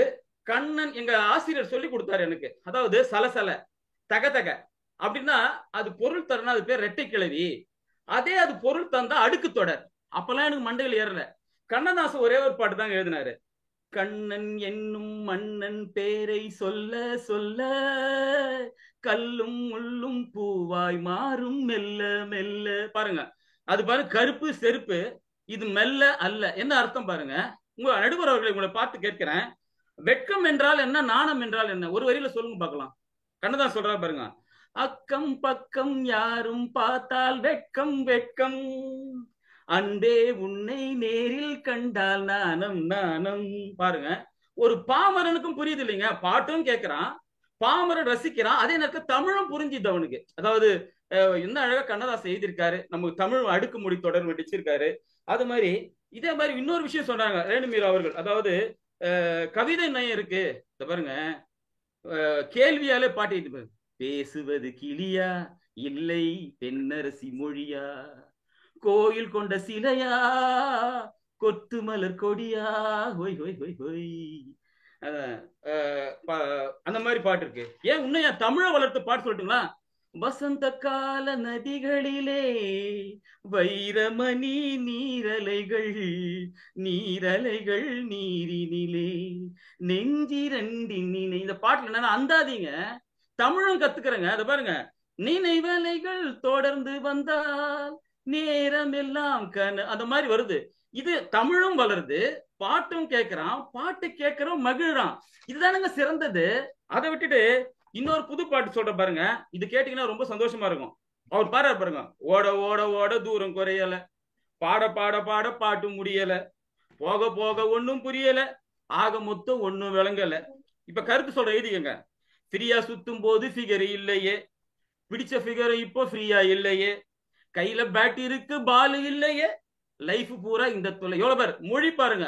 கண்ணன் எங்க ஆசிரியர் சொல்லி கொடுத்தாரு எனக்கு. அதாவது சலசல தக தக அப்படின்னா அது பொருள் தரணும், அது பேர் ரெட்டை கிளவி. அதே அது பொருள் தந்தா அடுக்கு தொடர். அப்பெல்லாம் எனக்கு மண்டையில் ஏறல. கண்ணதாசன் ஒரே ஒரு பாட்டு தாங்க எழுதினாரு. கண்ணன் என்னும் மன்னன் பேரை சொல்ல சொல்ல கல்லும் முள்ளும் பூவாய் மாறும் மெல்ல மெல்ல. பாருங்க, அது பாருங்க, கருப்பு செருப்பு, இது மெல்ல அல்ல. என்ன அர்த்தம் பாருங்க. உங்க நடுவர் அவர்களை உங்களை பார்த்து கேட்கிறேன், வெட்கம் என்றால் என்ன, நாணம் என்றால் என்ன? ஒரு வரியில சொல்லுங்க பார்க்கலாம். கண்ணதான் சொல்றாரு பாருங்க, அக்கம் பக்கம் யாரும் பார்த்தால் வெட்கம் வெட்கம், அன்பே உன்னை நேரில் கண்டால் நாணம் நாணம். பாருங்க, ஒரு பாமரனுக்கும் புரியுது இல்லைங்க. பாட்டும் கேட்கிறான், பாமரன் ரசிக்கிறான், அதே நேரத்தில் தமிழும் புரிஞ்சுது அவனுக்கு. அதாவது என்ன அழகா கண்ணதாசன் எழுதியிருக்காரு, நமக்கு தமிழ் அடுக்குமொழி தொடர் வச்சிருக்காரு. அது மாதிரி இதே மாதிரி இன்னொரு விஷயம் சொன்னாங்க ரேணு மீரா அவர்கள். அதாவது கவிதை நயம் இருக்கு. இத பாருங்க, கேள்வியாலே பாட்டிட்டு பேசுவது கிளியா இல்லை பெண்ணரசி மொழியா, கோயில் கொண்ட சிலையா கொத்து மலர் கொடியா, ஹொய் ஹொய் ஹொய் ஹொய். அந்த மாதிரி பாட்டு இருக்கு. ஏன் உன்னையா தமிழை வளர்த்து பாட்டு சொல்லட்டுங்களா? வசந்த கால நதிகளிலே வைரமணி நீரலைகள் நீரலைகள் நீரினிலே நெஞ்சிரண்டின் நினை. இந்த பாட்டுல என்னன்னா அந்தாதீங்க, தமிழும் கத்துக்கிறேங்க. அதை பாருங்க, நினைவலைகள் தொடர்ந்து வந்தால் நேரம் எல்லாம் அந்த மாதிரி வருது. இது தமிழும் வளருது, பாட்டும் கேட்கிறான், பாட்டு கேட்கிறோம் மகிழ்றான். இதுதானுங்க சிறந்தது. அதை விட்டுட்டு இன்னொரு புது பாட்டு சொல்ற பாருங்க, இது கேட்டீங்கன்னா ரொம்ப சந்தோஷமா இருக்கும். அவர் பாரு பாருங்க, ஓட ஓட ஓட தூரம் குறையல, பாட பாட பாட பாட்டு முடியல, போக போக ஒன்னும் புரியல, ஆக மொத்தம் ஒன்னும் விளங்கல. இப்ப கருத்து சொல்ற எழுதிக்கங்க. ஃப்ரீயா சுத்தும் போது ஃபிகர் இல்லையே, பிடிச்ச ஃபிகர் இப்போ ஃப்ரீயா இல்லையே, கையில பேட் இருக்கு பால் இல்லையே, லைஃப் பூரா இந்த தொல்லை. எவ்வளவு பேர் மொழி பாருங்க,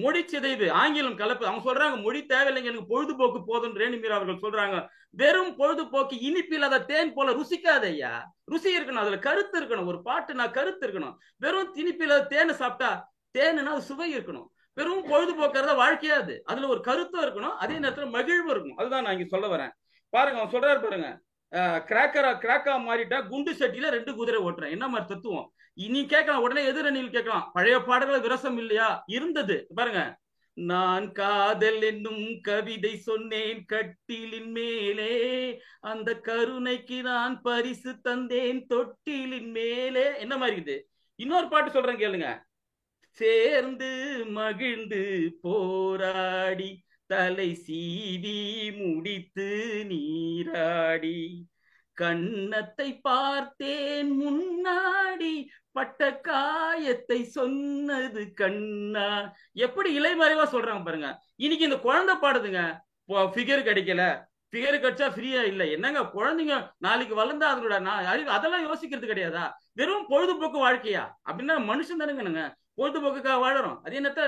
மொழி சிதைவு, ஆங்கிலம் கலப்பு. அவங்க சொல்றாங்க மொழி தேவையில்லைங்க, எனக்கு பொழுதுபோக்கு போதும். ரேணு மீரா அவர்கள் சொல்றாங்க, வெறும் பொழுதுபோக்கு இனிப்பில் அதை தேன் போல ருசிக்காத ஐயா. ருசி இருக்கணும், அதுல கருத்து இருக்கணும். ஒரு பாட்டுனா கருத்து இருக்கணும். வெறும் திணிப்பில தேனை சாப்பிட்டா தேனுனா சுவை இருக்கணும். வெறும் பொழுதுபோக்குறத வாழ்க்கையாது, அதுல ஒரு கருத்தும் இருக்கணும், அதே நேரத்துல மகிழ்வு இருக்கணும். அதுதான் நான் இங்க சொல்ல வரேன். பாருங்க, அவன் சொல்றாரு பாருங்க, கிராக்கா மாறிட்டா குண்டு சட்டியில 2 குதிரை ஓட்டுறேன். என்ன மாதிரி தத்துவம்? இனி கேட்கலாம், உடனே எதிரணியில் கேட்கலாம், பழைய பாடல்கள் விரசம் இல்லையா? இருந்தது. பாருங்க, நான் காதல் என்னும் கவிதை சொன்னேன் கட்டிலின் மேலே, அந்த கருணைக்கு நான் பரிசு தந்தேன் தொட்டிலின் மேலே. என்ன மாதிரி இது? இன்னொரு பாட்டு சொல்றேன் கேளுங்க. சேர்ந்து மகிழ்ந்து போராடி தலை சீவி முடித்து நீராடி கன்னத்தை பார்த்தேன் முன்னாடி பட்ட காயத்தை சொன்னது கண்ணா. எப்படி இலைமறைவா சொல்றாங்க பாருங்க. இன்னைக்கு இந்த குழந்தை பாடுதுங்க, ஃபிகர் கிடைக்கல, ஃபிகர் கிடைச்சா ஃப்ரீயா இல்ல. என்னங்க குழந்தைங்க நாளைக்கு வளர்ந்தா அதோட அறிவு அதெல்லாம் யோசிக்கிறது கிடையாதா? வெறும் பொழுதுபோக்கு வாழ்க்கையா? அப்படின்னா மனுஷன் தானுங்க பொழுதுபோக்குக்காக வாழறோம். அது என்னத்த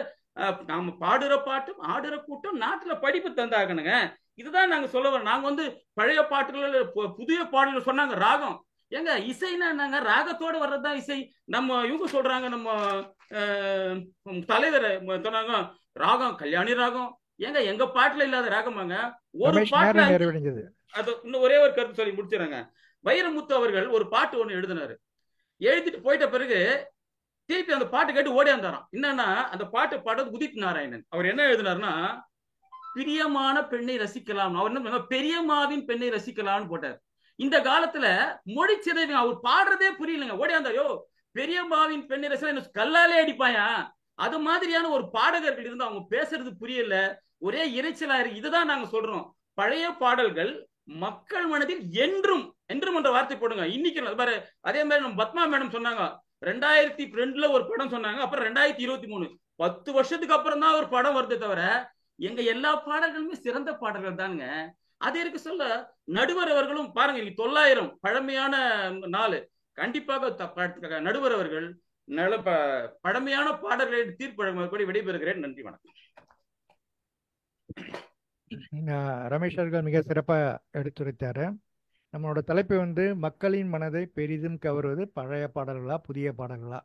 நாம பாடுற பாட்டும் ஆடுற கூட்டம் நாட்டுல படிப்பு தந்தாகணுங்க. இதுதான் நாங்க சொல்ல வரோம். நாங்க வந்து பழைய பாட்டுகள் புதிய பாடல்கள் சொன்னாங்க. ராகம் ஏங்க இசைன்னா என்னங்க? ராகத்தோட வர்றதுதான் இசை. நம்ம இவங்க சொல்றாங்க, நம்ம தலைவர் சொன்னாங்க ராகம் கல்யாணி ராகம். ஏங்க எங்க பாட்டுல இல்லாத ராகமாங்க? ஒரு பாட்டுல அது இன்னும் ஒரே ஒரு கருத்து சொல்லி முடிச்சிடறாங்க. வைரமுத்து அவர்கள் ஒரு பாட்டு ஒண்ணு எழுதினாரு. எழுதிட்டு போயிட்ட பிறகு திருப்பி அந்த பாட்டு கேட்டு ஓடியாந்தாராம். என்னன்னா அந்த பாட்டு பாடுறது உதித் நாராயணன். அவர் என்ன எழுதினாருன்னா, பிரியமான பெண்ணை ரசிக்கலாம், அவர் என்ன பெரியம்மாவின் பெண்ணை ரசிக்கலாம்னு போட்டார். இந்த காலத்துல மொழி சிதைவு, அவர் பாடுறதே புரியலங்க. ஓடியாந்தாயோ பெரியம்மாவின் பெண்ணை ரசிக்கலாம், கல்லாலே அடிப்பாயா? அது மாதிரியான ஒரு பாடகர்கள் இருந்து அவங்க பேசுறது புரியல, ஒரே இறைச்சலா இருக்கு. இதுதான் நாங்க சொல்றோம். பழைய பாடல்கள் மக்கள் மனதில் என்றும் என்றும் என்ற வார்த்தை போடுங்க. இன்னைக்கு பாரு, அதே மாதிரி நம்ம பத்மா மேடம் சொன்னாங்க 2002 ஒரு படம் சொன்னாங்க. அப்புறம் 2023 10 வருஷத்துக்கு அப்புறம் தான் ஒரு படம் வருது. தவிர எங்க எல்லா பாடல்களுமே சிறந்த பாடல்கள் தானுங்க. அது இருக்கு சொல்ல. நடுவர் அவர்களும் பாருங்க, 900 பழமையான நாள். கண்டிப்பாக நடுவர் அவர்கள் நல்ல பழமையான பாடல்களை தீர்ப்பு விடைபெறுகிறேன். நன்றி, வணக்கம். ரமேஷ் அவர்கள் மிக சிறப்பாக எடுத்துரைத்தாரு. நம்மளோட தலைப்பு வந்து மக்களின் மனதை பெரிதும் கவருவது பழைய பாடல்களா புதிய பாடல்களா?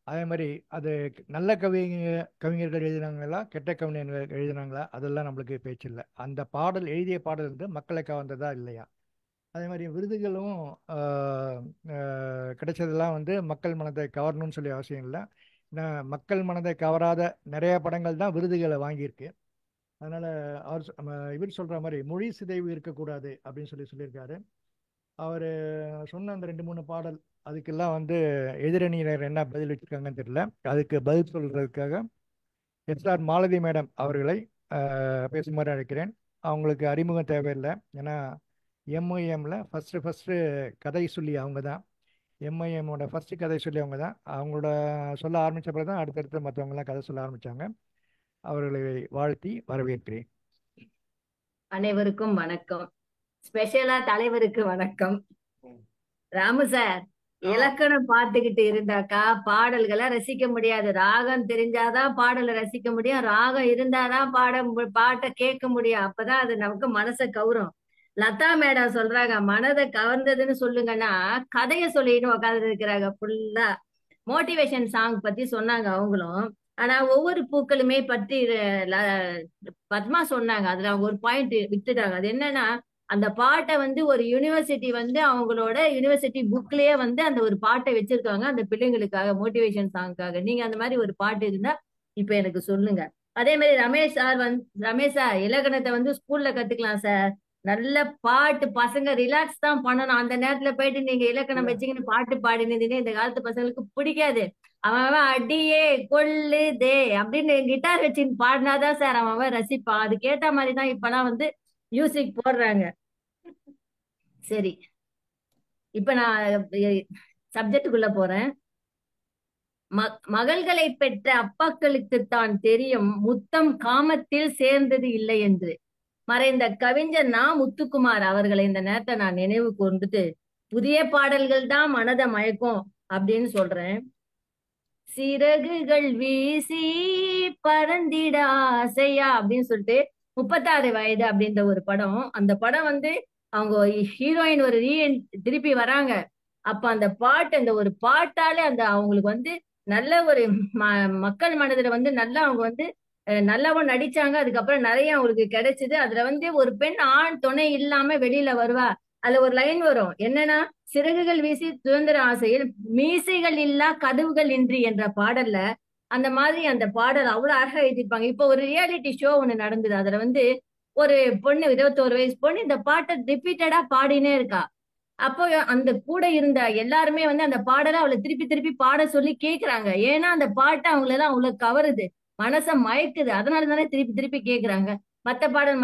அதே மாதிரி அது நல்ல கவிஞர்கள் எழுதினாங்களா கெட்ட கவிஞர்கள் எழுதினாங்களா அதெல்லாம் நம்மளுக்கு பேச்சு இல்லை. அந்த பாடல் எழுதிய பாடல் வந்து மக்களை கவர்ந்ததா இல்லையா? அதே மாதிரி விருதுகளும் கிடைச்சதெல்லாம் வந்து மக்கள் மனதை கவரணும்னு சொல்லி அவசியம் இல்லை. ஏன்னா மக்கள் மனதை கவராத நிறைய படங்கள் தான் விருதுகளை வாங்கியிருக்கு. அதனால் இவர் சொல்கிற மாதிரி மொழி சிதைவு இருக்கக்கூடாது அப்படின்னு சொல்லியிருக்காரு. அவர் சொன்ன அந்த 2-3 பாடல் அதுக்கெல்லாம் வந்து எதிரணியினர் என்ன பதில் வச்சுருக்காங்கன்னு தெரியல. அதுக்கு பதில் சொல்கிறதுக்காக SR மாலதி மேடம் அவர்களை பேசுமாறு அழைக்கிறேன். அவங்களுக்கு அறிமுகம் தேவையில்லை. ஏன்னா MIMல ஃபஸ்ட்டு கதை சொல்லி அவங்க தான். MIMோட ஃபஸ்ட்டு கதை சொல்லி அவங்க தான். அவங்களோட சொல்ல ஆரம்பித்த பிறகு தான் அடுத்தடுத்து மற்றவங்களாம் கதை சொல்ல ஆரம்பித்தாங்க. அவர்களை வாழ்த்தி வரவேற்கிறேன். அனைவருக்கும் வணக்கம். ஸ்பெஷலா தலைவருக்கு வணக்கம். ராமு சார், இலக்கணம் பார்த்துக்கிட்டு இருந்தாக்கா பாடல்களை ரசிக்க முடியாது. ராகம் தெரிஞ்சாதான் பாடலை ரசிக்க முடியும். ராகம் இருந்தாதான் பாட்டை கேட்க முடியும். அப்பதான் அது நமக்கு மனசை கவரும். லதா மேடம் சொல்றாங்க மனதை கவர்ந்ததுன்னு சொல்லுங்கன்னா கதையை சொல்லிட்டு உட்காந்து இருக்கிறாங்க. ஃபுல்லா மோட்டிவேஷன் சாங் பத்தி சொன்னாங்க அவங்களும். ஆனா ஒவ்வொரு பூக்களுமே பற்றி பத்மா சொன்னாங்க. அதுல அவங்க ஒரு பாயிண்ட் விட்டுட்டாங்க. அது என்னன்னா, அந்த பாட்டை வந்து ஒரு யூனிவர்சிட்டி வந்து அவங்களோட யூனிவர்சிட்டி புக்லயே வந்து அந்த ஒரு பாட்டை வச்சிருக்காங்க அந்த பிள்ளைங்களுக்காக, மோட்டிவேஷன் சாங்காக. நீங்க அந்த மாதிரி ஒரு பாட்டு இருந்தா இப்ப எனக்கு சொல்லுங்க. அதே மாதிரி ரமேஷ் சார் இலக்கணத்தை வந்து ஸ்கூல்ல கத்துக்கலாம் சார். நல்ல பாட்டு, பசங்க ரிலாக்ஸ் தான் பண்ணணும். அந்த நேரத்துல போயிட்டு நீங்க இலக்கணம் வச்சுக்கின்னு பாட்டு பாடினீங்கன்னா இந்த காலத்து பசங்களுக்கு பிடிக்காது. அவன் அடியே கொள்ளுதே அப்படின்னு கிட்டார் வச்சுன்னு பாடினாதான் சார் அவன் ரசிப்பான். அதுக்கேற்ற மாதிரிதான் இப்பெல்லாம் வந்து மியூசிக் போடுறாங்க. சரி, இப்ப நான் சப்ஜெக்டுக்குள்ள போறேன். மகள்களை பெற்ற அப்பாக்களுக்குத்தான் தெரியும் முத்தம் காமத்தில் சேர்ந்தது இல்லை என்று. மறைந்த கவிஞர் முத்துக்குமார் அவர்களை இந்த நேரத்தை நான் நினைவு கொண்டுட்டு புதிய பாடல்கள் தான் மனதை மயக்கும் அப்படின்னு சொல்றேன். சிறகுகள் வீசி பறந்திட ஆசையா அப்படின்னு சொல்லிட்டு 36 வயது அப்படின்ற ஒரு படம். அந்த படம் வந்து அவங்க ஹீரோயின் ஒரு திருப்பி வராங்க. அப்ப அந்த பாட்டு, அந்த ஒரு பாட்டாலே அந்த அவங்களுக்கு வந்து நல்ல ஒரு மக்கள் மனதுல வந்து நல்லா அவங்க வந்து நல்லாவும் நடிச்சாங்க. அதுக்கப்புறம் நிறைய அவங்களுக்கு கிடைச்சது. அதுல வந்து ஒரு பெண் ஆண் துணை இல்லாம வெளியில வருவா. அதுல ஒரு லைன் வரும், என்னன்னா சிறகுகள் வீசி சுதந்திர ஆசையில் மீசைகள் இல்லா கதவுகள் இன்றி என்ற பாடல்ல அந்த மாதிரி அந்த பாடல் அவ்வளவு அழகா எழுதியிருப்பாங்க. இப்போ ஒரு ரியாலிட்டி ஷோ ஒண்ணு நடந்தது. அதுல வந்து ஒரு பொண்ணு 21 வயசு பொண்ணு இந்த பாட்டை ரிப்பீட்டடா பாடினே இருக்கா. அப்போ அந்த கூட இருந்த எல்லாருமே வந்து அந்த பாடலை அவளை திருப்பி திருப்பி பாட சொல்லி கேக்குறாங்க. ஏன்னா அந்த பாட்டை அவங்களெல்லாம் அவ்வளவு கவருது, மனசை மயக்குது. அதனால தானே திருப்பி திருப்பி கேக்குறாங்க. மத்த பாடல்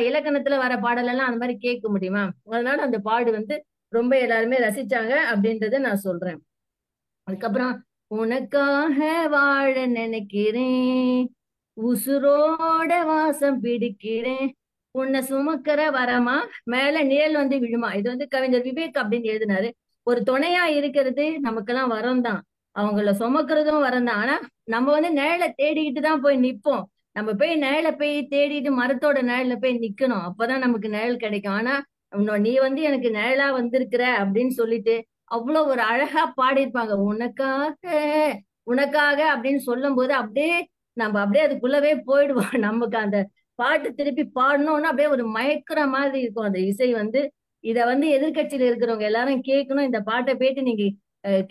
இலக்கணத்துல வர பாடல் எல்லாம் அந்த மாதிரி கேட்க முடியுமா? அதனால அந்த பாடு வந்து ரொம்ப எல்லாருமே ரசிச்சாங்க அப்படின்றத நான் சொல்றேன். அதுக்கப்புறம் உனக்காக வாழ நினைக்கிறேன், உசுரோட வாசம் பிடிக்கிறேன், உன்னை சுமக்கிற வரமா மேல நிழல் வந்து விழுமா. இது வந்து கவிஞர் விவேக் அப்படின்னு எழுதினாரு. ஒரு துணையா இருக்கிறது நமக்கெல்லாம் வரம் தான், அவங்கள சுமக்கிறதும் வரம் தான். ஆனா நம்ம வந்து நிழலை தேடிக்கிட்டு தான் போய் நிப்போம். நம்ம போய் நிழலை போய் தேடிட்டு மரத்தோட நிழல்ல போய் நிக்கணும், அப்பதான் நமக்கு நிழல் கிடைக்கும். ஆனா நீ வந்து எனக்கு நிழலா வந்திருக்கிற அப்படின்னு சொல்லிட்டு அவ்வளவு ஒரு அழகா பாடியிருப்பாங்க. உனக்காக உனக்காக அப்படின்னு சொல்லும் போது அப்படியே நம்ம அப்படியே அதுக்குள்ளவே போயிடுவோம். நமக்கு அந்த பாட்டு திருப்பி பாடணும்னா அப்படியே ஒரு மயக்கிற மாதிரி இருக்கும் அந்த இசை வந்து. இத வந்து எதிர்க்கட்சியில இருக்கிறவங்க எல்லாரும் கேட்கணும். இந்த பாட்டை போயிட்டு நீங்க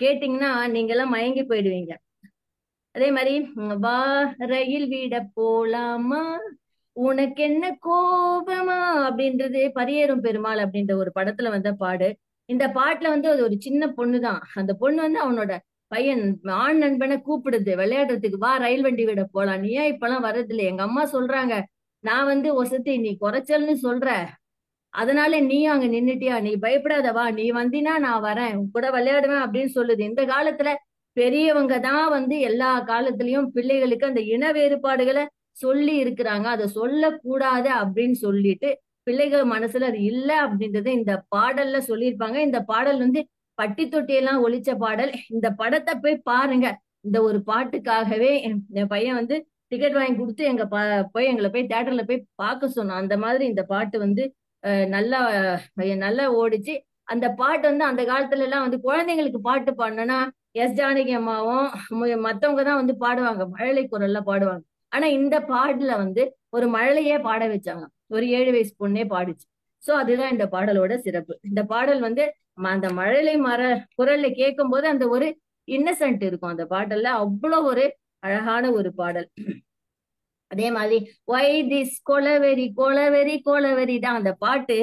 கேட்டீங்கன்னா நீங்க எல்லாம் மயங்கி போயிடுவீங்க. அதே மாதிரி வா ரயில் விட போலாமா, உனக்கு என்ன கோபமா அப்படின்றது பரியேறும் பெருமாள் அப்படின்ற ஒரு படத்துல வந்த பாடு. இந்த பாட்டுல வந்து அது ஒரு சின்ன பொண்ணுதான். அந்த பொண்ணு வந்து அவனோட பையன் ஆண் நண்பனை கூப்பிடுது விளையாடுறதுக்கு, வா ரயில் வண்டி விட போலாம், நீ ஏன் இப்பெல்லாம் வர்றது இல்லை, எங்க அம்மா சொல்றாங்க நான் வந்து ஒசத்தி நீ குறைச்சல்னு சொல்ற, அதனால நீயும் அங்க நின்னுட்டியா, நீ பயப்படாத வா, நீ வந்தினா நான் வரேன் உன் கூட விளையாடுவேன் அப்படின்னு சொல்லுது. இந்த காலத்துல பெரியவங்க தான் வந்து எல்லா காலத்திலயும் பிள்ளைகளுக்கு அந்த இன வேறுபாடுகளை சொல்லி இருக்கிறாங்க. அதை சொல்லக்கூடாது அப்படின்னு சொல்லிட்டு பிள்ளைகள் மனசுல அது இல்லை அப்படின்றத இந்த பாடல்ல சொல்லியிருப்பாங்க. இந்த பாடல் வந்து பட்டி தொட்டியெல்லாம் ஒலிச்ச பாடல். இந்த படத்தை போய் பாருங்க. இந்த ஒரு பாட்டுக்காகவே என் பையன் வந்து டிக்கெட் வாங்கி கொடுத்து போய் எங்களை போய் தியேட்டர்ல போய் பார்க்க சொன்னோம். அந்த மாதிரி இந்த பாட்டு வந்து நல்லா நல்லா ஓடிச்சு. அந்த பாட்டு வந்து அந்த காலத்துல எல்லாம் வந்து குழந்தைங்களுக்கு பாட்டு பாடணும்னா எஸ் ஜானகி அம்மாவும் மத்தவங்க தான் வந்து பாடுவாங்க, மழலை குரல்ல பாடுவாங்க. ஆனா இந்த பாட்டுல வந்து ஒரு மழலையே பாட வச்சாங்க, ஒரு 7 வயசு பொண்ணே பாடுச்சு. சோ அதுதான் இந்த பாடலோட சிறப்பு. இந்த பாடல் வந்து அந்த மழலை குரல்ல கேட்கும் போது அந்த ஒரு இன்னசென்ட் இருக்கும் அந்த பாடல்ல. அவ்வளவு ஒரு அழகான ஒரு பாடல். அதே மாதிரி ஒய் திஸ் கொலவெறி கொலவெறி கொலவெறி தான் அந்த பாட்டு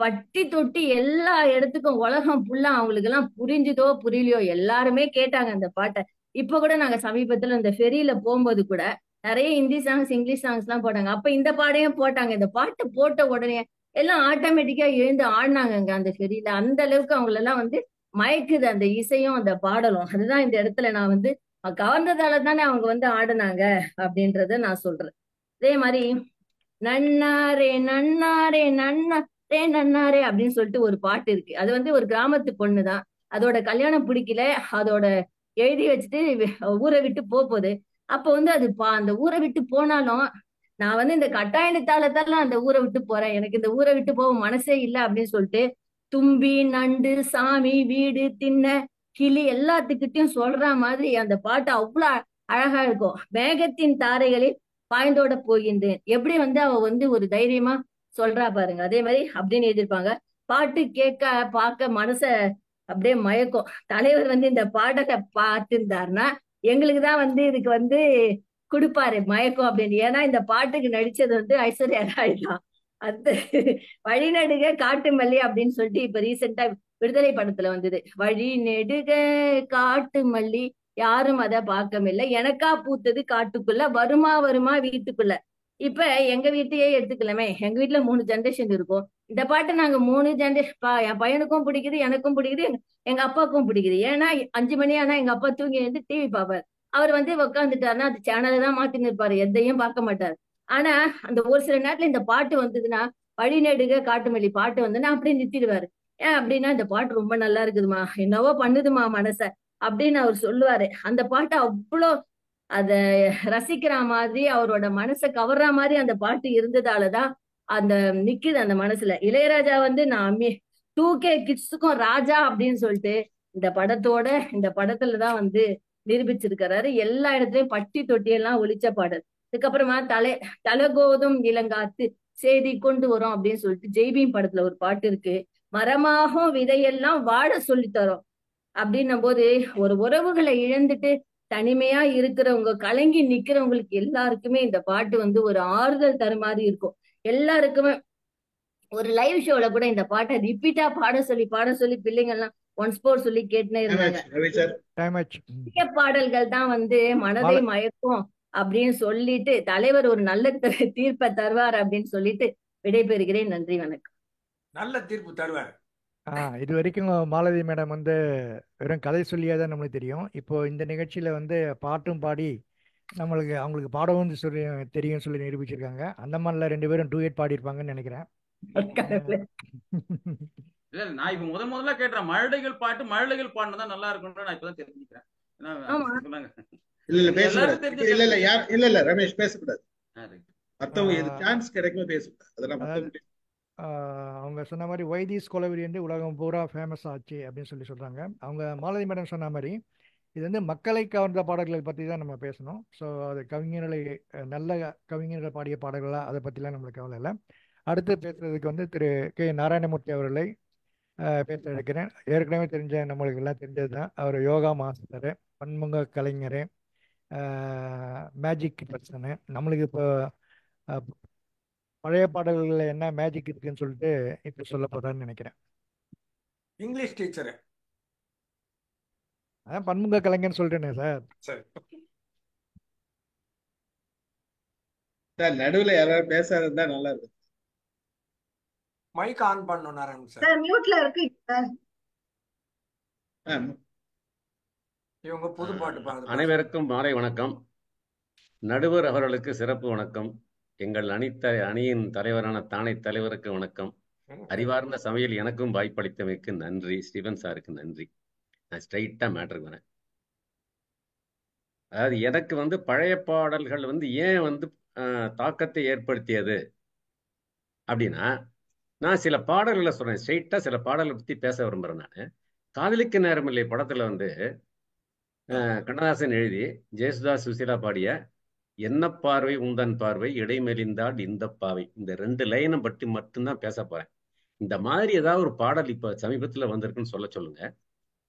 பட்டி தொட்டி எல்லா இடத்துக்கும் உலகம் ஃபுல்லா அவங்களுக்கு எல்லாம் புரிஞ்சுதோ புரியலையோ எல்லாருமே கேட்டாங்க அந்த பாட்டை. இப்ப கூட நாங்க சமீபத்துல இந்த ஃபெரியில போகும்போது கூட நிறைய ஹிந்தி சாங்ஸ் இங்கிலீஷ் சாங்ஸ் எல்லாம் போட்டாங்க. அப்ப இந்த பாடையும் போட்டாங்க. இந்த பாட்டு போட்ட உடனே எல்லாம் ஆட்டோமேட்டிக்கா எழுந்து ஆடினாங்க அந்த ஃபெரியில. அந்த அளவுக்கு அவங்களெல்லாம் வந்து மயக்குது அந்த இசையும் அந்த பாடலும். அதுதான் இந்த இடத்துல நான் வந்து கவர்ந்ததால தானே அவங்க வந்து ஆடினாங்க அப்படின்றத நான் சொல்றேன். அதே மாதிரி நன்னாரே நன்னாரே நன்னாரே நன்னாரே அப்படின்னு சொல்லிட்டு ஒரு பாட்டு இருக்கு. அது வந்து ஒரு கிராமத்து பொண்ணுதான், அதோட கல்யாணம் பிடிக்கல, அதோட எழுதி வச்சுட்டு ஊரை விட்டு போகுது. அப்ப வந்து அது அந்த ஊரை விட்டு போனாலும் நான் வந்து இந்த கட்டாயத்தாலத்தான் அந்த ஊரை விட்டு போறேன், எனக்கு இந்த ஊரை விட்டு போக மனசே இல்லை அப்படின்னு சொல்லிட்டு தும்பி நண்டு சாமி வீடு திண்ண கிளி எல்லாத்துக்கிட்டையும் சொல்ற மாதிரி அந்த பாட்டு அவ்வளவு அழகா இருக்கும். மேகத்தின் தாரைகளில் பாய்ந்தோட போகின்றேன், எப்படி வந்து அவ வந்து ஒரு தைரியமா சொல்றா பாருங்க. அதே மாதிரி அப்படின்னு எழுதியிருப்பாங்க. பாட்டு கேட்க பார்க்க மனச அப்படியே மயக்கும். தலைவர் வந்து இந்த பாடலை பார்த்திருந்தாருன்னா எங்களுக்குதான் வந்து இதுக்கு வந்து கொடுப்பாரு மயக்கம் அப்படின்னு. ஏன்னா இந்த பாட்டுக்கு நடிச்சது வந்து ஐஸ்வர்யா ராய் தான். அது வழிநெடுக காட்டு மல்லி அப்படின்னு சொல்லிட்டு இப்ப ரீசெண்டா விடுதலை படத்துல வந்தது. வழி நெடுக காட்டு மல்லி யாரும் அதை பார்க்கமில்லை, எனக்கா பூத்தது காட்டுக்குள்ள, வருமா வருமா வீட்டுக்குள்ள. இப்ப எங்க வீட்டையே எடுத்துக்கலாமே, எங்க வீட்டுல 3 ஜெனரேஷன் இருக்கும். இந்த பாட்டு நாங்க 3 ஜெனரேஷன், என் பையனுக்கும் பிடிக்குது, எனக்கும் பிடிக்குது, எங்க அப்பாவுக்கும் பிடிக்குது. ஏன்னா 5 மணி ஆனா எங்க அப்பா தூங்கி எழுந்து டிவி பார்ப்பாரு. அவர் வந்து உட்காந்துட்டாருன்னா அது சேனலை தான் மாத்தின்னு இருப்பாரு, எதையும் பார்க்க மாட்டாரு. ஆனா அந்த ஒரு சில நேரத்துல இந்த பாட்டு வந்ததுன்னா, வழிநெடுக காட்டுமல்லி பாட்டு வந்துன்னா அப்படியே நிறுத்திடுவாரு. ஏன் அப்படின்னா இந்த பாட்டு ரொம்ப நல்லா இருக்குதுமா, என்னவோ பண்ணுதுமா மனச அப்படின்னு அவர் சொல்லுவாரு. அந்த பாட்டு அவ்வளோ அத ரசிக்கிற மாதிரி அவரோட மனசை கவர்ற மாதிரி அந்த பாட்டு இருந்ததாலதான் அந்த நிக்குது அந்த மனசுல. இளையராஜா வந்து நான் 2K கிட்ஸுக்கும் ராஜா அப்படின்னு சொல்லிட்டு இந்த படத்துலதான் வந்து நிரூபிச்சிருக்கிறாரு. எல்லா இடத்துலயும் பட்டி தொட்டியெல்லாம் ஒலிச்ச பாடல். அதுக்கப்புறமா தலகோதும் இளங்காத்து செய்தி கொண்டு வரும் அப்படின்னு சொல்லிட்டு ஜெய்பீம் படத்துல ஒரு பாட்டு இருக்கு. மரமாகும் விதையெல்லாம் வாழ சொல்லி தரோம் அப்படின்னும் போது ஒரு உறவுகளை இழந்துட்டு தனிமையா இருக்கிறவங்க, கலங்கி நிக்கிறவங்களுக்கு எல்லாருக்குமே இந்த பாட்டு வந்து ஒரு ஆறுதல் தர மாதிரி இருக்கும். எல்லாருக்குமே ஒரு லைவ் ஷோல கூட இந்த பாட்டை ரிப்பீட்டா பாட சொல்லி பிள்ளைங்க எல்லாம் ஒன்ஸ் போர் சொல்லி கேட்டுனே இருந்தாங்க. பாடல்கள் தான் வந்து மனதை மயக்கும் அப்படின்னு சொல்லிட்டு தலைவர் ஒரு நல்ல தீர்ப்பை தருவார் அப்படின்னு சொல்லிட்டு விடைபெறுகிறேன். நன்றி, வணக்கம். நல்ல தீர்ப்பு தருவார். இது வரைக்கும் மாலதி மேடம் வந்து வெறும் கதை சொல்லியே தான் நம்மளுக்கு தெரியும். இப்போ இந்த நிகழ்ச்சியில் வந்து பாட்டும் பாடி அவங்களுக்கு பாடவும் சொல்லி தெரியும் சொல்லி நிரூபிச்சிருக்காங்க. அந்த மாதிரில 2 பேரும் டூயட் பாடியிருப்பாங்கன்னு நினைக்கிறேன். இல்ல நான் இப்ப முதல்ல கேட்டேன், மழலைகள் பாடினதான் நல்லா இருக்கும்னு நான் இப்பதான் தெரிஞ்சுக்கிறேன். சொன்னாங்க இல்ல பேசக்கூடாது. எல்லாரும் தெரிஞ்ச இல்ல ரமேஷ் பேசக்கூடாது. மத்தவங்க இது சான்ஸ் கிடைக்கும் பேசக்கூடாது. அதெல்லாம் மத்தவங்க அவங்க சொன்ன மாதிரி வைதீஸ் கொலவெறி வந்து உலகம் பூரா ஃபேமஸ் ஆச்சு அப்படின்னு சொல்றாங்க. அவங்க மாலதி மேடம் சொன்ன மாதிரி இது வந்து மக்களை கவர்ந்த பாடல்களை பற்றி தான் நம்ம பேசணும். ஸோ அது கவிஞர்களை நல்ல கவிஞர்கள் பாடிய பாடல்களா அதை பற்றிலாம் நம்மளுக்கு கவலை இல்லை. அடுத்து பேசுறதுக்கு வந்து திரு கே நாராயணமூர்த்தி அவர்களை பேச இருக்கிறேன். ஏற்கனவே நம்மளுக்கு எல்லாம் தெரிஞ்சது தான். அவர் யோகா மாஸ்டரு, பன்முக கலைஞர், மேஜிக் பர்சனு. நம்மளுக்கு இப்போ பழைய பாடல்களில் என்ன மேஜிக் இருக்குன்னு சொல்லிட்டு இப்போ சொல்ல போறான்னு நினைக்கிறேன். English teacher. அதான் பன்முக கலைஞர்னு சொல்லிட்டேனே சார். சரி சார், நடுவில் யாராவது பேசாதான் நல்லா இருக்கும். மைக் ஆன் பண்ணணும் நாராயணன் சார். சார் மியூட்ல இருக்கு சார். இவங்க புது பாட்டு பாடுறது. அனைவருக்கும் மாலை வணக்கம். நடுவர் அவர்களுக்கு சிறப்பு வணக்கம். எங்கள் அணியின் தலைவரான தானை தலைவருக்கு வணக்கம். அறிவார்ந்த சமையல் எனக்கும் வாய்ப்பளித்தமைக்கு நன்றி. ஸ்டீவன் சாருக்கு நன்றி. நான் ஸ்ட்ரைட்டா மேட்டருக்கு வரேன். அதாவது எனக்கு வந்து பழைய பாடல்கள் வந்து ஏன் வந்து தாக்கத்தை ஏற்படுத்தியது அப்படின்னா, நான் சில பாடல்களை சொல்றேன். ஸ்ட்ரைட்டா சில பாடல்களை பத்தி பேச விரும்புறேன். நான் காதலிக்க நேரமில்லை படத்துல வந்து கண்ணதாசன் எழுதி ஜெயசுதாஸ் சுசீலா பாடிய என்ன பார்வை உந்தன் பார்வை இடைமெலிந்தால் இந்த பாவை, இந்த 2 லைனை பற்றி மட்டும்தான் பேச போறேன். இந்த மாதிரி ஏதாவது ஒரு பாடல் இப்ப சமீபத்துல வந்திருக்குன்னு சொல்லுங்க.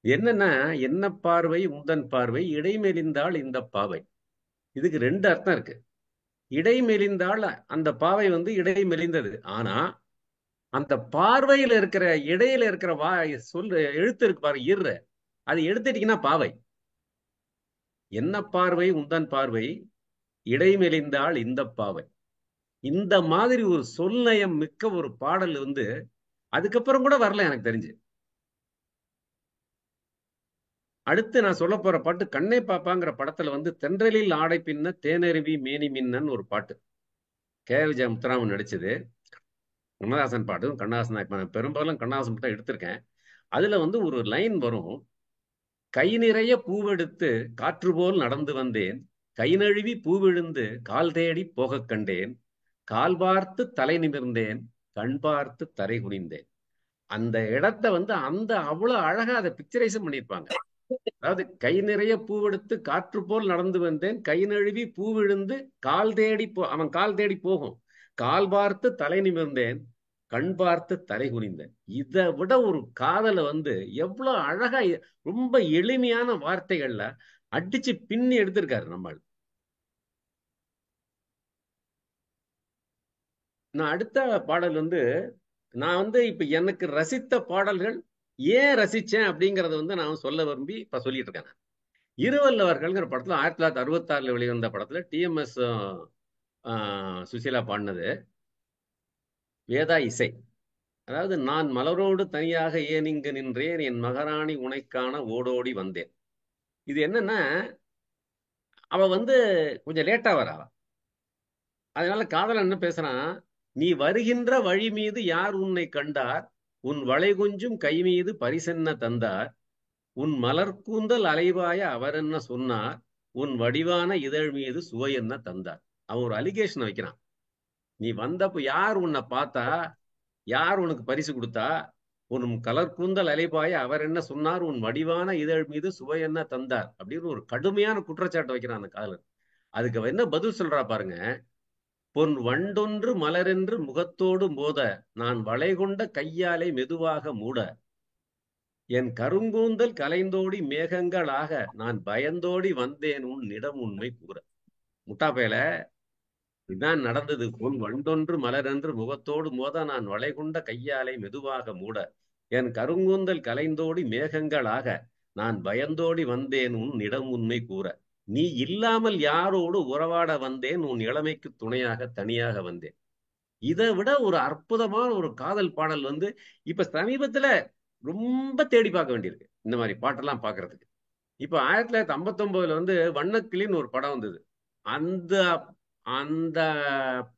என்னன்னா, என்ன பார்வை உந்தன் பார்வை இடைமெலிந்தால் இந்த பாவை. இதுக்கு 2 அர்த்தம் இருக்கு. இடைமெலிந்தால் அந்த பாவை வந்து இடைமெலிந்தது. ஆனா அந்த பார்வையில இருக்கிற இடையில இருக்கிற எழுத்து இருக்கு பாரு, இரு, அது எடுத்துட்டீங்கன்னா பாவை. என்ன பார்வை உந்தன் பார்வை இடைமெலிந்தால் இந்த பாவை. இந்த மாதிரி ஒரு சொல்நயம் மிக்க ஒரு பாடல் வந்து அதுக்கப்புறம் கூட வரல எனக்கு தெரிஞ்சு. அடுத்து நான் சொல்ல போற பாட்டு கண்ணே பாப்பாங்கிற படத்துல வந்து தென்றலில் ஆடை பின்ன தேனருவி மேனி மின்னன் ஒரு பாட்டு. கே விஜய முத்துராமன் நடிச்சது. கண்ணதாசன் பாட்டு. கண்ணதாசன் பெரும்பாலும் கண்ணதாசன் மட்டும் எடுத்திருக்கேன். அதுல வந்து ஒரு லைன் வரும், கை நிறைய பூவெடுத்து காற்று போல் நடந்து வந்தேன், கை நழுவி பூவிழுந்து கால் தேடி போக கண்டேன், கால் பார்த்து தலை நிமிர்ந்தேன், கண் பார்த்து தரை குனிந்தேன். அந்த இடத்த வந்து அவ்வளவு அழகா அதை பிக்சரைஸும் பண்ணியிருப்பாங்க. அதாவது கை நிறைய பூவெடுத்து காற்று போல் நடந்து வந்தேன், கை நழுவி பூவிழுந்து கால் தேடி அவன் கால் தேடி போகும், கால் பார்த்து தலை நிமிர்ந்தேன், கண் பார்த்து தலை குனிந்தேன். இதை விட ஒரு காதலை வந்து எவ்வளவு அழகா ரொம்ப எளிமையான வார்த்தைகள்ல அடிச்சு பின்னி எடுத்திருக்காரு நம்மால். நான் அடுத்த பாடல் வந்து நான் வந்து இப்ப எனக்கு ரசித்த பாடல்கள் ஏன் ரசிச்சேன் அப்படிங்கறத வந்து நான் சொல்ல விரும்பி இப்ப சொல்லிட்டு இருக்கேன். இருவல்லவர்கள்ங்கிற படத்துல 1966 வெளிவந்த படத்துல டிஎம்எஸ் சுசீலா பாடினது, வேதா இசை. அதாவது நான் மலரோடு தனியாக ஏன் இங்கு நின்றேன், என் மகாராணி உனைக்கான ஓடோடி வந்தேன். இது என்னன்னா, அவ வந்து கொஞ்சம் லேட்டா வரா. அதனால காதலன் என்ன பேசுறான், நீ வருகின்ற வழி மீது யார் உன்னை கண்டார், உன் வளை கொஞ்சும் கை மீது பரிசென்ன தந்தார், உன் மலர்கூந்தல் அலைவாய அவர் என்ன சொன்னார், உன் வடிவான இதழ் மீது சுவை என்ன தந்தார். அவன் ஒரு அலிகேஷன் வைக்கிறான். நீ வந்தப்போ யார் உன்னை பார்த்தா, யார் உனக்கு பரிசு கொடுத்தா, உன் கலர்கூந்தல் அலைபாய அவர் என்ன சொன்னார், உன் வடிவான இதழ் மீது சுவை என்ன தந்தார் அப்படின்னு ஒரு கடுமையான குற்றச்சாட்டு வைக்கிறான் அந்த காதலர். அதுக்கு என்ன பதில் சொல்றா பாருங்க, பொன் வண்டொன்று மலரென்று முகத்தோடு மோத, நான் வளை கொண்ட கையாலை மெதுவாக மூட, என் கருங்கூந்தல் கலைந்தோடி மேகங்களாக, நான் பயந்தோடி வந்தேன் உன்னிடம் உண்மை கூற. முட்டாப்பேல இதுதான் நடந்தது. பொன் வண்டொன்று மலரென்று முகத்தோடு மோத, நான் வளை கொண்ட கையாலை மெதுவாக மூட, என் கருங்கூந்தல் கலைந்தோடி மேகங்களாக, நான் பயந்தோடி வந்தேன் உன்னிடம் உண்மை கூற, நீ இல்லாமல் யாரோடு உறவாட வந்தேன், உன் இளமைக்கு துணையாக தனியாக வந்தேன். இதை விட ஒரு அற்புதமான ஒரு காதல் பாடல் வந்து இப்ப சமீபத்துல ரொம்ப தேடி பார்க்க வேண்டியிருக்கு இந்த மாதிரி பாட்டெல்லாம் பார்க்கறதுக்கு. இப்போ 1959 வந்து வண்ணக்கிளின்னு ஒரு படம் வந்தது. அந்த அந்த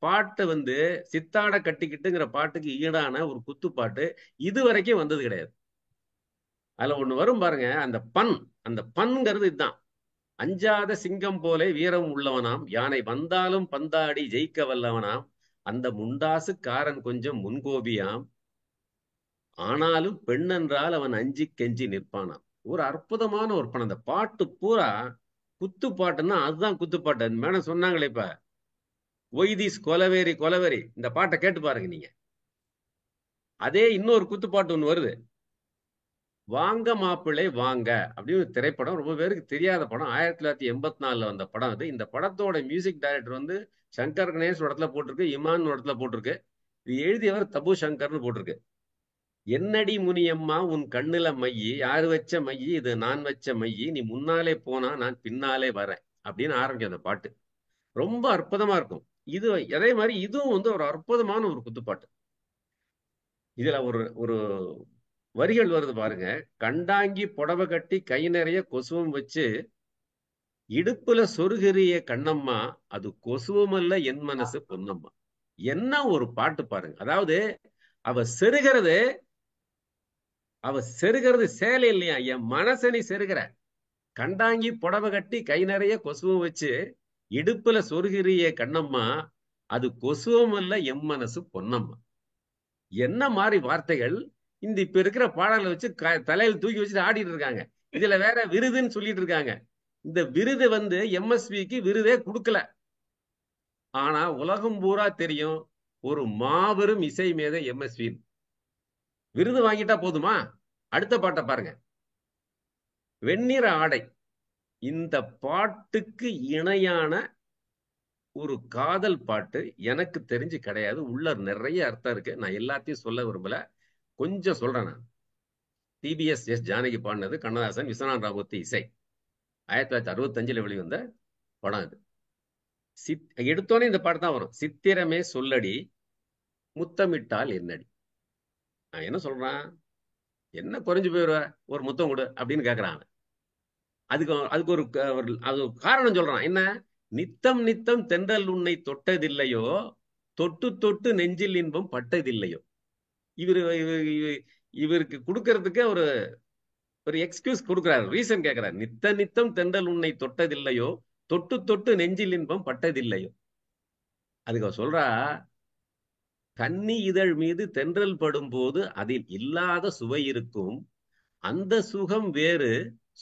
பாட்டு வந்து சித்தாட கட்டிக்கிட்டுங்கிற பாட்டுக்கு ஈடான ஒரு குத்துப்பாட்டு இது வரைக்கும் வந்தது கிடையாது. அதுல ஒண்ணு வரும் பாருங்க, அந்த பன்ங்கிறது இதுதான். அஞ்சாத சிங்கம் போல வீரம் உள்ளவனாம், யானை வந்தாலும் பந்தாடி ஜெயிக்க வல்லவனாம், அந்த முண்டாசு காரன் கொஞ்சம் முன்கோபியாம், ஆனாலும் பெண்ணென்றால் அவன் அஞ்சி கெஞ்சி நிற்பானாம். ஒரு அற்புதமான ஒரு படம். அந்த பாட்டு பூரா குத்துப்பாட்டுன்னா அதுதான் குத்துப்பாட்டு. மேடம் சொன்னாங்களே இப்ப, ஒய்திஸ் கொலவேரி கொலவேரி, இந்த பாட்டை கேட்டு பாருங்க நீங்க. அதே இன்னொரு குத்துப்பாட்டு ஒண்ணு வருது, வாங்க மாப்பிள்ளை வாங்க அப்படின்னு ஒரு திரைப்படம். ரொம்ப பேருக்கு தெரியாத படம். 1984 வந்த படம் அது. இந்த படத்தோட மியூசிக் டைரக்டர் வந்து சங்கர் கணேஷ் ஒரு இடத்துல போட்டிருக்கு, இமான் ஒரு இடத்துல போட்டிருக்கு. இது எழுதியவர் தபு சங்கர்னு போட்டிருக்கு. என்னடி முனியம்மா உன் கண்ணுல மையி, யாரு வச்ச மையி, இது நான் வச்ச மையி, நீ முன்னாலே போனா நான் பின்னாலே வரேன் அப்படின்னு ஆரம்பிக்கும் அந்த பாட்டு. ரொம்ப அற்புதமா இருக்கும். இது அதே மாதிரி இதுவும் வந்து ஒரு அற்புதமான ஒரு குத்துப்பாட்டு. இதுல ஒரு வரிகள் வருது பாருங்க, கண்டாங்கி புடவை கட்டி கை நிறைய கொசுவம் வச்சு இடுப்புல சொருகிறிய கண்ணம்மா, அது கொசுவமல்ல என் மனசு பொன்னம்மா. என்ன ஒரு பாட்டு பாருங்க. அதாவது அவ செருகிறது சேலை இல்லையா, என் மனச நீ செருகிற. கண்டாங்கி புடவை கட்டி கை நிறைய கொசுவம் வச்சு இடுப்புல சொருகிறிய கண்ணம்மா, அது கொசுவம் அல்ல எம் மனசு பொன்னம்மா. என்ன மாதிரி வார்த்தைகள் இந்த இப்ப இருக்கிற பாடலை வச்சு தலையில் தூக்கி வச்சுட்டு ஆடிட்டு இருக்காங்க. இதுல வேற விருதுன்னு சொல்லிட்டு இருக்காங்க. இந்த விருது வந்து எம்எஸ்விக்கு விருதே கொடுக்கல. ஆனா உலகம் பூரா தெரியும் ஒரு மாபெரும் இசை மேதை எம்எஸ்வி. விருது வாங்கிட்டா போதுமா? அடுத்த பாட்டை பாருங்க, வெண்ணிற ஆடை. இந்த பாட்டுக்கு இணையான ஒரு காதல் பாட்டு எனக்கு தெரிஞ்சு கிடையாது. உள்ள நிறைய அர்த்தம் இருக்கு. நான் எல்லாத்தையும் சொல்ல விரும்பல, கொஞ்சம் சொல்றேன். நான் டிபிஎஸ் எஸ் ஜானகி பாடினது, கண்ணதாசன், விஸ்வநாத் ராமூர்த்தி இசை. 1965 வெளிவந்த படம் இது. எடுத்தோன்னே இந்த பாட்டு தான் வரும், சித்திரமே சொல்லடி முத்தமிட்டால் என்னடி. நான் என்ன சொல்றான், என்ன குறைஞ்சு போயிடுவ, ஒரு முத்தம் கொடு அப்படின்னு கேட்கறான். அதுக்கு ஒரு காரணம் சொல்றான். என்ன, நித்தம் நித்தம் தென்றல் உன்னை தொட்டதில்லையோ, தொட்டு தொட்டு நெஞ்சில் இன்பம் பட்டதில்லையோ. இவருக்கு கொடுக்கறதுக்கு ஒரு எக்ஸ்கியூஸ் கொடுக்கிறாரு, ரீசன் கேட்கிறார். நித்த நித்தம் தென்றல் உன்னை தொட்டதில்லையோ, தொட்டு தொட்டு நெஞ்சில் இன்பம் பட்டதில்லையோ. அதுக்கு சொல்றா, கன்னி இதழ் மீது தென்றல் படும் போது அதில் இல்லாத சுவை இருக்கும், அந்த சுகம் வேறு,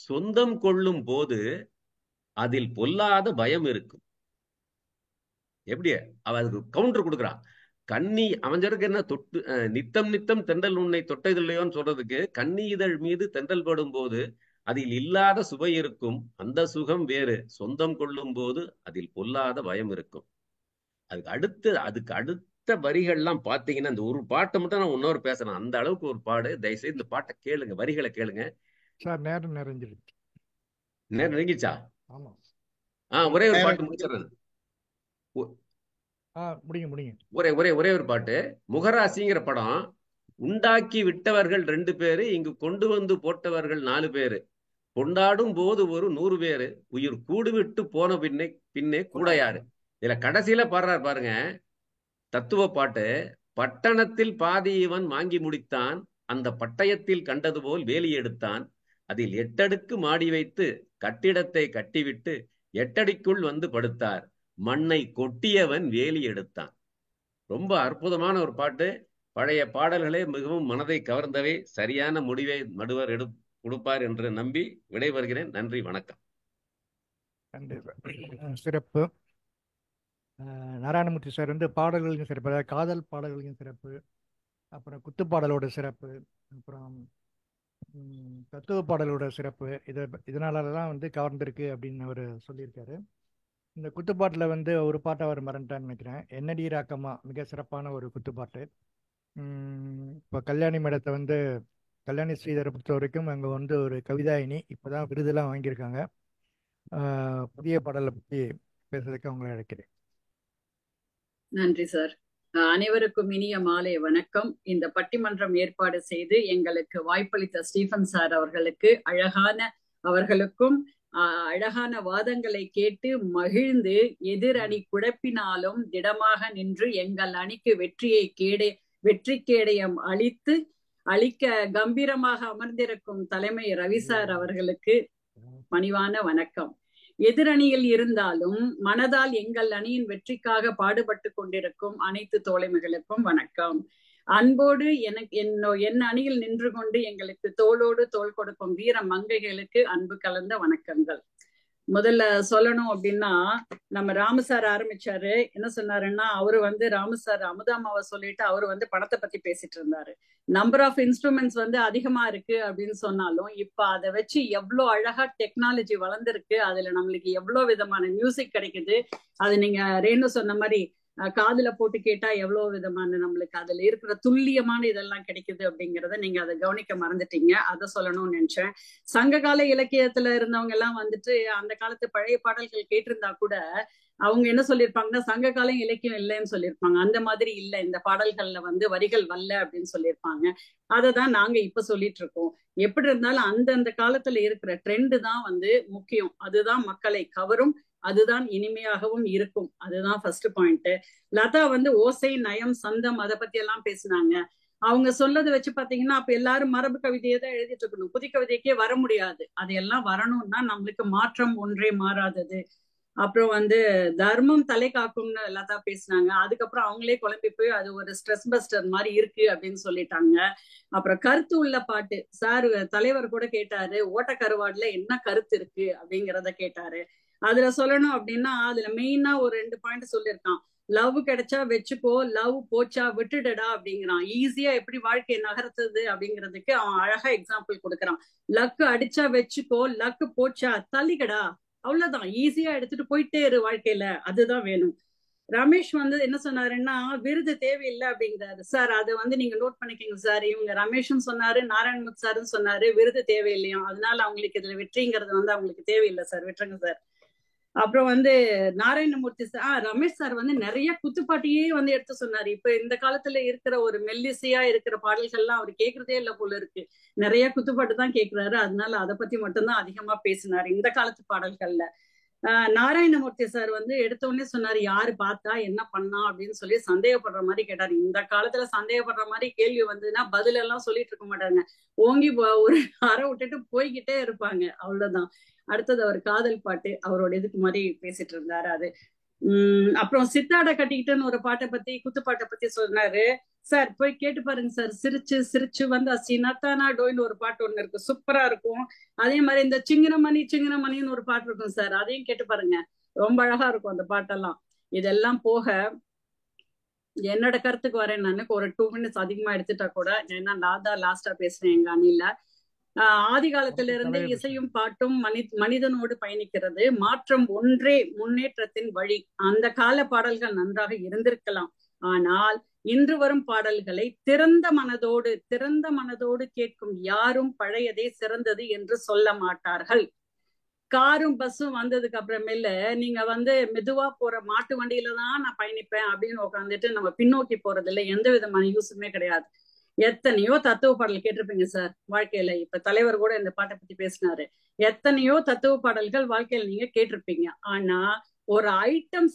சொந்தம் கொள்ளும் போது அதில் பொல்லாத பயம் இருக்கும். எப்படி அவ அதுக்கு கவுண்டர் கொடுக்குறான். கன்னி அமைஞ்சருக்கு என்ன, தொட்டு நித்தம் நித்தம் தென்றல் உன்னை தொட்டதில்லையோன்னு சொல்றதுக்கு, கன்னி இதழ் மீது தென்றல் படும் போது அதில் இல்லாத சுவை இருக்கும், அந்த சுகம் வேறு, சொந்தம் கொள்ளும் போது அதில் பொல்லாத பயம் இருக்கும். அதுக்கு அடுத்த வரிகள்லாம் பாத்தீங்கன்னா, இந்த ஒரு பாட்டை மட்டும் நான் இன்னொரு பேசுறேன், அந்த அளவுக்கு ஒரு பாடு. தயவுசெய்து இந்த பாட்டை கேளுங்க, வரிகளை கேளுங்க. சார் நேரம் நிறைஞ்சிருச்சு. நேரம் நெருங்கிச்சா? ஆமா. ஒரே ஒரு பாட்டு முடிச்சிடுறேன். முடிங்க. ஒரே ஒரு பாட்டு. முகராசிங்கிற படம். உண்டாக்கி விட்டவர்கள் 2 பேரு, இங்கு கொண்டு வந்து போட்டவர்கள் 4 பேரு, கொண்டாடும் போது ஒரு 100 பேரு, உயிர் கூடு விட்டு போன பின்னே கூட யாரு. இதுல கடைசியில பாடுறாரு பாருங்க, தத்துவ பாட்டு. பட்டணத்தில் பாதி இவன் வாங்கி முடித்தான், அந்த பட்டயத்தில் கண்டது போல் வேலி எடுத்தான், அதில் 8 அடுக்கு மாடி வைத்து கட்டிடத்தை கட்டிவிட்டு 8 அடிக்குள் வந்து படுத்தார், மண்ணை கொட்டியவன் வேலி எடுத்தான். ரொம்ப அற்புதமான ஒரு பாட்டு. பழைய பாடல்களே மிகவும் மனதை கவர்ந்தவை. சரியான முடிவை நடுவர் கொடுப்பார் என்று நம்பி விடைபெறுகிறேன். நன்றி, வணக்கம். சிறப்பு. நாராயணமூர்த்தி சார் வந்து பாடல்களையும் சிறப்பு, அதாவது காதல் பாடல்களையும் சிறப்பு, அப்புறம் குத்துப்பாடலோட சிறப்பு, அப்புறம் தத்துவ பாடலோட சிறப்பு, இதனால தான் வந்து கவர்ந்திருக்கு அப்படின்னு அவர் சொல்லியிருக்காரு. இந்த குத்துப்பாட்டில் வந்து ஒரு பாட்டை அவர் மறந்துட்டான்னு நினைக்கிறேன், என்னடி ராக்கம்மா, மிக சிறப்பான ஒரு குத்துப்பாட்டு. இப்போ கல்யாணி மேடத்தை வந்து கல்யாணி ஸ்ரீதரை பொறுத்த வரைக்கும் அங்கே வந்து ஒரு கவிதாயினி, இப்போ தான் விருதெல்லாம் வாங்கியிருக்காங்க. புதிய பாடலை பற்றி பேசுறதுக்கு அவங்களை அழைக்கிறேன். நன்றி சார். அனைவருக்கும் இனிய மாலை வணக்கம். இந்த பட்டிமன்றம் ஏற்பாடு செய்து எங்களுக்கு வாய்ப்பளித்த ஸ்டீஃபன் சார் அவர்களுக்கும் அழகான வாதங்களை கேட்டு மகிழ்ந்து எதிர் அணி குழப்பினாலும் திடமாக நின்று எங்கள் அணிக்கு வெற்றி கேடயம் அளிக்க கம்பீரமாக அமர்ந்திருக்கும் தலைமை ரவி சார் அவர்களுக்கு பணிவான வணக்கம். எதிரணியில் இருந்தாலும் மனதால் எங்கள் அணியின் வெற்றிக்காக பாடுபட்டு கொண்டிருக்கும் அனைத்து தோழமைகளுக்கும் வணக்கம். அன்போடு என் அணியில் நின்று கொண்டு எங்களுக்கு தோளோடு தோள் கொடுக்கும் வீர மங்கைகளுக்கு அன்பு கலந்த வணக்கங்கள். முதல்ல சொல்லணும் அப்படின்னா, நம்ம ராமு சார் ஆரம்பிச்சாரு. என்ன சொன்னாருன்னா, அவரு ராமு சார் அமுதாமாவை சொல்லிட்டு அவரு பணத்தை பத்தி பேசிட்டு இருந்தாரு. நம்பர் ஆஃப் இன்ஸ்ட்ருமெண்ட்ஸ் அதிகமா இருக்கு அப்படின்னு சொன்னாலும் இப்ப அதை வச்சு எவ்வளவு அழகா டெக்னாலஜி வளர்ந்துருக்கு, அதுல நம்மளுக்கு எவ்வளவு விதமான மியூசிக் கிடைக்குது. அது நீங்க ரேணு சொன்ன மாதிரி காதுல போட்டு கேட்டா எவ்வளவு விதமான நம்மளுக்கு அதுல இருக்கிற துல்லியமான இதெல்லாம் கிடைக்குது அப்படிங்கறத நீங்க அதை கவனிக்க மறந்துட்டீங்க. அதை சொல்லணும்னு நினைச்சேன். சங்ககால இலக்கியத்துல இருந்தவங்க எல்லாம் அந்த காலத்து பழைய பாடல்கள் கேட்டிருந்தா கூட அவங்க என்ன சொல்லியிருப்பாங்கன்னா, சங்க காலம் இலக்கியம் இல்லைன்னு சொல்லியிருப்பாங்க. அந்த மாதிரி இல்ல, இந்த பாடல்கள்ல வரிகள் வரல அப்படின்னு சொல்லியிருப்பாங்க. அததான் நாங்க இப்ப சொல்லிட்டு இருக்கோம். எப்படி இருந்தாலும் அந்தந்த காலத்துல இருக்கிற ட்ரெண்டு தான் முக்கியம். அதுதான் மக்களை கவரும், அதுதான் இனிமையாகவும் இருக்கும். அதுதான் ஃபர்ஸ்ட் பாயிண்ட். லதா ஓசை, நயம், சந்தம் அதை பத்தி எல்லாம் பேசினாங்க. அவங்க சொல்லதை வச்சு பாத்தீங்கன்னா அப்ப எல்லாரும் மரபு கவிதையை தான் எழுதிட்டு இருக்கணும், புது கவிதைக்கே வர முடியாது. அதையெல்லாம் வரணும்னா நம்மளுக்கு மாற்றம் ஒன்றே மாறாதது. அப்புறம் தர்மம் தலை காக்கும்னு லதா பேசினாங்க. அதுக்கப்புறம் அவங்களே குழம்பி போய் அது ஒரு ஸ்ட்ரெஸ் பஸ்டர் மாதிரி இருக்கு அப்படின்னு சொல்லிட்டாங்க. அப்புறம் கருத்து உள்ள பாட்டு சார் தலைவர் கூட கேட்டாரு, ஓட்டக்கருவாடுல என்ன கருத்து இருக்கு அப்படிங்கிறத கேட்டாரு. அதுல சொல்லணும் அப்படின்னா அதுல மெயினா ஒரு 2 பாயிண்ட் சொல்லியிருக்கான். லவ் கிடைச்சா வச்சுக்கோ, லவ் போச்சா விட்டுடடா அப்படிங்கிறான். ஈஸியா எப்படி வாழ்க்கையை நகர்த்துது அப்படிங்கிறதுக்கு அவன் அழகா எக்ஸாம்பிள் கொடுக்கறான். லக்கு அடிச்சா வச்சுக்கோ, லக்கு போச்சா தள்ளிக்கடா, அவ்வளவுதான். ஈஸியா எடுத்துட்டு போயிட்டே இரு வாழ்க்கையில, அதுதான் வேணும். ரமேஷ் என்ன சொன்னாருன்னா, விருது தேவையில்லை அப்படிங்கிறாரு. சார் அது நீங்க நோட் பண்ணிக்கீங்க சார். இவங்க ரமேஷும் சொன்னாரு, நாராயணமுத்து சாரும் சொன்னாரு விருது தேவையில்லையும், அதனால அவங்களுக்கு இதுல வெற்றிங்கிறது அவங்களுக்கு தேவையில்லை சார், விட்டுருங்க சார். அப்புறம் நாராயணமூர்த்தி சார் ரமேஷ் சார் நிறைய குத்துப்பாட்டியே எடுத்து சொன்னாரு. இப்ப இந்த காலத்துல இருக்கிற ஒரு மெல்லிசையா இருக்கிற பாடல்கள்லாம் அவர் கேட்கறதே இல்லை போல இருக்கு. நிறைய குத்துப்பாட்டு தான் கேட்கிறாரு. அதனால அதை பத்தி மட்டும்தான் அதிகமா பேசினாரு இந்த காலத்து பாடல்கள்ல. நாராயணமூர்த்தி சார் எடுத்த உடனே சொன்னாரு, யாரு பார்த்தா என்ன பண்ணா அப்படின்னு சொல்லி சந்தேகப்படுற மாதிரி கேட்டாரு. இந்த காலத்துல சந்தேகப்படுற மாதிரி கேள்வி வந்ததுன்னா பதில் எல்லாம் சொல்லிட்டு இருக்க மாட்டாங்க, ஓங்கி ஒரு அறை விட்டுட்டு போய்கிட்டே இருப்பாங்க, அவ்வளவுதான். அடுத்தது அவர் காதல் பாட்டு அவரோட இதுக்கு மாதிரி பேசிட்டு இருந்தாரு. அது அப்புறம் சித்தாட கட்டிக்கிட்டுன்னு ஒரு பாட்டை பத்தி, குத்துப்பாட்டை பத்தி சொன்னாரு. சார் போய் கேட்டு பாருங்க சார். சிரிச்சு சிரிச்சு சீனாத்தானா டோயின்னு ஒரு பாட்டு ஒண்ணு இருக்கு, சூப்பரா இருக்கும். அதே மாதிரி இந்த சிங்கனமணின்னு ஒரு பாட்டு இருக்கும் சார், அதையும் கேட்டு பாருங்க, ரொம்ப அழகா இருக்கும் அந்த பாட்டெல்லாம். இதெல்லாம் போக என்னோட கருத்துக்கு வரேன். நான் ஒரு 2 மினிட்ஸ் அதிகமா எடுத்துட்டா கூட, ஏன்னா நான் தான் லாஸ்டா பேசுறேன் எங்க அணில. ஆதி காலத்திலிருந்து இசையும் பாட்டும் மனிதனோடு பயணிக்கிறது. மாற்றம் ஒன்றே முன்னேற்றத்தின் வழி. அந்த கால பாடல்கள் நன்றாக இருந்திருக்கலாம், ஆனால் இன்று வரும் பாடல்களை திறந்த மனதோடு கேட்கும் யாரும் பழையதே சிறந்தது என்று சொல்ல மாட்டார்கள். காரும் பஸ்ஸும் வந்ததுக்கு அப்புறமேல நீங்க மெதுவா போற மாட்டு வண்டியில தான் நான் பயணிப்பேன் அப்படின்னு உட்காந்துட்டு நம்ம பின்னோக்கி போறதுல எந்த விதமான யூஸுமே கிடையாது. எத்தனையோ தத்துவ பாடல் கேட்டிருப்பீங்க சார் வாழ்க்கையில. இப்ப தலைவர் கூட இந்த பாட்டை பத்தி பேசினாரு. எத்தனையோ தத்துவ பாடல்கள் வாழ்க்கையில நீங்க கேட்டிருப்பீங்க. ஆனா ஒரு ஐட்டம்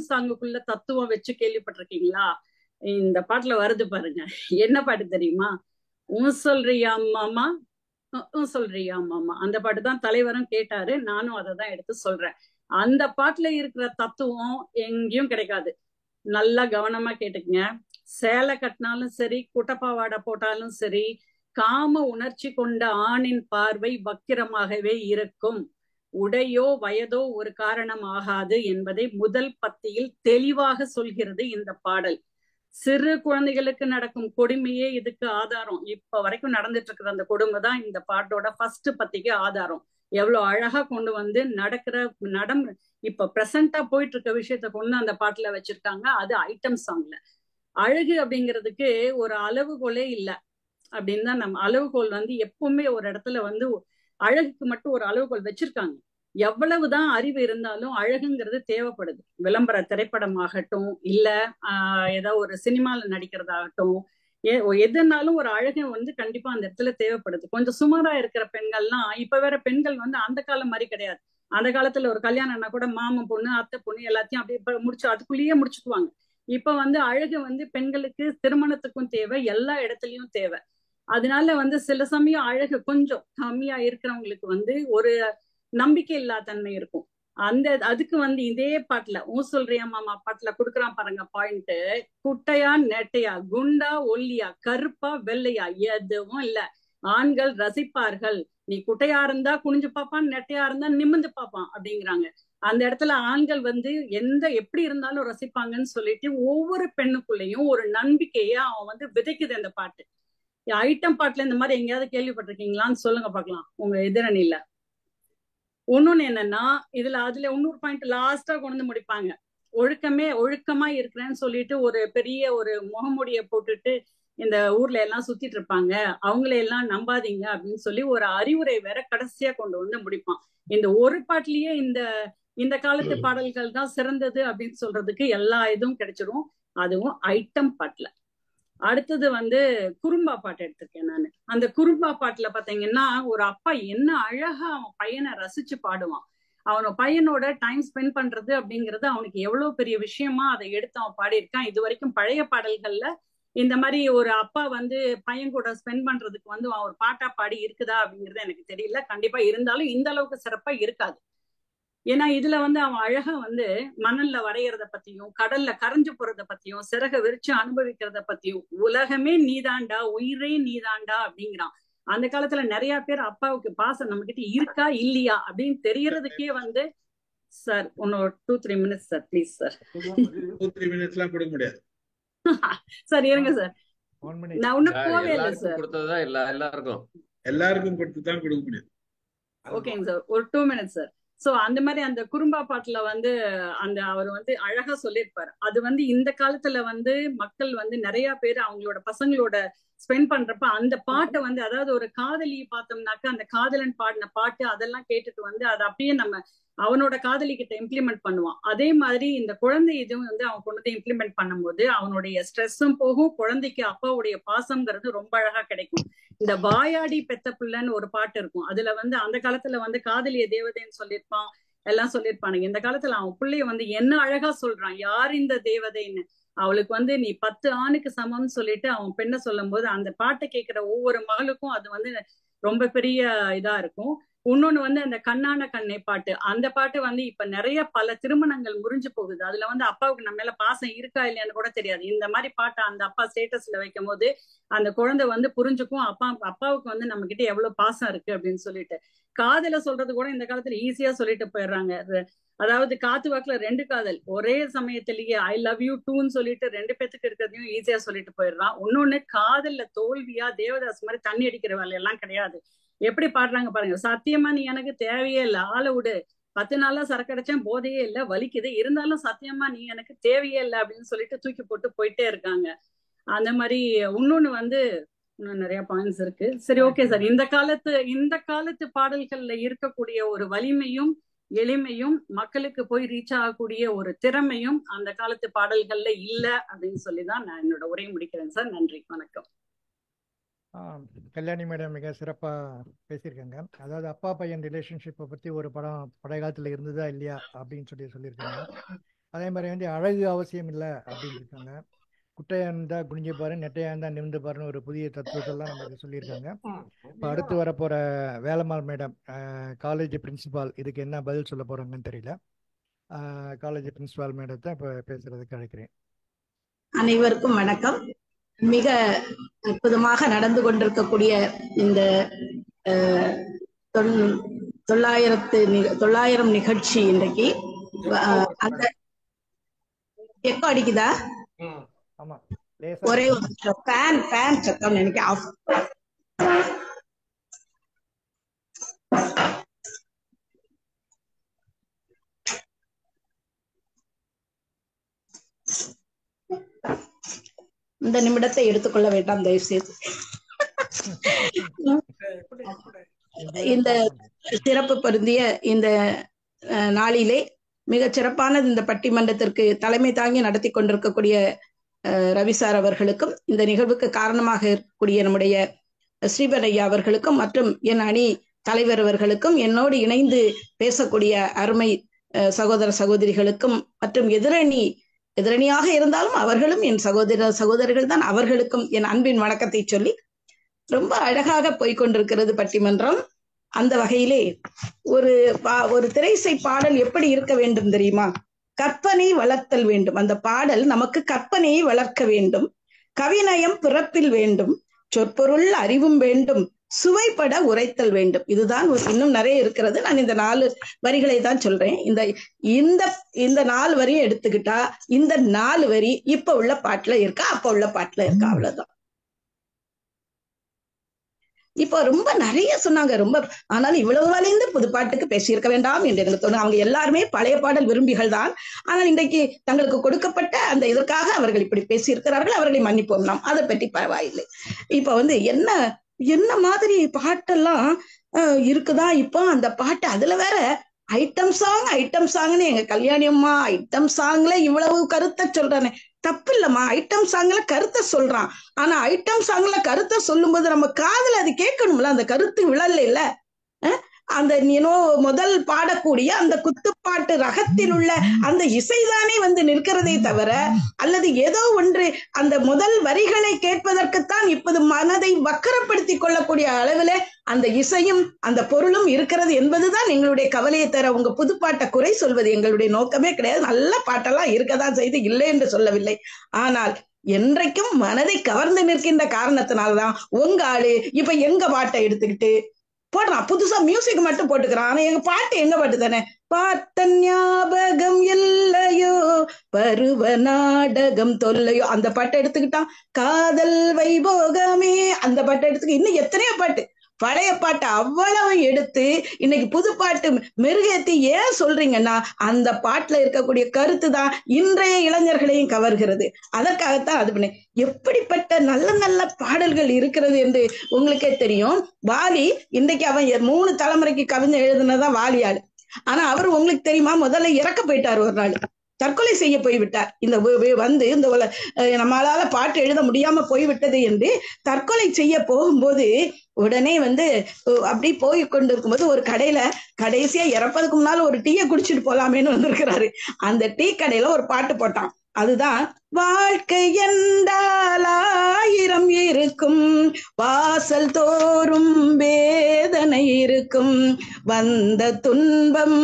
சாங்குக்குள்ள தத்துவம் வச்சு கேள்விப்பட்டிருக்கீங்களா? இந்த பாட்டுல வருது பாருங்க, என்ன பாட்டு தெரியுமா? சொல்றியா மாமா, சொல்றியா மாமா. அந்த பாட்டு தான் தலைவரும் கேட்டாரு, நானும் அதை தான் எடுத்து சொல்றேன். அந்த பாட்டுல இருக்கிற தத்துவம் எங்கேயும் கிடைக்காது. நல்லா கவனமா கேட்டுக்குங்க. சேலை கட்டினாலும் சரி, குட்டப்பாவாடை போட்டாலும் சரி, காம உணர்ச்சி கொண்ட ஆணின் பார்வை வக்கிரமாகவே இருக்கும். உடையோ வயதோ ஒரு காரணம் ஆகாது என்பதை முதல் பத்தியில் தெளிவாக சொல்கிறது இந்த பாடல். சிறு குழந்தைகளுக்கு நடக்கும் கொடுமையே இதுக்கு ஆதாரம். இப்ப வரைக்கும் நடந்துட்டு இருக்கிற அந்த கொடுமை தான் இந்த பாட்டோட ஃபர்ஸ்ட் பத்திக்கு ஆதாரம். எவ்வளவு அழகா கொண்டு நடக்கிற இப்ப பிரசண்டா போயிட்டு இருக்க விஷயத்த கொண்டு அந்த பாட்டுல வச்சிருக்காங்க. அது ஐட்டம் சாங்ல. அழகு அப்படிங்கிறதுக்கு ஒரு அளவுகோலே இல்லை அப்படின்னு தான் நம்ம அளவுகோல் எப்பவுமே ஒரு இடத்துல அழகுக்கு மட்டும் ஒரு அளவுகோல் வச்சிருக்காங்க. எவ்வளவுதான் அறிவு இருந்தாலும் அழகுங்கிறது தேவைப்படுது. விளம்பர திரைப்படமாகட்டும், இல்ல ஏதோ ஒரு சினிமால நடிக்கிறதாகட்டும், எதுனாலும் ஒரு அழகு வந்து கண்டிப்பா அந்த இடத்துல தேவைப்படுது. கொஞ்சம் சுமாரா இருக்கிற பெண்கள்லாம், இப்ப வேற பெண்கள் வந்து அந்த காலம் மாதிரி கிடையாது. அந்த காலத்துல ஒரு கல்யாணம்னா கூட மாமன் பொண்ணு, அத்தை பொண்ணு எல்லாத்தையும் அப்படியே முடிச்சு அதுக்குள்ளேயே முடிச்சுக்குவாங்க. இப்ப வந்து அழகு வந்து பெண்களுக்கு திருமணத்துக்கும் தேவை, எல்லா இடத்துலயும் தேவை. அதனால வந்து சில சமயம் அழகு கொஞ்சம் கம்மியா இருக்கிறவங்களுக்கு வந்து ஒரு நம்பிக்கை இல்லாத தன்மை இருக்கும். அதுக்கு வந்து இதே பாட்டுல சொல்றியா மாமா பாட்டுல குடுக்குறான் பாருங்க பாயிண்ட். குட்டையா நெட்டையா, குண்டா ஒல்லியா, கருப்பா வெள்ளையா, எதுவும் இல்ல, ஆண்கள் ரசிப்பார்கள். நீ குட்டையா இருந்தா குனிஞ்சு பார்ப்பான், நெட்டையா இருந்தா நிமிந்து பார்ப்பான் அப்படிங்கிறாங்க. அந்த இடத்துல ஆண்கள் வந்து எப்படி இருந்தாலும் ரசிப்பாங்கன்னு சொல்லிட்டு ஒவ்வொரு பெண்ணுக்குள்ளேயும் ஒரு நம்பிக்கைய அவன் வந்து விதைக்குது அந்த பாட்டு. ஐட்டம் பாட்டுல இந்த மாதிரி எங்கேயாவது கேள்விப்பட்டிருக்கீங்களான்னு சொல்லுங்க பாக்கலாம் உங்க எதிரணியில. ஒன்னொன்னு என்னன்னா, அதுல இன்னொரு பாயிண்ட் லாஸ்டா கொண்டு வந்து முடிப்பாங்க. ஒழுக்கமா இருக்கிறேன்னு சொல்லிட்டு ஒரு பெரிய ஒரு முகமுடிய போட்டுட்டு இந்த ஊர்ல எல்லாம் சுத்திட்டு இருப்பாங்க, அவங்கள எல்லாம் நம்பாதீங்க அப்படின்னு சொல்லி ஒரு அறிவுரை வேற கடைசியா கொண்டு வந்து முடிப்பான். இந்த ஒரு பாட்டுலயே இந்த காலத்து பாடல்கள் தான் சிறந்தது அப்படின்னு சொல்றதுக்கு எல்லா இதுவும் கிடைச்சிரும். அதுவும் ஐட்டம் பாட்டுல. அடுத்தது வந்து குறும்பா பாட்டு எடுத்திருக்கேன் நானு. அந்த குறும்பா பாட்டுல பாத்தீங்கன்னா, ஒரு அப்பா என்ன அழகா அவன் பையனை ரசிச்சு பாடுவான். பையனோட டைம் ஸ்பெண்ட் பண்றது அப்படிங்கிறது அவனுக்கு எவ்வளவு பெரிய விஷயமா அதை எடுத்து அவன் பாடியிருக்கான். இது வரைக்கும் பழைய பாடல்கள்ல இந்த மாதிரி ஒரு அப்பா வந்து பையன் கூட ஸ்பெண்ட் பண்றதுக்கு வந்து அவன் ஒரு பாட்டா பாடி இருக்குதா அப்படிங்கிறது எனக்கு தெரியல. கண்டிப்பா இருந்தாலும் இந்த அளவுக்கு சிறப்பா இருக்காது. ஏன்னா இதுல வந்து அவன் அழகா வந்து மணல்ல வரைகிறத பத்தியும், கடல்ல கரைஞ்சு போறத பத்தியும், சிறக விரிச்சு அனுபவிக்கிறத பத்தியும், உலகமே நீதாண்டா, உயிரே நீதாண்டா அப்படிங்கிறான். அந்த காலத்துல நிறைய பேர் அப்பாவுக்கு பாசம் நம்ம கிட்ட இருக்கா இல்லையா அப்படின்னு தெரியறதுக்கே வந்து சார் இன்னும் 2-3 minutes sir, please sir. 2-3 minutes எல்லாம் கொடுக்க முடியாது சார். இருங்க சார், நான் ஒன்னும் போவே இல்லை சார். எல்லாருக்கும் கொடுத்துதான் கொடுக்க முடியும். ஓகேங்க சார், ஒரு 2 minutes சார். சோ அந்த மாதிரி அந்த குறும்பா பாட்டுல வந்து அவர் வந்து அழகா சொல்லியிருப்பாரு. அது வந்து இந்த காலத்துல வந்து மக்கள் வந்து நிறைய பேர் அவங்களோட பசங்களோட ஸ்பெண்ட் பண்றப்ப அந்த பாட்டை வந்து, அதாவது ஒரு காதலியை பார்த்தோம்னாக்க அந்த காதலன் பாடின பாட்டு அதெல்லாம் கேட்டுட்டு வந்து அதை அப்படியே நம்ம அவனோட காதலி கிட்ட இம்ப்ளிமெண்ட் பண்ணுவான். அதே மாதிரி இந்த குழந்தை இதுவும் வந்து அவன் கொண்டு வந்து இம்ப்ளிமெண்ட் பண்ணும்போது அவனுடைய ஸ்ட்ரெஸ்ஸும் போகும், குழந்தைக்கு அப்பாவுடைய பாசம்ங்கிறது ரொம்ப அழகா கிடைக்கும். இந்த வாயாடி பெத்த பிள்ளைன்னு ஒரு பாட்டு இருக்கும். அதுல வந்து அந்த காலத்துல வந்து காதலிய தேவதைன்னு சொல்லியிருப்பான், எல்லாம் சொல்லியிருப்பானுங்க. இந்த காலத்துல அவன் பிள்ளைய வந்து என்ன அழகா சொல்றான், யார் இந்த தேவதைன்னு. அவளுக்கு வந்து நீ 10 ஆணுக்கு சமம்னு சொல்லிட்டு அவன் பெண்ணை சொல்லும் போது அந்த பாட்டை கேட்கிற ஒவ்வொரு மகளுக்கும் அது வந்து ரொம்ப பெரிய இதா இருக்கும். இன்னொன்னு வந்து அந்த கண்ணான கண்ணே பாட்டு, அந்த பாட்டு வந்து இப்ப நிறைய பல திருமணங்கள் முறிஞ்சு போகுது. அதுல வந்து அப்பாவுக்கு நம்ம மேல பாசம் இருக்கா இல்லையான்னு கூட தெரியாது. இந்த மாதிரி பாட்டை அந்த அப்பா ஸ்டேட்டஸ்ல வைக்கும் போது அந்த குழந்தை வந்து புரிஞ்சுக்கும் அப்பாவுக்கு வந்து நம்ம கிட்ட எவ்வளவு பாசம் இருக்கு அப்படின்னு சொல்லிட்டு. காதல சொல்றது கூட இந்த காலத்துல ஈஸியா சொல்லிட்டு போயிடுறாங்க. அதாவது காத்து வாக்குல 2 காதல் ஒரே சமயத்திலேயே ஐ லவ் யூ டூன்னு சொல்லிட்டு 2 பேத்துக்கு இருக்கிறதையும் ஈஸியா சொல்லிட்டு போயிடுறான். இன்னொன்னு காதல்ல தோல்வியா தேவதாஸ் மாதிரி தண்ணி அடிக்கிற வேலையெல்லாம் கிடையாது. எப்படி பாடுறாங்க பாருங்க. சத்தியமா நீ எனக்கு தேவையே இல்லை, ஆளை விடு, 10 நாளா சரக்கு அடைச்சேன், போதையே இல்லை, வலிக்குது, இருந்தாலும் சத்தியமா நீ எனக்கு தேவையே இல்லை அப்படின்னு சொல்லிட்டு தூக்கி போட்டு போயிட்டே இருக்காங்க. அந்த மாதிரி இன்னொன்னு வந்து இன்னும் நிறைய பாயிண்ட்ஸ் இருக்கு. சரி, ஓகே சார். இந்த காலத்து பாடல்கள்ல இருக்கக்கூடிய ஒரு வலிமையும் எளிமையும் மக்களுக்கு போய் ரீச் ஆகக்கூடிய ஒரு திறமையும் அந்த காலத்து பாடல்கள்ல இல்ல அப்படின்னு சொல்லிதான் நான் என்னோட உரையை முடிக்கிறேன் சார். நன்றி, வணக்கம். கல்யாணி மேடம் மிக சிறப்பாக பேசியிருக்காங்க. அதாவது அப்பா பையன் ரிலேஷன்ஷிப்பை பற்றி ஒரு படம் பழைய காலத்தில் இருந்ததா இல்லையா அப்படின்னு சொல்லியிருக்காங்க. அதே மாதிரி வந்து அழகு அவசியம் இல்லை அப்படின்னு இருக்காங்க. குட்டையாக இருந்தால் குனிஞ்சு பாரு, நெட்டையாக இருந்தால் நிமிந்து பாருன்னு ஒரு புதிய தத்துவத்தெல்லாம் நமக்கு சொல்லியிருக்காங்க. இப்போ அடுத்து வரப்போகிற வேலம்மாள் மேடம் காலேஜ் பிரின்சிபால், இதுக்கு என்ன பதில் சொல்ல போகிறாங்கன்னு தெரியல. காலேஜ் பிரின்சிபால் மேடத்தை இப்போ பேசுகிறதுக்கு அழைக்கிறேன். அனைவருக்கும் வணக்கம். மிக அற்புதமாக நடந்து கொண்டிருக்கக்கூடிய இந்த 900 நிகழ்ச்சி இன்றைக்கு அந்த எக்கோ அடிக்குதா? ஒரே ஒரு ஃபேன் சத்தம் நினைக்க ஆஃப். இந்த நிமிடத்தை எடுத்துக்கொள்ள வேண்டாம் தயவு செய்து. இந்த சிறப்பு பொருந்திய இந்த நாளிலே மிகச் சிறப்பான இந்த பட்டிமன்றத்திற்கு தலைமை தாங்கி நடத்தி கொண்டிருக்கக்கூடிய ரவி சார் அவர்களுக்கும், இந்த நிகழ்வுக்கு காரணமாக இருக்கக்கூடிய நம்முடைய ஸ்ரீபன் ஐயா அவர்களுக்கும், மற்றும் என் அணி தலைவர் அவர்களுக்கும், என்னோடு இணைந்து பேசக்கூடிய அருமை சகோதர சகோதரிகளுக்கும், மற்றும் எதிரணியாக இருந்தாலும் அவர்களும் என் சகோதரர்கள் தான், அவர்களுக்கும் என் அன்பின் வணக்கத்தை சொல்லி, ரொம்ப அழகாக போய்கொண்டிருக்கிறது பட்டிமன்றம். அந்த வகையிலே ஒரு திரைசை பாடல் எப்படி இருக்க வேண்டும் தெரியுமா? கற்பனை வளர்த்தல் வேண்டும். அந்த பாடல் நமக்கு கற்பனையை வளர்க்க வேண்டும், கவிநயம் பிறப்பில் வேண்டும், சொற்பொருள் அறிவும் வேண்டும், சுவைப்பட உரைத்தல் வேண்டும். இதுதான் இன்னும் நிறைய இருக்கிறது. நான் இந்த 4 வரிகளை தான் சொல்றேன். இந்த 4 வரியும் எடுத்துக்கிட்டா இந்த 4 வரி இப்ப உள்ள பாட்டுல இருக்கா, அப்ப உள்ள பாட்டுல இருக்கா, அவ்வளவுதான். இப்போ ரொம்ப நிறைய சொன்னாங்க. ஆனாலும் இவ்வளவு வளைந்து புது பாட்டுக்கு பேசியிருக்க வேண்டாம் என்று எனக்கு தோணும். அவங்க எல்லாருமே பழைய பாடல் விரும்பிகள் தான். ஆனால் இன்றைக்கு தங்களுக்கு கொடுக்கப்பட்ட அந்த இதற்காக அவர்கள் இப்படி பேசியிருக்கிறார்கள். அவர்களை மன்னிப்போம், நாம் அதை பற்றி பரவாயில்லை. இப்ப என்ன மாதிரி பாட்டெல்லாம் இருக்குதா இப்போ அந்த பாட்டு. அதுல வேற ஐட்டம் சாங்னு எங்க கல்யாணி அம்மா ஐட்டம் சாங்ல இவ்வளவு கருத்தை சொல்றானே, தப்பு இல்லம்மா. ஐட்டம் சாங்ல கருத்தை சொல்றான். ஆனா ஐட்டம் சாங்ல கருத்தை சொல்லும் போது நம்ம காதுல அது கேட்கணும்ல, அந்த கருத்து விழல இல்ல. அந்த முதல் பாடக்கூடிய அந்த குத்துப்பாட்டு ரகத்தில் உள்ள அந்த இசைதானே நிற்கிறதே தவிர, அல்லது ஏதோ ஒன்று அந்த முதல் வரிகளை கேட்பதற்குத்தான் இப்போது மனதை வக்கரப்படுத்தி கொள்ளக்கூடிய அளவில் அந்த இசையும் அந்த பொருளும் இருக்கிறது என்பதுதான் எங்களுடைய கவலையை தர. உங்க புதுப்பாட்டை குறை சொல்வது எங்களுடைய நோக்கமே கிடையாது. நல்ல பாட்டெல்லாம் இருக்கதான் செய்து, இல்லை என்று சொல்லவில்லை. ஆனால் என்றைக்கும் மனதை கவர்ந்து நிற்கின்ற காரணத்தினால்தான் உங்க ஆளு இப்ப எங்க பாட்டை எடுத்துக்கிட்டு போடுறான். புதுசா மியூசிக் மட்டும் போட்டுக்கிறான். ஆனா எங்க பாட்டு எங்க பாட்டு தானே. பார்த்த ஞாபகம் இல்லையோ, பருவ நாடகம் தொல்லையோ, அந்த பாட்டை எடுத்துக்கிட்டான். காதல் வைபோகமே அந்த பாட்டை எடுத்துக்க. இன்னும் எத்தனையோ பாட்டு, பழைய பாட்டு அவ்வளவு எடுத்து இன்னைக்கு புது பாட்டு மெருகேத்தி ஏன் சொல்றீங்கன்னா, அந்த பாட்டுல இருக்கக்கூடிய கருத்து தான் இன்றைய இளைஞர்களையும் கவர்கிறது. அதற்காகத்தான் அது பண்ண. எப்படிப்பட்ட நல்ல நல்ல பாடல்கள் இருக்கிறது என்று உங்களுக்கே தெரியும். வாலி இன்றைக்கு அவன் 3 தலைமுறைக்கு கவிஞர் எழுதுனதான் வாலியாளு. ஆனா அவர் உங்களுக்கு தெரியுமா, முதல்ல இறக்க போயிட்டார். ஒரு நாள் தற்கொலை செய்ய போய்விட்டார். இந்த நம்மளால பாட்டு எழுத முடியாம போய்விட்டது என்று தற்கொலை செய்ய போகும்போது உடனே அப்படி போய் கொண்டு இருக்கும்போது ஒரு கடையில கடைசியா இறப்பதுக்கு முன்னால ஒரு டீயை குடிச்சிட்டு போலாமேன்னு வந்திருக்கிறாரு. அந்த டீ கடையில ஒரு பாட்டு போட்டான். அதுதான் வாழ்க்கை என்றால் 1000 இருக்கும், வாசல் தோறும் வேதனை இருக்கும், வந்த துன்பம்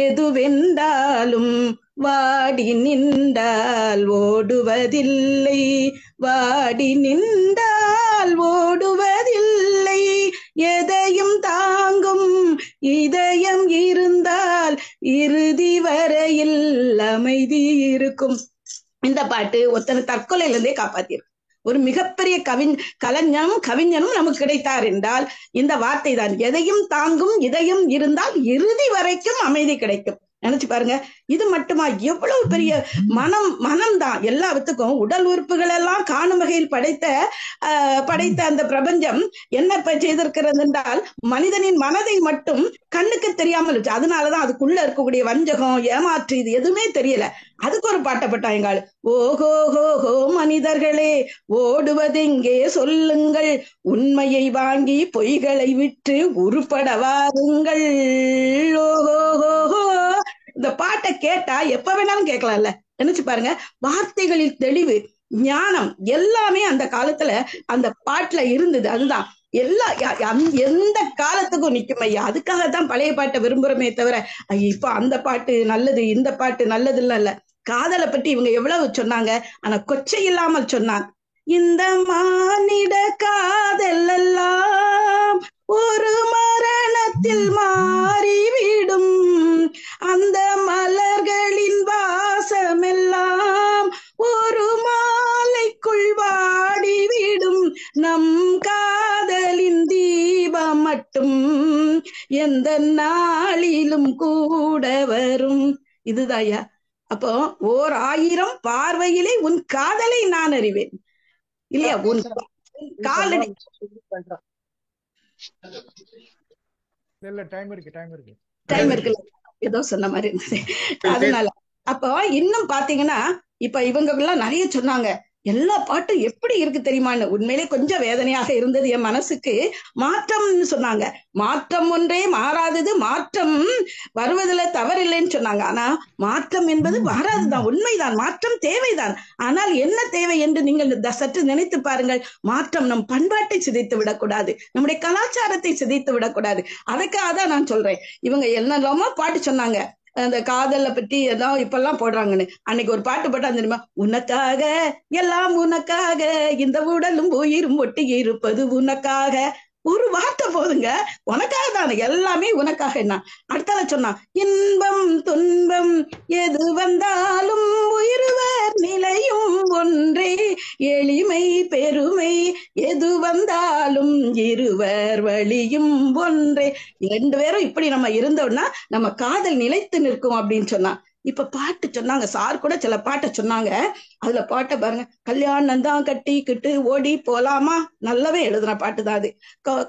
எதுவென்றாலும் வாடி நின்றால் ஓடுவதில்லை, வாடி நின்றால் ஓடுவதில்லை, எதையும் தாங்கும் இதயம் இருந்தால் இறுதி வரையில் அமைதி இருக்கும். இந்த பாட்டு ஒருத்தனை தற்கொலையில இருந்தே காப்பாத்திருக்கு. ஒரு மிகப்பெரிய கவிஞனும் நமக்கு கிடைத்தார் என்றால் இந்த வார்த்தை தான். எதையும் தாங்கும் இதயம் இருந்தால் இறுதி வரைக்கும் அமைதி கிடைக்கும். நினைச்சு பாருங்க. இது மட்டுமா, எவ்வளவு பெரிய மனம்தான் எல்லாத்துக்கும். உடல் உறுப்புகள் எல்லாம் காணும் வகையில் படைத்த அந்த பிரபஞ்சம் என்ன செய்திருக்கிறது என்றால், மனிதனின் மனதை மட்டும் கண்ணுக்கு தெரியாமல் வச்சு. அதனாலதான் அதுக்குள்ள இருக்கக்கூடிய வஞ்சகம், ஏமாற்று, இது எதுவுமே தெரியல. அதுக்கு ஒரு பாட்டப்பட்டா எங்கால். ஓஹோஹோஹோ மனிதர்களே ஓடுவதெங்கே சொல்லுங்கள், உண்மையை வாங்கி பொய்களை விட்டு உருப்பட வாருங்கள். ஓஹோஹோஹோ. இந்த பாட்டை கேட்டா எப்ப வேணாலும் கேட்கலாம்ல. நினைச்சு பாருங்க. வார்த்தைகளில் தெளிவு, ஞானம் எல்லாமே அந்த காலத்துல அந்த பாட்டுல இருந்தது. அதுதான் எந்த காலத்துக்கும் நிக்கும் ஐயா. அதுக்காகத்தான் பழைய பாட்டை விரும்புறமே தவிர இப்ப அந்த பாட்டு நல்லது இந்த பாட்டு நல்லது இல்ல. காதலை பற்றி இவங்க எவ்வளவு சொன்னாங்க, ஆனா கொச்சை இல்லாமல் சொன்னாங்க. இந்த மானிட காதல் எல்லாம் ஒரு மரணத்தில் மாறிவிடும், அந்த மலர்களின் வாசமெல்லாம் ஒரு மாலைக்குள் வாடிவிடும், நம் காதலின் தீபம் மட்டும் எந்த நாளிலும் கூட வரும். இதுதாயா. அப்போ 1000 பார்வையிலே உன் காதலை நான் அறிவேன் இல்லையா. உன் காலடி இல்ல டைம் இருக்கு டைம் இருக்குல்ல, ஏதோ சொன்ன மாதிரி இருந்தது. அதனால அப்போ இன்னும் பாத்தீங்கன்னா இப்ப இவங்க எல்லாம் நிறைய சொன்னாங்க. எல்லா பாட்டும் எப்படி இருக்கு தெரியுமான்னு உண்மையிலே கொஞ்சம் வேதனையாக இருந்தது என் மனசுக்கு. மாற்றம்னு சொன்னாங்க. மாற்றம் ஒன்றே மாறாதது, மாற்றம் வருவதில் தவறில்லைன்னு சொன்னாங்க. ஆனா மாற்றம் என்பது மாறாதுதான், உண்மைதான், மாற்றம் தேவைதான். ஆனால் என்ன தேவை என்று நீங்கள் சற்று நினைத்து பாருங்கள். மாற்றம் நம் பண்பாட்டை சிதைத்து விடக்கூடாது, நம்முடைய கலாச்சாரத்தை சிதைத்து விடக்கூடாது. அதுக்காக தான் நான் சொல்றேன். இவங்க என்னெல்லாமோ பாட்டு சொன்னாங்க, அந்த காதலை பற்றி எல்லாம் இப்பெல்லாம் போடுறாங்கன்னு. அன்னைக்கு ஒரு பாட்டு போட்டா தெரியுமா, உனக்காக எல்லாம் உனக்காக, இந்த உடலும் உயிரும் ஒட்டி இருப்பது உனக்காக. ஒரு வார்த்தை போதுங்க, உனக்காக தானே, எல்லாமே உனக்காக. என்ன அடுத்தால சொன்னா, இன்பம் துன்பம் எது வந்தாலும் உயிருவர் நிலையும் ஒன்றே, எளிமை பெருமை எது வந்தாலும் இருவர் வழியும் ஒன்றே. 2 பேரும் இப்படி நம்ம இருந்தோம்னா நம்ம காதல் நிலைத்து நிற்கும் அப்படின்னு சொன்னா. இப்ப பாட்டு சொன்னாங்க, சார் கூட சில பாட்டை சொன்னாங்க. அதுல பாட்டை பாருங்க, கல்யாணம் தான் கட்டிக்கிட்டு ஓடி போலாமா, நல்லாவே எழுதுன பாட்டு தான் அது.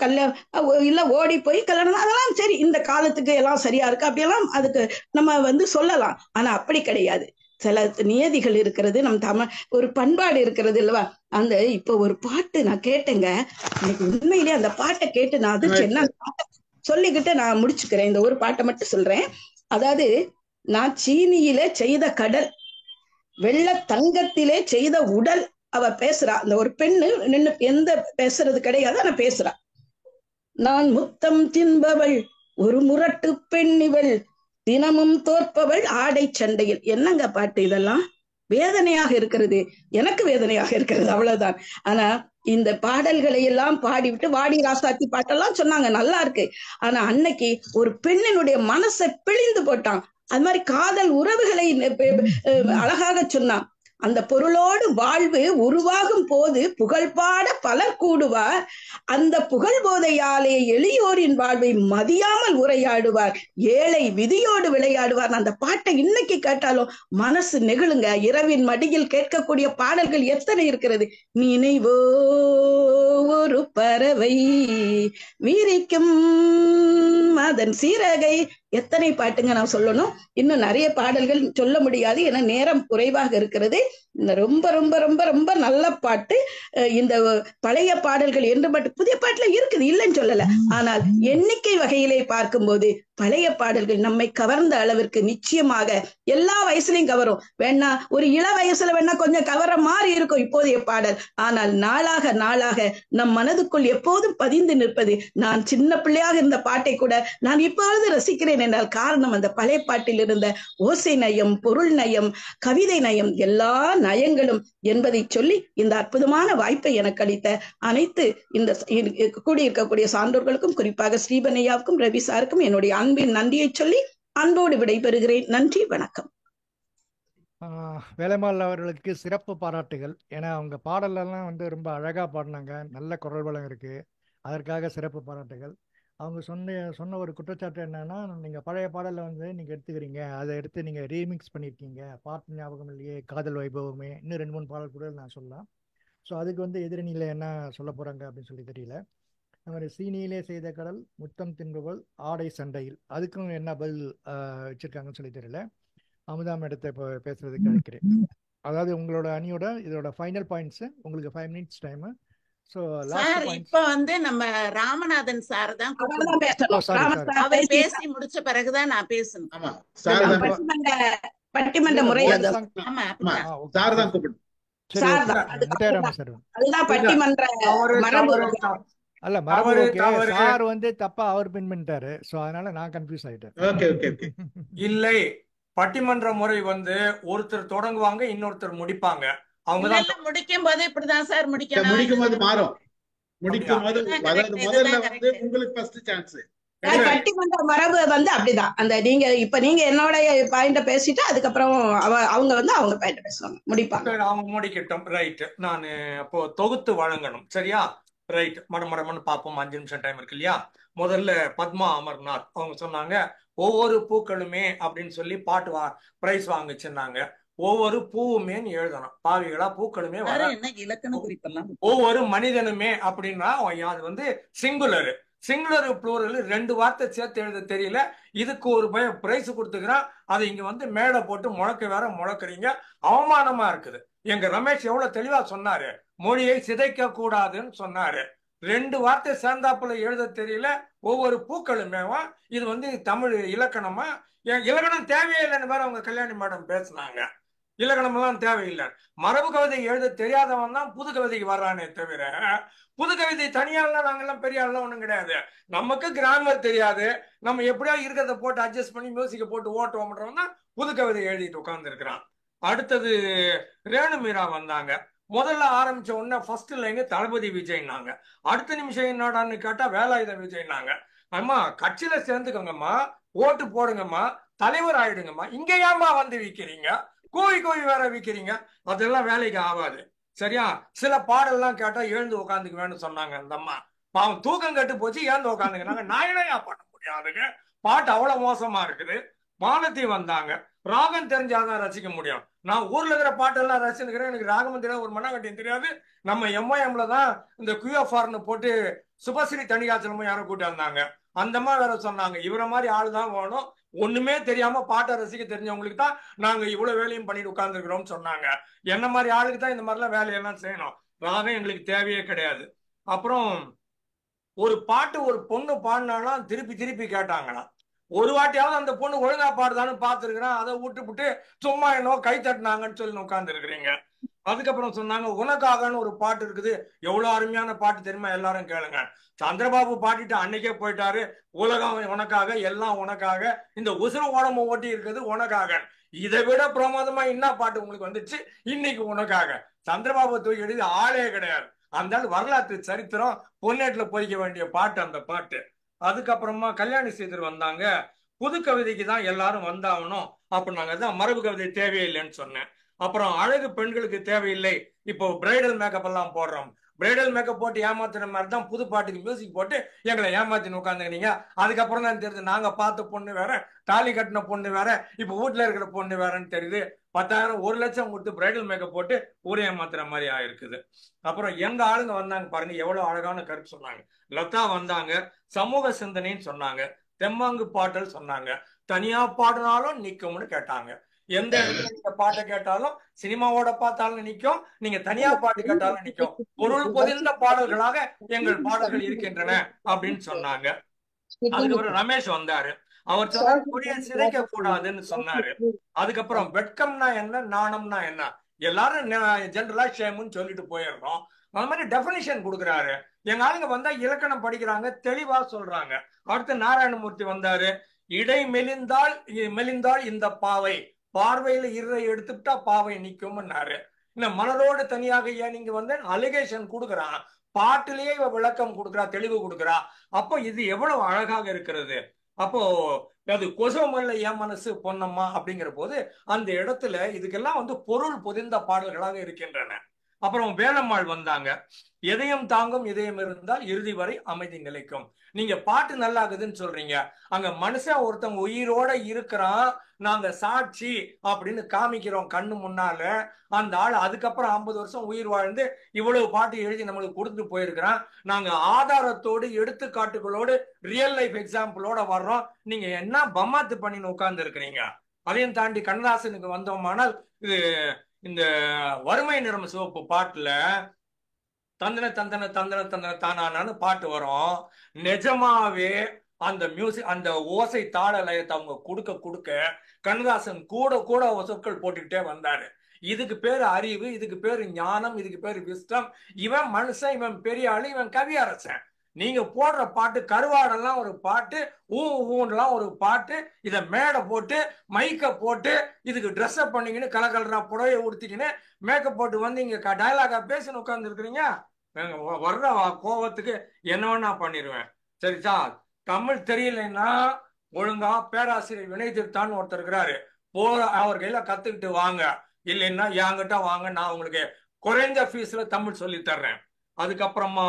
கல்யாணம் இல்ல ஓடி போய் கல்யாணம், அதெல்லாம் சரி, இந்த காலத்துக்கு எல்லாம் சரியா இருக்கு, அப்படியெல்லாம் அதுக்கு நம்ம சொல்லலாம். ஆனா அப்படி கிடையாது. சில நியதிகள் இருக்கிறது, நம் தமிழ் ஒரு பண்பாடு இருக்கிறது இல்லவா. அந்த இப்ப ஒரு பாட்டு நான் கேட்டேங்க, எனக்கு உண்மையிலேயே அந்த பாட்டை கேட்டு நான் அது என்ன சொல்லிக்கிட்டு நான் முடிச்சுக்கிறேன். இந்த ஒரு பாட்டை மட்டும் சொல்றேன். அதாவது, நான் சீனியிலே செய்த கடல், வெள்ள தங்கத்திலே செய்த உடல். அவ பேசுறா, அந்த ஒரு பெண்ணு நின்னு, எந்த பேசுறது கிடையாது, ஆனா பேசுறா. நான் முத்தம் தின்பவள் ஒரு முரட்டு பெண்ணிவள், தினமும் தோற்பவள் ஆடை சண்டையில். என்னங்க பாட்டு இதெல்லாம்? வேதனையாக இருக்கிறது, எனக்கு வேதனையாக இருக்கிறது, அவ்வளவுதான். ஆனா இந்த பாடல்களை எல்லாம் பாடிவிட்டு வாடி ராசாத்தி பாட்டெல்லாம் சொன்னாங்க, நல்லா இருக்கு. ஆனா அன்னைக்கு ஒரு பெண்ணினுடைய மனசை பிழிந்து போட்டான். அது மாதிரி காதல் உறவுகளை அழகாக சொன்னான். அந்த பொருளோடு வாழ்வு உருவாகும் போது புகழ்பாட பலர் கூடுவார், அந்த புகழ் போதையாலே எளியோரின் வாழ்வை மதியாமல் உரையாடுவார், ஏழை விதியோடு விளையாடுவார். அந்த பாட்டை இன்னைக்கு கேட்டாலும் மனசு நெகிழுங்க. இரவின் மடியில் கேட்கக்கூடிய பாடல்கள் எத்தனை இருக்கிறது. நினைவோ ஒரு பறவை வீரிக்கும் அதன் சீரகை, எத்தனை பாட்டுங்க நான் சொல்லணும். இன்னும் நிறைய பாடல்கள் சொல்ல முடியாது, ஏன்னா நேரம் குறைவாக இருக்கிறது. ரொம்ப ரொம்ப ரொம்ப ரொம்ப நல்ல பாட்டு. இந்த பழைய பாடல்கள் என்று மட்டும், புதிய பாட்டுல இருக்குது, இல்லைன்னு சொல்லல. ஆனால் எண்ணிக்கை வகையிலே பார்க்கும்போது பழைய பாடல்கள் நம்மை கவர்ந்த அளவிற்கு நிச்சயமாக எல்லா வயசுலையும் கவரும். வேணா ஒரு இள வயசுல வேணா கொஞ்சம் கவர மாதிரி இருக்கும் இப்போதைய பாடல். ஆனால் நாளாக நாளாக நம் மனதுக்குள் எப்போதும் பதிந்து நிற்பது. நான் சின்ன பிள்ளையாக இருந்த பாட்டை கூட நான் இப்பொழுது ரசிக்கிறேன் என்றால் காரணம் அந்த பழைய பாட்டில் இருந்த ஓசை நயம், பொருள் நயம், கவிதை நயம், எல்லா நயங்களும் என்பதை சொல்லி இந்த அற்புதமான வாய்ப்பை எனக்கு அளித்த அனைத்து இந்த கூடியிருக்கக்கூடிய சான்றோர்களுக்கும், குறிப்பாக ஸ்ரீபனையாவுக்கும் ரவி சாருக்கும் என்னுடைய அன்பின் நன்றியை சொல்லி அன்போடு விடைபெறுகிறேன். நன்றி, வணக்கம். வேலைமாள் அவர்களுக்கு சிறப்பு பாராட்டுகள். ஏன்னா அவங்க பாடலெல்லாம் ரொம்ப அழகா பாடினாங்க, நல்ல குரல் வளம் இருக்கு, அதற்காக சிறப்பு பாராட்டுகள். அவங்க சொன்ன ஒரு குற்றச்சாட்டு என்னன்னா, நீங்க பழைய பாடலை நீங்க எடுத்துக்கிறீங்க, அதை எடுத்து நீங்க ரீமிக்ஸ் பண்ணியிருக்கீங்க, பாட்டு ஞாபகம் இல்லையே, காதல் வைபவமே, இன்னும் 2-3 பாடல் கூட நான் சொல்லலாம். ஸோ அதுக்கு எதிரணியில என்ன சொல்ல போறாங்க அப்படின்னு சொல்லி தெரியல. அந்த மாதிரி சீனியிலே செய்த கடல், முத்தம் தின்பவள் ஆடை சண்டையில், அதுக்கும் என்ன பதில் வச்சிருக்காங்கன்னு சொல்லி தெரியல. அமுதா மேடத்தை இப்போ பேசுறதுக்கு அழைக்கிறேன். அதாவது உங்களோட அணியோட இதோட ஃபைனல் பாயிண்ட்ஸ், உங்களுக்கு 5 minutes டைம். சார் இப்ப நம்ம ராமநாதன் சார் தான் அவர் பேசி முடிச்ச பிறகுதான் நான் பேசணும். பட்டிமன்ற முறை அதுதான் பட்டிமன்ற மரபு. அல்ல மரபு சார் தப்பா அவர் பின் பண்ணிட்டாரு. சோ அதனால நான் கன்ஃபியூஸ் ஆயிட்டேன். இல்லை, பட்டிமன்ற முறை ஒருத்தர் தொடங்குவாங்க, இன்னொருத்தர் முடிப்பாங்க. அவங்க முடிக்கும் போது இப்படிதான் சார் முடிக்கும் போது மாறும். முடிக்கும் போது முதல்ல உங்களுக்கு ஃபர்ஸ்ட் சான்ஸ். பட்டிமன்ற மரபு அப்படிதான். அந்த நீங்க என்னோட பாயிண்ட பேசிட்டு அதுக்கப்புறம் அவங்க அவங்க பாயிண்ட பேசுவாங்க, முடிப்பாங்க. அவங்க முடிக்கட்டும். ரைட், நான் அப்போ தொகுத்து வழங்கணும். சரியா? ரைட், மடமடமன்னு பார்ப்போம். 5 நிமிஷம் டைம் இருக்கு இல்லையா? முதல்ல பத்மா அமர்நாத் அவங்க சொன்னாங்க, ஒவ்வொரு பூக்களுமே அப்படின்னு சொல்லி பாட்டு பிரைஸ் வாங்கிச்சிருந்தாங்க. ஒவ்வொரு பூவுமே எழுதணும், பாவிகளா பூக்களுமே வர, இலக்கண குறிப்பெல்லாம் ஒவ்வொரு மனிதனுமே அப்படின்னா அது சிங்குலரு. சிங்குலர் ப்ளூரல் 2 வார்த்தை சேர்த்து எழுத தெரியல, இதுக்கு ஒரு பிரைஸ் கொடுத்துக்கிறான், அதை இங்க வந்து மேடை போட்டு முழக்க வேற முழக்கிறீங்க, அவமானமா இருக்குது. எங்க ரமேஷ் எவ்வளவு தெளிவா சொன்னாரு, மொழியை சிதைக்க கூடாதுன்னு சொன்னாரு. 2 வார்த்தை சேர்ந்தாப்புல எழுத தெரியல, ஒவ்வொரு பூக்களுமேவா இது வந்து தமிழ் இலக்கணமா? இலக்கணம் தேவையே இல்லைன்னு வேற அவங்க கல்யாணி மேடம் பேசினாங்க. இலக்கணம் எல்லாம் தேவையில்லை, மரபு கவிதை எழுத தெரியாதவன் தான் புது கவிதைக்கு வர்றானே தவிர, புது கவிதை தனியாலாம் நாங்கெல்லாம் பெரிய ஆள்லாம் ஒண்ணும் கிடையாது. நமக்கு கிராமர் தெரியாது, நம்ம எப்படியோ இருக்கிறத போட்டு அட்ஜஸ்ட் பண்ணி மியூசிக்கை போட்டு ஓட்டுவோம்ன்றவன் தான் புது கவிதை எழுதிட்டு உட்கார்ந்து இருக்கிறான். அடுத்தது ரேணு மீரா வந்தாங்க. முதல்ல ஆரம்பிச்ச உடனே ஃபர்ஸ்ட் லைன் தளபதி விஜய்னாங்க, அடுத்த நிமிஷம் என்னடான்னு கேட்டா வேலாயுத விஜய்னாங்க. அம்மா கட்சியில சேர்ந்துக்கோங்கம்மா, ஓட்டு போடுங்கம்மா, தலைவர் ஆயிடுங்கம்மா, இங்க ஏமா வந்து விற்கிறீங்க, கோவி வேற விற்கிறீங்க, அதெல்லாம் வேலைக்கு ஆகாது. சரியா? சில பாடல்லாம் கேட்டா எழுந்து உட்காந்துக்குவேன்னு சொன்னாங்க. அந்த அம்மா பாவம் தூக்கம் கட்டு போச்சு, ஏந்து உட்காந்துக்கிறாங்க. நான் என்னையா பண்ண முடியாதுங்க, பாட்டு அவ்வளவு மோசமா இருக்குது. மாலத்தி வந்தாங்க, ராகம் தெரிஞ்சாதான் ரசிக்க முடியும். நான் ஊர்ல இருக்கிற பாட்டெல்லாம் ரசிக்கிறேன், எனக்கு ராகம் தெரியாது, ஒரு மண்ணாங்கட்டியும் தெரியாது. நம்ம எம்ஐஎம்ல தான் இந்த QFRன்னு போட்டு சுபஸ்ரீ தனிகாச்சலமும் யாரும் கூட்டி வந்தாங்க. அந்த மாதிரி வேற சொன்னாங்க, இவரை மாதிரி ஆளு தான் வேணும், ஒண்ணுமே தெரியாம பாட்டை ரசிக்க தெரிஞ்சவங்களுக்கு தான் நாங்க இவ்வளவு வேலையும் பண்ணிட்டு உட்கார்ந்துருக்கிறோம்னு சொன்னாங்க. என்ன மாதிரி ஆளுக்கு தான் இந்த மாதிரிலாம் வேலையெல்லாம் செய்யணும், ராகம் எங்களுக்கு தேவையே கிடையாது. அப்புறம் ஒரு பாட்டு ஒரு பொண்ணு பாடினாலும் திருப்பி திருப்பி கேட்டாங்களாம். ஒரு வாட்டியாவது அந்த பொண்ணு ஒழுங்கா பாடுதான்னு பார்த்துருக்கிறேன், அதை விட்டு சும்மா என்னோ கை தட்டினாங்கன்னு சொல்லி உட்கார்ந்து இருக்கிறீங்க. அதுக்கப்புறம் சொன்னாங்க உனக்காகன்னு ஒரு பாட்டு இருக்குது, எவ்வளவு அருமையான பாட்டு தெரியுமா, எல்லாரும் கேளுங்க. சந்திரபாபு பாடிட்டு அன்னைக்கே போயிட்டாரு, உலகம் உனக்காக, எல்லாம் உனக்காக, இந்த உசுறு உடம்பு ஓட்டி இருக்குது உனக்காக. இதை விட பிரமாதமா என்ன பாட்டு உங்களுக்கு வந்துச்சு இன்னைக்கு உனக்காக? சந்திரபாபு தூக்கி எழுதி ஆளே கிடையாது. அந்த வரலாற்று சரித்திரம் பொன்னேட்டுல பொறிக்க வேண்டிய பாட்டு அந்த பாட்டு. அதுக்கப்புறமா கல்யாணி ஸ்ரீதர் வந்தாங்க, புது கவிதைக்கு தான் எல்லாரும் வந்தாகணும் அப்படின்னாங்க, தான் மரபு கவிதை தேவையில்லைன்னு சொன்னேன். அப்புறம் அழகு பெண்களுக்கு தேவையில்லை, இப்போ பிரைடல் மேக்கப் எல்லாம் போடுறோம், பிரைடல் மேக்கப் போட்டு ஏமாத்துற மாதிரி தான் புது பாட்டுக்கு மியூசிக் போட்டு எங்களை ஏமாத்தின்னு உட்காந்துக்கிறீங்க. அதுக்கப்புறம் தான் தெரியுது நாங்க பார்த்த பொண்ணு வேற, தாலி கட்டின பொண்ணு வேற, இப்ப வீட்டுல இருக்கிற பொண்ணு வேறன்னு தெரியுது. 10,000 1 லட்சம் கொடுத்து பிரைடல் மேக்கப் போட்டு ஊரே ஏமாத்துற மாதிரி ஆயிருக்குது. அப்புறம் எங்க ஆளுங்க வந்தாங்க பாருங்க, எவ்வளவு அழகான கருத்து சொன்னாங்க. லதா வந்தாங்க, சமூக சிந்தனைன்னு சொன்னாங்க, தெம்மாங்கு பாட்டல் சொன்னாங்க, தனியா பாடினாலும் நிக்கும்னு கேட்டாங்க. எந்த இடத்துல நீங்க பாட்டை கேட்டாலும் சினிமாவோட பார்த்தாலும் நிக்கும், நீங்க தனியா பாட்டு கேட்டாலும் நிக்கும், பொருள் பொதிந்த பாடல்களாக எங்கள் பாடல்கள் இருக்கின்றன அப்படின்னு சொன்னாங்க. அதுக்கப்புறம் ரமேஷ் வந்தாரு, அவர் சொன்னாரு மொழியை சிதைக்க கூடாதுன்னு சொன்னாரு. அதுக்கப்புறம் வெட்கம்னா என்ன, நாணம்னா என்ன, எல்லாரும் ஜென்ரலா ஷேம்னு சொல்லிட்டு போயிடுறோம். அந்த மாதிரி டெபினிஷன் கொடுக்குறாரு. எங்க ஆளுங்க வந்தா இலக்கணம் படிக்கிறாங்க, தெளிவா சொல்றாங்க. அடுத்து நாராயணமூர்த்தி வந்தாரு, இடை மெலிந்தால் இந்த பாவை, பார்வையில இறை எடுத்துட்டா பாவை நிக்கும்னாரு. இந்த மலரோடு தனியாக ஏன் நீங்க வந்து அலிகேஷன் கொடுக்குறான், பாட்டிலேயே இவ விளக்கம் கொடுக்குறா, தெளிவு கொடுக்குறா. அப்போ இது எவ்வளவு அழகாக இருக்கிறது. அப்போ அது கொசமல்ல என் மனசு பொன்னம்மா அப்படிங்கிற போது அந்த இடத்துல இதுக்கெல்லாம் வந்து பொருள் பொதிந்த பாடல்களாக இருக்கின்றன. அப்புறம் வேலம்மாள் வந்தாங்க, எதையும் தாங்கும் இதயம் இருந்தால் இறுதி வரை அமைதி நிலைக்கும். நீங்க பாட்டு நல்லா இருக்குதுன்னு சொல்றீங்க, அங்க மனுஷன் ஒருத்தவங்க உயிரோட இருக்கிறான், நாங்க சாட்சி அப்படின்னு காமிக்கிறோம் கண்ணு முன்னால. அந்த ஆள் அதுக்கப்புறம் 50 வருஷம் உயிர் வாழ்ந்து இவ்வளவு பாட்டு எழுதி நம்மளுக்கு கொடுத்துட்டு போயிருக்கிறான். நாங்க ஆதாரத்தோடு எடுத்துக்காட்டுகளோடு ரியல் லைஃப் எக்ஸாம்பிளோட வர்றோம், நீங்க என்ன பம்மாத்து பண்ணின்னு உட்கார்ந்து இருக்கிறீங்க. அதையும் தாண்டி கண்ணதாசனுக்கு வந்தோமானால், இது இந்த வறுமை நிறம் சிவப்பு பாட்டுல தந்தன தந்தன தந்தன தந்தன தானானு பாட்டு வரும். நிஜமாவே அந்த மியூசிக், அந்த ஓசை தாள லயத்தை அவங்க கொடுக்க கண்ணதாசன் கூட சொற்கள் போட்டுக்கிட்டே வந்தாரு. இதுக்கு பேரு அறிவு, இதுக்கு பேரு ஞானம், இதுக்கு பேரு விஸ்டம். இவன் மனுஷன், இவன் பெரிய ஆளு, இவன் கவியரசன். நீங்க போடுற பாட்டு கருவாடெல்லாம் ஒரு பாட்டு, ஊன்லாம் ஒரு பாட்டு, இதை மேடை போட்டு மைக்க போட்டு இதுக்கு ட்ரெஸ் அப் பண்ணிக்கின்னு கலக்கலரா புடவையை உடுத்திக்கின்னு மேக்கப் போட்டு வந்து இங்க டயலாகா பேசின்னு உட்கார்ந்து இருக்கிறீங்க. வர்ற கோவத்துக்கு என்ன வேணா பண்ணிடுவேன். சரிச்சா? தமிழ் தெரியலைன்னா ஒழுங்கா பேராசிரியர் வினய் திருத்தான்னு ஒருத்தர் இருக்கிறாரு, அவர் கையில கத்துக்கிட்டு வாங்க, இல்லைன்னா என்கிட்ட வாங்க, நான் உங்களுக்கு குறைந்த ஃபீஸ்ல தமிழ் சொல்லி தர்றேன். அதுக்கப்புறமா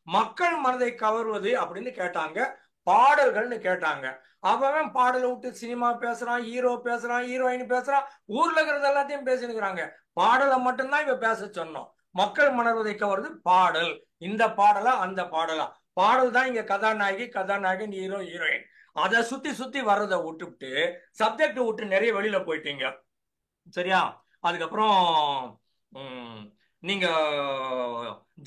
மக்கள் மனதை கவர்வது அப்படின்னு கேட்டாங்க, பாடல்கள்னு கேட்டாங்க. அவன் பாடலை விட்டு சினிமா பேசுறான், ஹீரோ பேசுறான், ஹீரோயின் பேசுறான், ஊர்ல இருக்கிறது எல்லாத்தையும் பேசினுக்கிறாங்க. பாடலை மட்டும்தான் இவ பேச சொன்னோம். மக்கள் மனதை கவர்வது பாடல், இந்த பாடலா அந்த பாடலா, பாடல் தான் இங்க கதாநாயகி, கதாநாயகன், ஹீரோ, ஹீரோயின். அதை சுத்தி சுத்தி வர்றதை விட்டுவிட்டு சப்ஜெக்ட் விட்டு நிறைய வெளியில போயிட்டீங்க. சரியா? அதுக்கப்புறம் நீங்க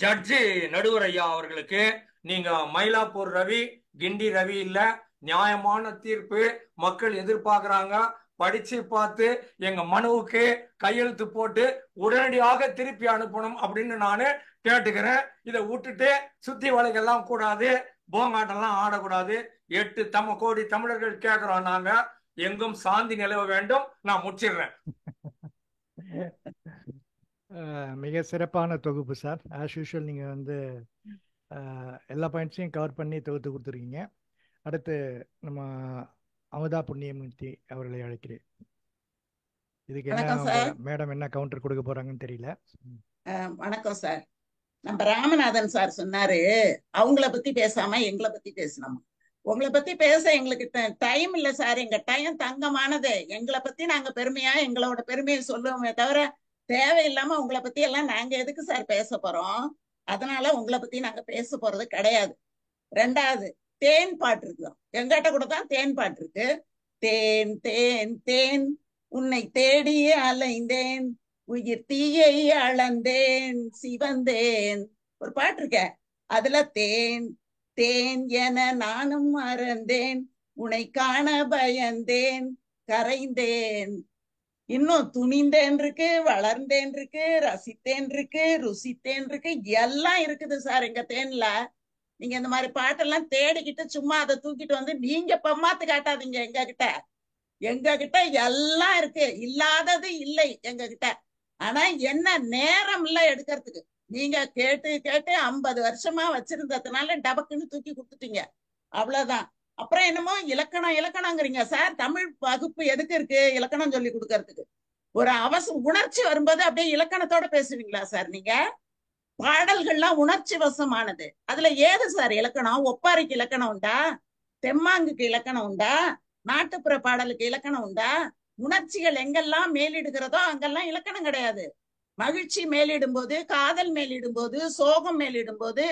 ஜட்ஜி நடுவர் ஐயா அவர்களுக்கு நீங்க மயிலாப்பூர் ரவி, கிண்டி ரவி இல்ல, நியாயமான தீர்ப்பு மக்கள் எதிர்பார்க்கிறாங்க, படிச்சு பார்த்து எங்க மனுவுக்கு கையெழுத்து போட்டு உடனடியாக திருப்பி அனுப்பணும் அப்படின்னு நானு கேட்டுக்கிறேன். இதை விட்டுட்டு சுத்தி வளைக்கெல்லாம் கூடாது, போங்காட்டெல்லாம் ஆடக்கூடாது. 8 கோடி தமிழர்கள் கேட்கிறோம் நாங்க. எங்கும் சாந்தி நிலவ வேண்டும். நான் முடிச்சிடுறேன். மிக சிறப்பான தொகுப்பு சார். ஆஸ் யூஷுவல் நீங்கள் வந்து எல்லா பாயிண்ட்ஸையும் கவர் பண்ணி தொகுத்து கொடுத்துருக்கீங்க. அடுத்து நம்ம அமுதா புண்ணியமூர்த்தி அவர்களை அழைக்கிறேன். இதுக்கு என்ன மேடம் என்ன கவுண்டர் கொடுக்க போறாங்கன்னு தெரியல. வணக்கம் சார். நம்ம ராமநாதன் சார் சொன்னாரு அவங்கள பத்தி பேசாம எங்களை பத்தி பேசணும். உங்களை பத்தி பேச எங்களுக்கு டைம் இல்ல சார். எங்க டைம் தங்கமானது. எங்களை பத்தி நாங்க பெருமையா எங்களோட பெருமையை சொல்லுவோமே தவிர தேவையில்லாம உங்களை பத்தி எல்லாம் நாங்க எதுக்கு சார் பேச போறோம்? அதனால உங்களை பத்தி நாங்க பேச போறது கிடையாது. 2வது, தேன் பாட்டு இருக்கு. எங்கிட்ட கூட தான் தேன் பாட்டு இருக்கு. தேன் தேன் தேன் உன்னை தேடி அலைந்தேன், உயிர் தீயை அளந்தேன், சிவந்தேன், ஒரு பாட்டு இருக்க. அதுல தேன் தேன் என நானும் மறந்தேன், உன்னை காண பயந்தேன், கரைந்தேன், இன்னும் துணிந்தேன் இருக்கு, வளர்ந்தேன் இருக்கு, ரசித்தேன் இருக்கு, ருசித்தேன் இருக்கு, எல்லாம் இருக்குது சார் எங்க தேன்ல. நீங்க இந்த மாதிரி பாட்டெல்லாம் தேடிக்கிட்டு சும்மா அதை தூக்கிட்டு வந்து நீங்க பம்மாத்து காட்டாதீங்க. எங்க கிட்ட எல்லாம் இருக்கு, இல்லாதது இல்லை எங்க கிட்ட. ஆனா என்ன நேரம் இல்ல எடுக்கிறதுக்கு. நீங்க கேட்டு கேட்டு 50 வருஷமா வச்சிருந்ததுனால டபக்குன்னு தூக்கி கொடுத்துட்டீங்க, அவ்வளவுதான். அப்புறம் என்னமோ இலக்கணம் இலக்கணங்கிறீங்க சார். தமிழ் வகுப்பு எதுக்கு இருக்கு? இலக்கணம் சொல்லி கொடுக்கறதுக்கு. ஒரு உணர்ச்சி வரும்போது அப்படியே இலக்கணத்தோட பேசுவீங்களா சார்? நீங்க பாடல்கள்லாம் உணர்ச்சி வசமானது. அதுல ஏது சார் இலக்கணம்? ஒப்பாரிக்கு இலக்கணம் உண்டா? தெம்மாங்குக்கு இலக்கணம் உண்டா? நாட்டுப்புற பாடலுக்கு இலக்கணம் உண்டா? உணர்ச்சிகள் எங்கெல்லாம் மேலிடுகிறதோ அங்கெல்லாம் இலக்கணம் கிடையாது. மகிழ்ச்சி மேலிடும் போது, காதல் மேலிடும் போது, சோகம் மேலிடும் போது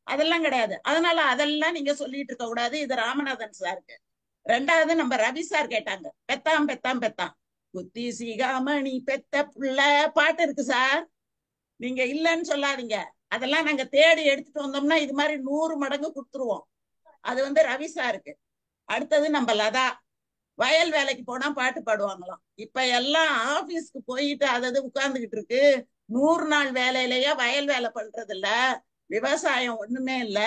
அதெல்லாம் கிடையாது. அதனால அதெல்லாம் நீங்க சொல்லிட்டு இருக்க கூடாது. இது ராமநாதன் சாருக்கு. 2வது, நம்ம ரவி சார் கேட்டாங்க, பெத்தாம் பெத்தாம் பெத்தாம் குத்தி சீகாமணி பெத்த புள்ள பாட்டு இருக்கு சார். நீங்க இல்லைன்னு சொல்லாதீங்க. அதெல்லாம் நாங்க தேடி எடுத்துட்டு வந்தோம்னா இது மாதிரி 100 மடங்கு கொடுத்துருவோம். அது வந்து ரவி சாருக்கு. அடுத்தது நம்ம லதா, வயல் வேலைக்கு போனா பாட்டு பாடுவாங்களாம். இப்ப எல்லாம் ஆபீஸ்க்கு போயிட்டு அதாவது உட்கார்ந்துகிட்டு இருக்கு. 100 நாள் வேலையிலேயே வயல் வேலை பண்றது இல்ல, விவசாயம் ஒண்ணுமே இல்ல,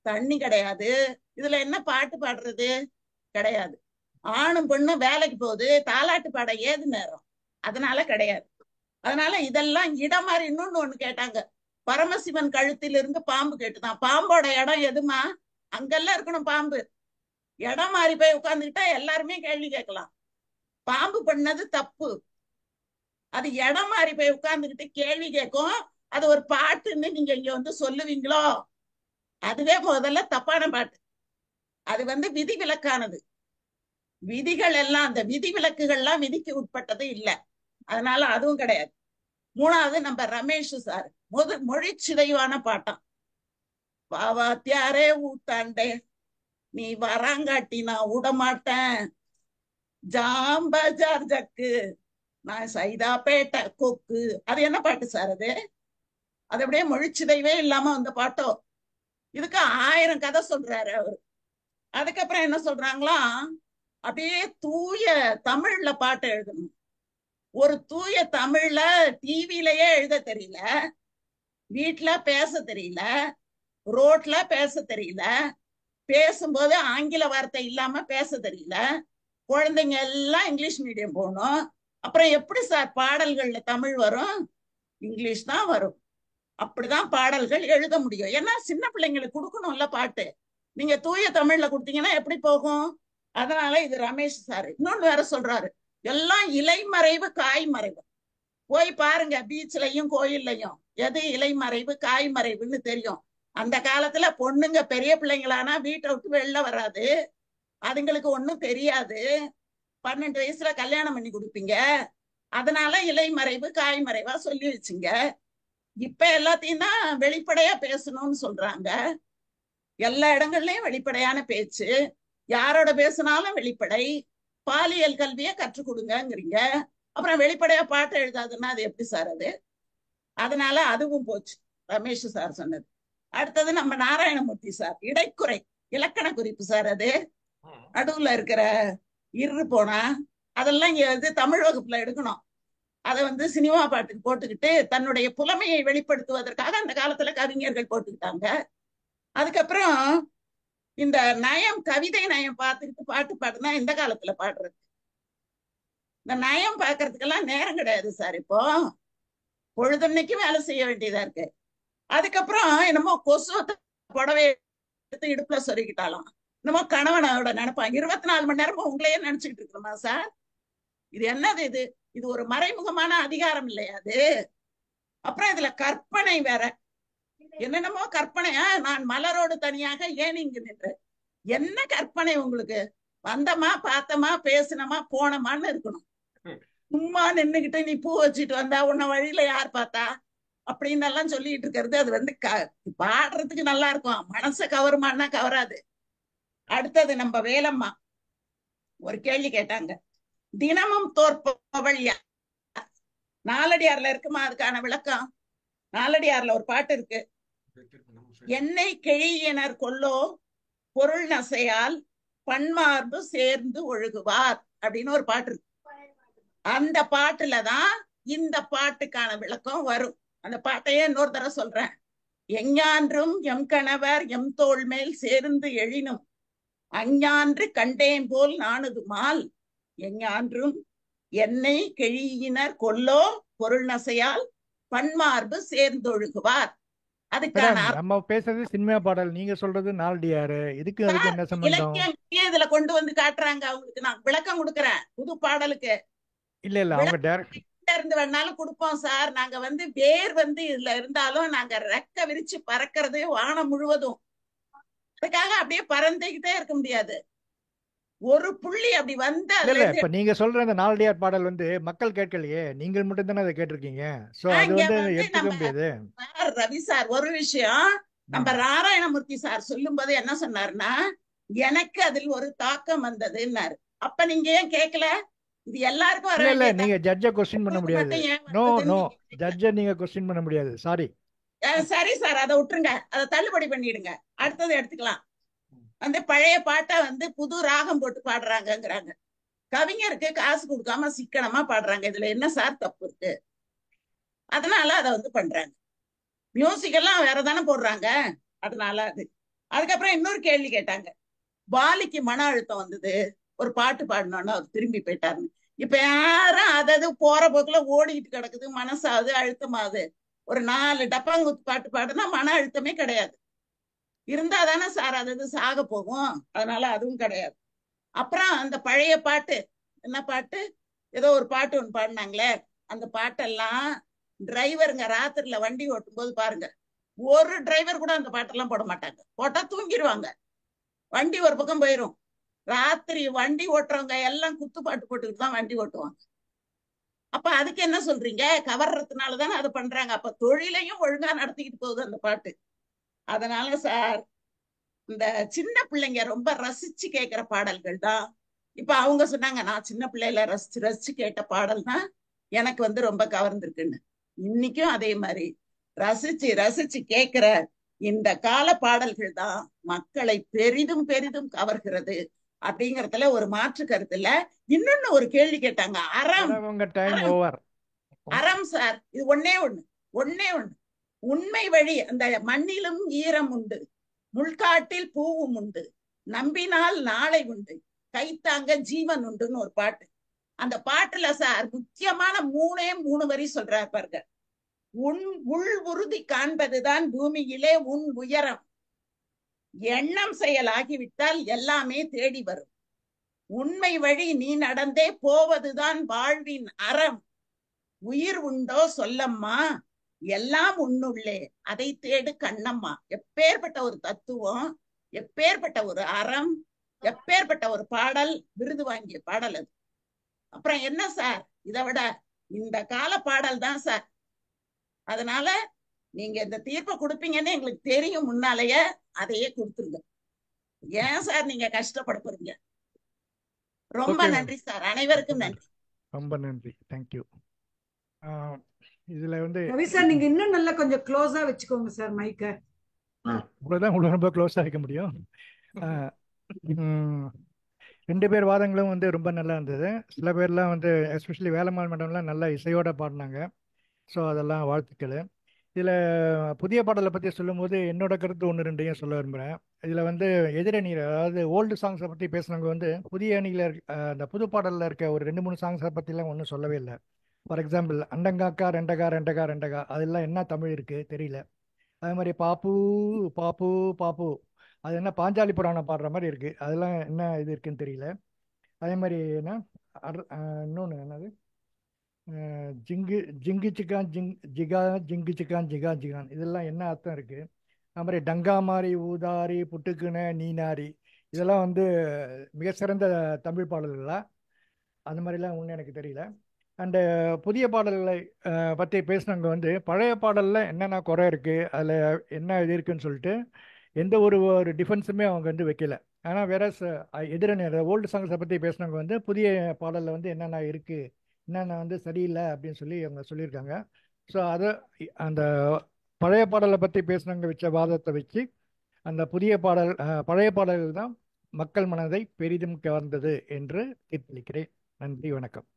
தண்ணி கிடையாது. இதுல என்ன பாட்டு பாடுறது? கிடையாது. ஆணும் பெண்ணும் வேலைக்கு போகுது, தாலாட்டு பாட ஏது நேரம்? அதனால கிடையாது. அதனால இதெல்லாம் இடம் மாதிரி. இன்னொன்னு ஒண்ணு கேட்டாங்க, பரமசிவன் கழுத்திலிருந்து பாம்பு கேட்டுதான். பாம்போட இடம் எதுமா? அங்கெல்லாம் இருக்கணும் பாம்பு. இடம் மாறி போய் உட்கார்ந்துக்கிட்டா எல்லாருமே கேள்வி கேட்கலாம். பாம்பு பண்ணது தப்பு. அது இடம் மாறி போய் உட்கார்ந்துக்கிட்டு கேள்வி கேட்கும். அது ஒரு பாட்டுன்னு நீங்க இங்க வந்து சொல்லுவீங்களோ? அதுவே முதல்ல தப்பான பாட்டு. அது வந்து விதி விலக்கானது. விதிகள் எல்லாம், அந்த விதி விலக்குகள்லாம் விதிக்கு உட்பட்டது இல்லை. அதனால அதுவும் கிடையாது. 3வது, நம்ம ரமேஷ் சார் மொழி சிதைவான பாட்டம். வாத்தியாரே ஊத்தாண்டே, நீ வராங்காட்டி நான் விடமாட்டேன், ஜாம்பஜார் ஜக்கு, நான் சைதாப்பேட்டை கொக்கு. அது என்ன பாட்டு சார்? அது அப்படியே மொழிச்சிதைவே இல்லாம அந்த பாட்டோ. இதுக்கு 1000 கதை சொல்றாரு அவரு. அதுக்கப்புறம் என்ன சொல்றாங்களாம், அப்படியே தூய தமிழ்ல பாட்டு எழுதணும். ஒரு தூய தமிழ்ல டிவிலயே எழுத தெரியல, வீட்டுல பேச தெரியல, ரோட்ல பேச தெரியல, பேசும்போது ஆங்கில வார்த்தை இல்லாம பேச தெரியல, குழந்தைங்க எல்லாம் இங்கிலீஷ் மீடியம் போகணும். அப்புறம் எப்படி சார் பாடல்கள்ல தமிழ் வரும்? இங்கிலீஷ் தான் வரும். அப்படிதான் பாடல்கள் எழுத முடியும். ஏன்னா சின்ன பிள்ளைங்களுக்கு கொடுக்கணும்ல பாட்டு. நீங்க தூய தமிழ்ல கொடுத்தீங்கன்னா எப்படி போகும்? அதனால இது ரமேஷ் சார் இன்னொன்னு வேற சொல்றாரு, எல்லாம் இலைமறைவு காய்மறைவு. போய் பாருங்க பீச்லயும் கோயில்லையும் எது இலைமறைவு காய்மறைவுன்னு தெரியும். அந்த காலத்துல பொண்ணுங்க பெரிய பிள்ளைங்களானா வீட்டை விட்டு வெளில வராது, அதுங்களுக்கு ஒண்ணும் தெரியாது. 12 வயசுல கல்யாணம் பண்ணி கொடுப்பீங்க. அதனால இலைமறைவு காய்மறைவா சொல்லி வச்சுங்க. இப்ப எல்லாத்தையும் தான் வெளிப்படையா பேசணும்னு சொல்றாங்க. எல்லா இடங்கள்லயும் வெளிப்படையான பேச்சு, யாரோட பேசினாலும் வெளிப்படை, பாலியல் கல்வியை கற்றுக் கொடுங்கங்கிறீங்க. அப்புறம் வெளிப்படையா பாட்டு எழுதாதுன்னா அது எப்படி சார் அது? அதனால அதுவும் போச்சு, ரமேஷ் சார் சொன்னது. அடுத்தது நம்ம நாராயணமூர்த்தி சார், இடைக்குறை இலக்கண குறிப்பு சார். அது நடுவுல இருக்கிற இரு போனா அதெல்லாம் இங்க தமிழ் வகுப்புல எடுக்கணும். அதை சினிமா பாட்டுக்கு போட்டுக்கிட்டு தன்னுடைய புலமையை வெளிப்படுத்துவதற்காக அந்த காலத்துல கவிஞர்கள் போட்டுக்கிட்டாங்க. அதுக்கப்புறம் இந்த நயம், கவிதை நயம் பார்த்துக்கிட்டு பாட்டு பாடுனா இந்த காலத்துல பாடுறது. இந்த நயம் பாக்குறதுக்கெல்லாம் நேரம் கிடையாது சார். இப்போ பொழுதுன்னைக்கு வேலை செய்ய வேண்டியதா இருக்கு. அதுக்கப்புறம் என்னமோ கொசுவத்தை புடவை எடுத்து இடுப்புல சொருகிட்டாலும் என்னமோ கணவனோட நினைப்பாங்க. 24 மணி நேரமும் உங்களையே நினைச்சுக்கிட்டு இருக்கணுமா சார்? இது என்னது? இது ஒரு மறைமுகமான அதிகாரம் இல்லையா அது? அப்புறம் இதுல கற்பனை வேற, என்னென்னமோ கற்பனையா. நான் மலரோடு தனியாக ஏன் இங்கு நின்று, என்ன கற்பனை உங்களுக்கு? வந்தமா, பார்த்தமா, பேசினமா, போனமான்னு இருக்கணும். சும்மா நின்னுகிட்டு நீ பூ வச்சுட்டு வந்தா உன்னை வழியில யார் பார்த்தா அப்படின்னு எல்லாம் சொல்லிட்டு இருக்கிறது அது பாடுறதுக்கு நல்லா இருக்கும், மனசை கவருமான்னா கவராது. அடுத்தது நம்ம வேலம்மா ஒரு கேள்வி கேட்டாங்க, தினமும் தோற்பவள் யார்? நாலடியார்ல இருக்குமா அதுக்கான விளக்கம்? நாலடியார்ல ஒரு பாட்டு இருக்கு, என்னை கிழியினர் கொல்லோ பொருள் நசையால் பன்மார்பு சேர்ந்து ஒழுகுவார் அப்படின்னு ஒரு பாட்டு இருக்கு. அந்த பாட்டுலதான் இந்த பாட்டுக்கான விளக்கம் வரும். அந்த பாட்டையே இன்னொரு தடவை சொல்றேன். எஞ்ஞான்றும் எம் கணவர் எம் தோள் மேல் சேர்ந்து எழினும் அஞ்ஞான்று கண்டேன் போல் நாணுதுமால் எஞ்ஞான்றும் என்னை கிழியினர் கொல்லோ பொருள் நசையால் பன்மார்பு சேர்ந்தொழுகுவார். அதுக்கான நம்ம பேசுறது சினிமா பாடல், நீங்க சொல்றது நாலடியாரு. இதுக்கு அதுக்கு என்ன சம்பந்தம்? இலக்கியம் இதுல கொண்டு காட்டுறாங்க. அவங்களுக்கு நான் விளக்கம் கொடுக்கறேன் புது பாடலுக்கு. இல்ல அவங்க டைரக்ட் இருந்து வேணாலும் கொடுப்போம் சார். நாங்க வேர் இதுல இருந்தாலும் நாங்க ரெக்க விரிச்சு பறக்கிறது வானம் முழுவதும். அதுக்காக அப்படியே பறந்துகிட்டே இருக்க முடியாது. ஒரு புள்ளி அப்படி வந்த இப்ப நீங்க சொல்ற அந்த நாலடியார் பாடல் மக்கள் கேட்கலையே, நீங்கள் மட்டும் தானே அதை கேட்டிருக்கீங்க. சோ அது எடுத்துக்க முடியாது. ரவி சார் ஒரு விஷயம், நம்ம நாராயணமூர்த்தி சார் சொல்லும் போது என்ன சொன்னாருன்னா, எனக்கு அதில் ஒரு தாக்கம் வந்ததுன்னாரு. அப்ப நீங்க ஏன் கேட்கல? இது எல்லாருக்கும் வர இல்ல நீங்க ஜட்ஜ கொஸ்டின் பண்ண முடியாது. நோ ஜட்ஜ நீங்க கொஸ்டின் பண்ண முடியாது. சாரி. சரி சார், அதை விட்டுருங்க, அதை தள்ளுபடி பண்ணிடுங்க, அடுத்தது எடுத்துக்கலாம். பழைய பாட்டை புது ராகம் போட்டு பாடுறாங்கிறாங்க. கவிஞருக்கு காசு கொடுக்காம சிக்கனமா பாடுறாங்க. இதுல என்ன சார் தப்பு இருக்கு? அதனால அதை பண்றாங்க. மியூசிக் எல்லாம் வேற தானே போடுறாங்க, அதனால அது. அதுக்கப்புறம் இன்னொரு கேள்வி கேட்டாங்க, பாலிக்கு மன அழுத்தம் வந்தது, ஒரு பாட்டு பாடினோன்னு அவர் திரும்பி போயிட்டாருன்னு. இப்ப யாரும் அதாவது போற போக்குல ஓடிக்கிட்டு கிடக்குது, மனசாவது அழுத்தமாவது. ஒரு 4 டப்பாங்குத்து பாட்டு பாடுனா மன அழுத்தமே கிடையாது. இருந்தா தானே சார் அது சாக போகும். அதனால அதுவும் கிடையாது. அப்புறம் அந்த பழைய பாட்டு, என்ன பாட்டு, ஏதோ ஒரு பாட்டு ஒன்று பாடினாங்களே, அந்த பாட்டெல்லாம் டிரைவருங்க ராத்திரில வண்டி ஓட்டும் போது பாருங்க, ஒரு டிரைவர் கூட அந்த பாட்டெல்லாம் போட மாட்டாங்க. போட்டா தூங்கிடுவாங்க, வண்டி ஒரு பக்கம் போயிரும். ராத்திரி வண்டி ஓட்டுறவங்க எல்லாம் குத்து பாட்டு போட்டுக்கிட்டு தான் வண்டி ஓட்டுவாங்க. அப்ப அதுக்கு என்ன சொல்றீங்க? கவர்றதுனாலதானே அதை பண்றாங்க. அப்ப தொழிலையும் ஒழுங்கா நடத்திக்கிட்டு போகுது அந்த பாட்டு. அதனால சார், இந்த சின்ன பிள்ளைங்க ரொம்ப ரசிச்சு கேட்கிற பாடல்கள் தான். இப்ப அவங்க சொன்னாங்க, நான் சின்ன பிள்ளையில ரசிச்சு ரசிச்சு கேட்ட பாடல் தான் எனக்கு ரொம்ப கவர்ந்திருக்குன்னு. இன்னைக்கும் அதே மாதிரி ரசிச்சு ரசிச்சு கேட்கிற இந்த கால பாடல்கள் தான் மக்களை பெரிதும் பெரிதும் கவர்கிறது அப்படிங்கறதுல ஒரு மாற்று கருத்து இல்ல. இன்னொன்னு ஒரு கேள்வி கேட்டாங்க, அறம் சார். இது ஒன்னே ஒண்ணு, உண்மை வழி. அந்த மண்ணிலும் ஈரம் உண்டு, முள்காட்டில் பூவும் உண்டு, நம்பினால் நாளை உண்டு, கைத்தாங்க ஜீவன் உண்டுன்னு ஒரு பாட்டு. அந்த பாட்டுல சார் முக்கியமான 3 வரி சொல்றாரு பாருங்க. உள் உறுதி காண்பதுதான் பூமியிலே உன் உயரம், எண்ணம் செயல் ஆகிவிட்டால் எல்லாமே தேடி வரும், உண்மை வழி நீ நடந்தே போவதுதான் வாழ்வின் அறம், உயிர் உண்டோ சொல்லம்மா எல்லாம் உன்னுள்ளே அதை தேடு கண்ணம்மா. எப்பேற்பட்ட ஒரு தத்துவம், எப்பேற்பட்ட ஒரு அறம், எப்பேற்பட்ட ஒரு பாடல், விருது வாங்கிய பாடல் அது. அப்புறம் என்ன சார், இதை விட இந்த கால பாடல் தான் சார். அதனால நீங்க இந்த தீர்ப்பை கொடுப்பீங்கன்னு எங்களுக்கு தெரியும் முன்னாலேயே. அதையே கொடுத்துருங்க. ஏன் சார் நீங்க கஷ்டப்பட போறீங்க? ரொம்ப ஓகே மேம், நன்றி சார், அனைவருக்கும் நன்றி. ரொம்ப நன்றி, தேங்க்யூ. இதுல வந்து ரவி சார் நீங்க இன்னும் நல்லா கொஞ்சம் க்ளோஸா வச்சுக்கோங்க சார் மைக்க. இவ்வளவுதான் உங்களை ரொம்ப க்ளோஸா வைக்க முடியும். ஆஹ் உம் ரெண்டு பேர் வாதங்களும் வந்து ரொம்ப நல்லா இருந்தது. சில பேர்லாம் வந்து எஸ்பெஷலி வேலம்மாள் மேடம்லாம் நல்லா இசையோட பாடினாங்க. ஸோ அதெல்லாம் வாழ்த்துக்கள். இதில் புதிய பாடலை பற்றி சொல்லும்போது என்னோட கருத்து ஒன்று ரெண்டையும் சொல்ல விரும்புகிறேன். இதில் வந்து எதிரணியில், அதாவது ஓல்டு சாங்ஸை பற்றி பேசுனவங்க வந்து புதிய அணியில் அந்த புது பாடலில் இருக்க ஒரு 2 3 சாங்ஸை பற்றிலாம் ஒன்றும் சொல்லவே இல்லை. ஃபார் எக்ஸாம்பிள் அண்டங்காக்கா ரெண்டகா ரெண்டகா ரெண்டகா, அதெல்லாம் என்ன தமிழ் இருக்குது தெரியல. அதே மாதிரி பாப்பு பாப்பு பாப்பு, அது என்ன பாஞ்சாலி புராணம் பாடுற மாதிரி இருக்குது, அதெல்லாம் என்ன இது இருக்குன்னு தெரியல. அதே மாதிரி என்ன இன்னொன்று என்னது, ஜிங்கு ஜிங்கு சிக்கான் ஜிகா ஜிங்கு சிக்கான் ஜிகா ஜிகான், இதெல்லாம் என்ன அர்த்தம் இருக்குது. அது மாதிரி டங்கா மாறி ஊதாரி புட்டுக்குன நீனாரி, இதெல்லாம் வந்து மிக சிறந்த தமிழ் பாடல்களா? அந்த மாதிரிலாம் ஒன்றும் எனக்கு தெரியல. அண்டு புதிய பாடல்களை பற்றி பேசினவங்க வந்து பழைய பாடலில் என்னென்ன குறை இருக்குது, அதில் என்ன இது இருக்குன்னு சொல்லிட்டு எந்த ஒரு டிஃபென்ஸுமே அவங்க வந்து வைக்கல. ஆனால் வேற எதிரணி ஓல்டு சாங்ஸை பற்றி பேசினவங்க வந்து புதிய பாடலில் வந்து என்னென்ன இருக்குது, என்னென்ன வந்து சரியில்லை அப்படின்னு சொல்லி அவங்க சொல்லியிருக்காங்க. ஸோ அதை அந்த பழைய பாடலை பற்றி பேசினவங்க வச்ச வாதத்தை வச்சு அந்த பழைய பாடல்கள் தான் மக்கள் மனதை பெரிதும் கவர்ந்தது என்று தீர்ப்பளிக்கிறேன். நன்றி, வணக்கம்.